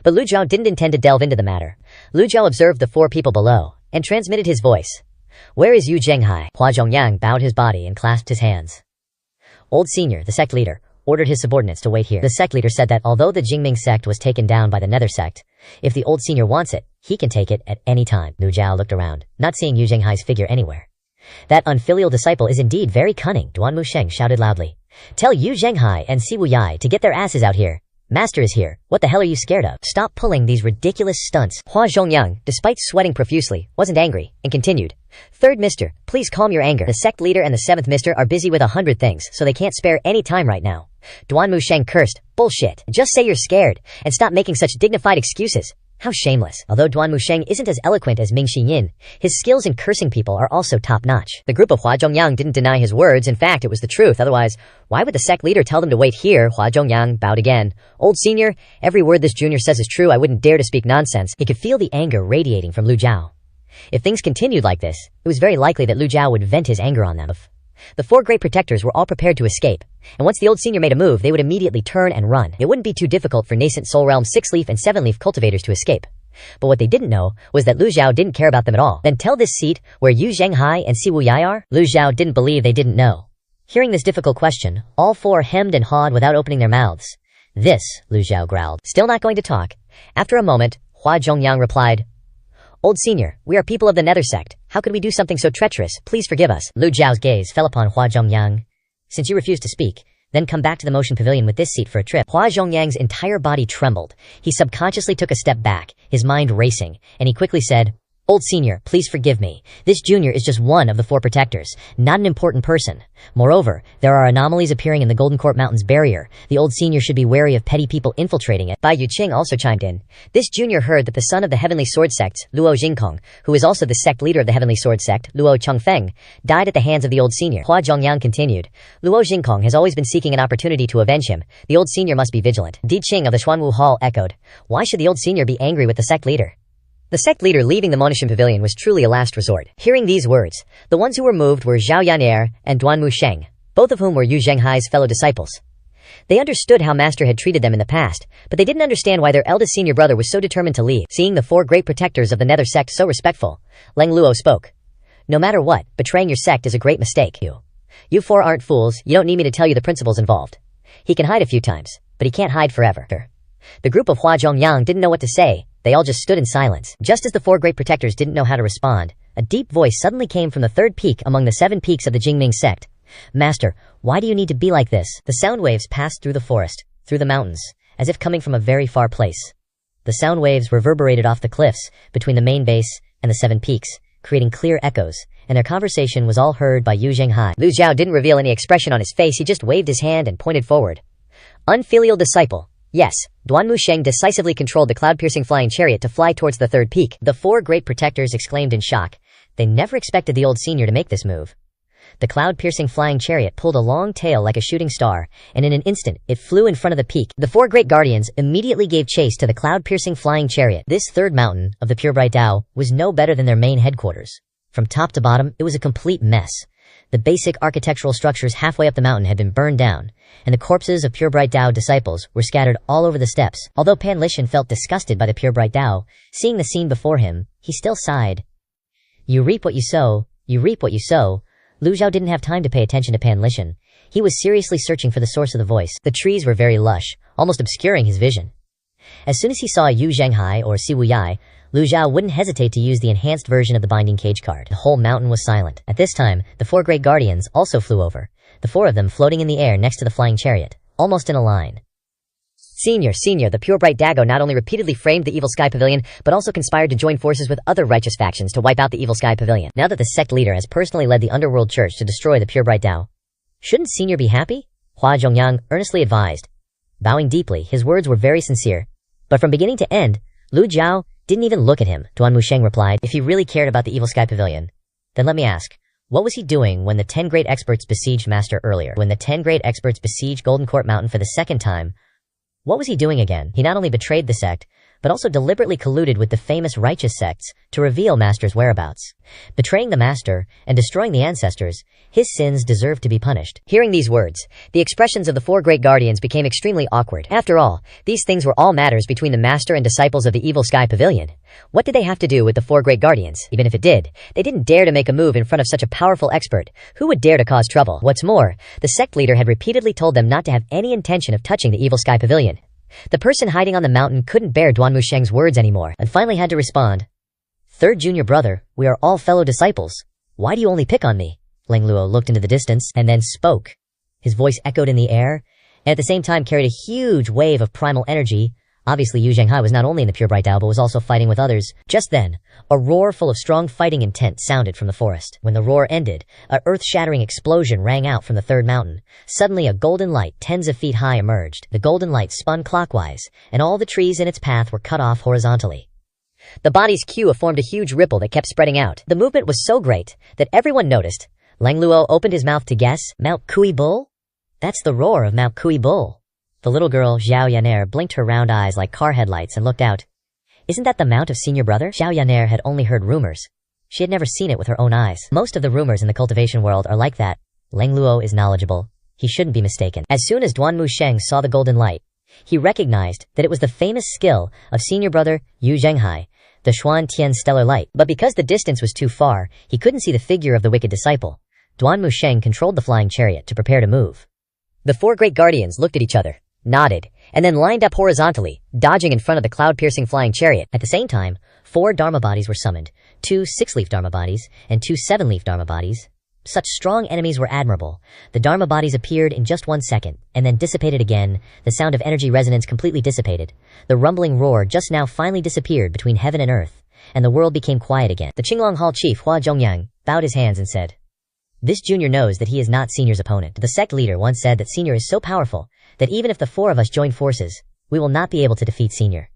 A: But Lu Zhao didn't intend to delve into the matter. Lu Zhao observed the 4 people below, and transmitted his voice. "Where is Yu Zhenghai?" Hua Zhongyang bowed his body and clasped his hands. Old Senior, the sect leader, ordered his subordinates to wait here. The sect leader said that although the Jingming sect was taken down by the Nether sect, if the Old Senior wants it, he can take it at any time. Lu Zhao looked around, not seeing Yu Zhenghai's figure anywhere. "That unfilial disciple is indeed very cunning," Duan Musheng shouted loudly. "Tell Yu Zhenghai and Si Wuyai to get their asses out here. Master is here. What the hell are you scared of? Stop pulling these ridiculous stunts." Hua Zhongyang, despite sweating profusely, wasn't angry, and continued. "3rd Mister, please calm your anger. The sect leader and the 7th Mister are busy with 100 things, so they can't spare any time right now." Duan Musheng cursed. "Bullshit. Just say you're scared, and stop making such dignified excuses." How shameless. Although Duan Musheng isn't as eloquent as Ming Yin, his skills in cursing people are also top-notch. The group of Hua Zhongyang didn't deny his words. In fact, it was the truth. Otherwise, why would the sect leader tell them to wait here? Hua Zhongyang bowed again. "Old Senior, every word this junior says is true. I wouldn't dare to speak nonsense." He could feel the anger radiating from Lu Zhao. If things continued like this, it was very likely that Lu Zhao would vent his anger on them. The 4 great protectors were all prepared to escape, and once the old senior made a move, they would immediately turn and run. It wouldn't be too difficult for nascent Soul Realm 6-leaf and 7-leaf cultivators to escape. But what they didn't know was that Lu Zhao didn't care about them at all. "Then tell this seat where Yu Zhenghai and Si Wuyai are?" Lu Zhao didn't believe they didn't know. Hearing this difficult question, all 4 hemmed and hawed without opening their mouths. "This," Lu Zhao growled. Still not going to talk. After a moment, Hua Zhongyang replied, "Old Senior, we are people of the Nether sect. How could we do something so treacherous? Please forgive us." Lu Zhao's gaze fell upon Hua Zhongyang. "Since you refuse to speak, then come back to the motion pavilion with this seat for a trip. Hua Zhongyang's entire body trembled. He subconsciously took a step back, his mind racing, and he quickly said, "Old senior, please forgive me. This junior is just one of the 4 protectors, not an important person. Moreover, there are anomalies appearing in the Golden Court Mountain's barrier. The old senior should be wary of petty people infiltrating it." Bai Yuqing also chimed in. This junior heard that the son of the Heavenly Sword Sect's Luo Jingkong, who is also the sect leader of the Heavenly Sword Sect, Luo Chengfeng, died at the hands of the old senior. Hua Zhongyang continued. Luo Jingkong has always been seeking an opportunity to avenge him. The old senior must be vigilant. Di Qing of the Xuanwu Hall echoed. Why should the old senior be angry with the sect leader? The sect leader leaving the Monishan Pavilion was truly a last resort. Hearing these words, the ones who were moved were Zhao Yan'er and Duan Musheng, both of whom were Yu Zhenghai's fellow disciples. They understood how Master had treated them in the past, but they didn't understand why their eldest senior brother was so determined to leave. Seeing the 4 great protectors of the Nether sect so respectful, Leng Luo spoke. No matter what, betraying your sect is a great mistake. You 4 aren't fools, you don't need me to tell you the principles involved. He can hide a few times, but he can't hide forever. The group of Hua Zhongyang didn't know what to say. They all just stood in silence. Just as the 4 great protectors didn't know how to respond, a deep voice suddenly came from the 3rd peak among the 7 peaks of the Jingming sect. Master, why do you need to be like this? The sound waves passed through the forest, through the mountains, as if coming from a very far place. The sound waves reverberated off the cliffs between the main base and the 7 peaks, creating clear echoes, and their conversation was all heard by Yu Zhenghai. Lu Zhao didn't reveal any expression on his face, he just waved his hand and pointed forward. Unfilial disciple. Yes, Duan Musheng decisively controlled the cloud-piercing flying chariot to fly towards the 3rd peak. The 4 great protectors exclaimed in shock. They never expected the old senior to make this move. The cloud-piercing flying chariot pulled a long tail like a shooting star, and in an instant, it flew in front of the peak. The 4 great guardians immediately gave chase to the cloud-piercing flying chariot. This 3rd mountain of the Pure Bright Tao was no better than their main headquarters. From top to bottom, it was a complete mess. The basic architectural structures halfway up the mountain had been burned down, and the corpses of Pure Bright Tao disciples were scattered all over the steps. Although Pan Lishan felt disgusted by the Pure Bright Tao, seeing the scene before him, he still sighed. You reap what you sow, you reap what you sow. Lu Zhao didn't have time to pay attention to Pan Lishan. He was seriously searching for the source of the voice. The trees were very lush, almost obscuring his vision. As soon as he saw Yu Zhenghai or Si Wuyai, Lu Zhao wouldn't hesitate to use the enhanced version of the binding cage card. The whole mountain was silent. At this time, the 4 great guardians also flew over, the 4 of them floating in the air next to the flying chariot, almost in a line. Senior, the Pure Bright Dago not only repeatedly framed the Evil Sky Pavilion, but also conspired to join forces with other righteous factions to wipe out the Evil Sky Pavilion. Now that the sect leader has personally led the Underworld Church to destroy the Pure Bright Tao, shouldn't Senior be happy? Hua Zhongyang earnestly advised. Bowing deeply, his words were very sincere, but from beginning to end, Lu Zhao didn't even look at him. Duan Musheng replied, if he really cared about the Evil Sky Pavilion, then let me ask, what was he doing when the 10 great experts besieged Master earlier? When the 10 great experts besieged Golden Court Mountain for the 2nd time, what was he doing again? He not only betrayed the sect, but also deliberately colluded with the famous righteous sects to reveal Master's whereabouts. Betraying the Master and destroying the ancestors, his sins deserve to be punished. Hearing these words, the expressions of the 4 great guardians became extremely awkward. After all, these things were all matters between the Master and disciples of the Evil Sky Pavilion. What did they have to do with the 4 great guardians? Even if it did, they didn't dare to make a move in front of such a powerful expert. Who would dare to cause trouble? What's more, the sect leader had repeatedly told them not to have any intention of touching the Evil Sky Pavilion. The person hiding on the mountain couldn't bear Duan Musheng's words anymore, and finally had to respond. 3rd junior brother, we are all fellow disciples. Why do you only pick on me? Leng Luo looked into the distance, and then spoke. His voice echoed in the air, and at the same time carried a huge wave of primal energy. Obviously, Yu Zhenghai was not only in the Pure Bright Tao, but was also fighting with others. Just then, a roar full of strong fighting intent sounded from the forest. When the roar ended, a earth-shattering explosion rang out from the 3rd mountain. Suddenly, a golden light tens of feet high emerged. The golden light spun clockwise, and all the trees in its path were cut off horizontally. The body's Q formed a huge ripple that kept spreading out. The movement was so great that everyone noticed. Leng Luo opened his mouth to guess. Mount Kui Bull? That's the roar of Mount Kui Bull. The little girl, Zhao Yan'er, blinked her round eyes like car headlights and looked out. Isn't that the mount of senior brother? Zhao Yan'er had only heard rumors. She had never seen it with her own eyes. Most of the rumors in the cultivation world are like that. Leng Luo is knowledgeable. He shouldn't be mistaken. As soon as Duan Musheng saw the golden light, he recognized that it was the famous skill of senior brother Yu Zhenghai, the Xuan Tian stellar light. But because the distance was too far, he couldn't see the figure of the wicked disciple. Duan Musheng controlled the flying chariot to prepare to move. The 4 great guardians looked at each other, nodded, and then lined up horizontally, dodging in front of the cloud-piercing flying chariot. At the same time, 4 Dharma bodies were summoned, 2 6-leaf Dharma bodies, and 2 7-leaf Dharma bodies. Such strong enemies were admirable. The Dharma bodies appeared in just 1 second, and then dissipated again. The sound of energy resonance completely dissipated. The rumbling roar just now finally disappeared between heaven and earth, and the world became quiet again. The Qinglong Hall chief Hua Zhongyang bowed his hands and said, "This junior knows that he is not Senior's opponent. The sect leader once said that Senior is so powerful that even if the 4 of us join forces, we will not be able to defeat Senior."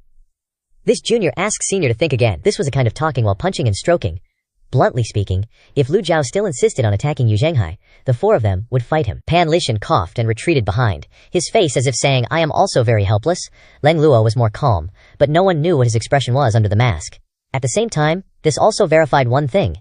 A: This junior asked Senior to think again. This was a kind of talking while punching and stroking. Bluntly speaking, if Lu Zhao still insisted on attacking Yu Zhenghai, the 4 of them would fight him. Pan Lishan coughed and retreated behind, his face as if saying, "I am also very helpless." Leng Luo was more calm, but no one knew what his expression was under the mask. At the same time, this also verified one thing.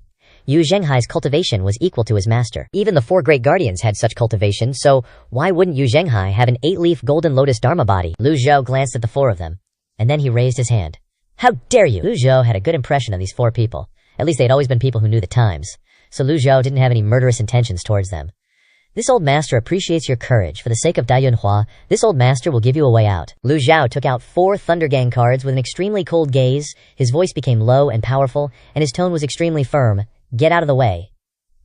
A: Yu Zhenghai's cultivation was equal to his master. Even the 4 great guardians had such cultivation, so why wouldn't Yu Zhenghai have an 8-leaf golden lotus dharma body? Lu Zhou glanced at the 4 of them, and then he raised his hand. "How dare you!" Lu Zhou had a good impression of these 4 people. At least they had always been people who knew the times, so Lu Zhou didn't have any murderous intentions towards them. "This old master appreciates your courage. For the sake of Daiyun Hua, this old master will give you a way out." Lu Zhou took out 4 Thunder Gang cards with an extremely cold gaze. His voice became low and powerful, and his tone was extremely firm. "Get out of the way."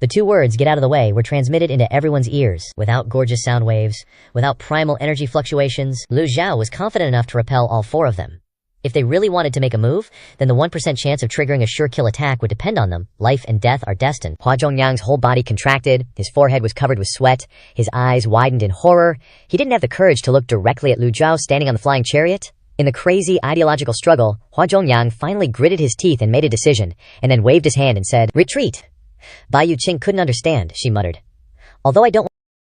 A: The 2 words, "get out of the way," were transmitted into everyone's ears. Without gorgeous sound waves, without primal energy fluctuations, Lu Zhou was confident enough to repel all 4 of them. If they really wanted to make a move, then the 1% chance of triggering a sure kill attack would depend on them. Life and death are destined. Hua Zhongyang's whole body contracted, his forehead was covered with sweat, his eyes widened in horror. He didn't have the courage to look directly at Lu Zhao standing on the flying chariot. In the crazy ideological struggle, Hua Zhongyang finally gritted his teeth and made a decision, and then waved his hand and said, "Retreat." Bai Yuqing couldn't understand, she muttered. "Although I don't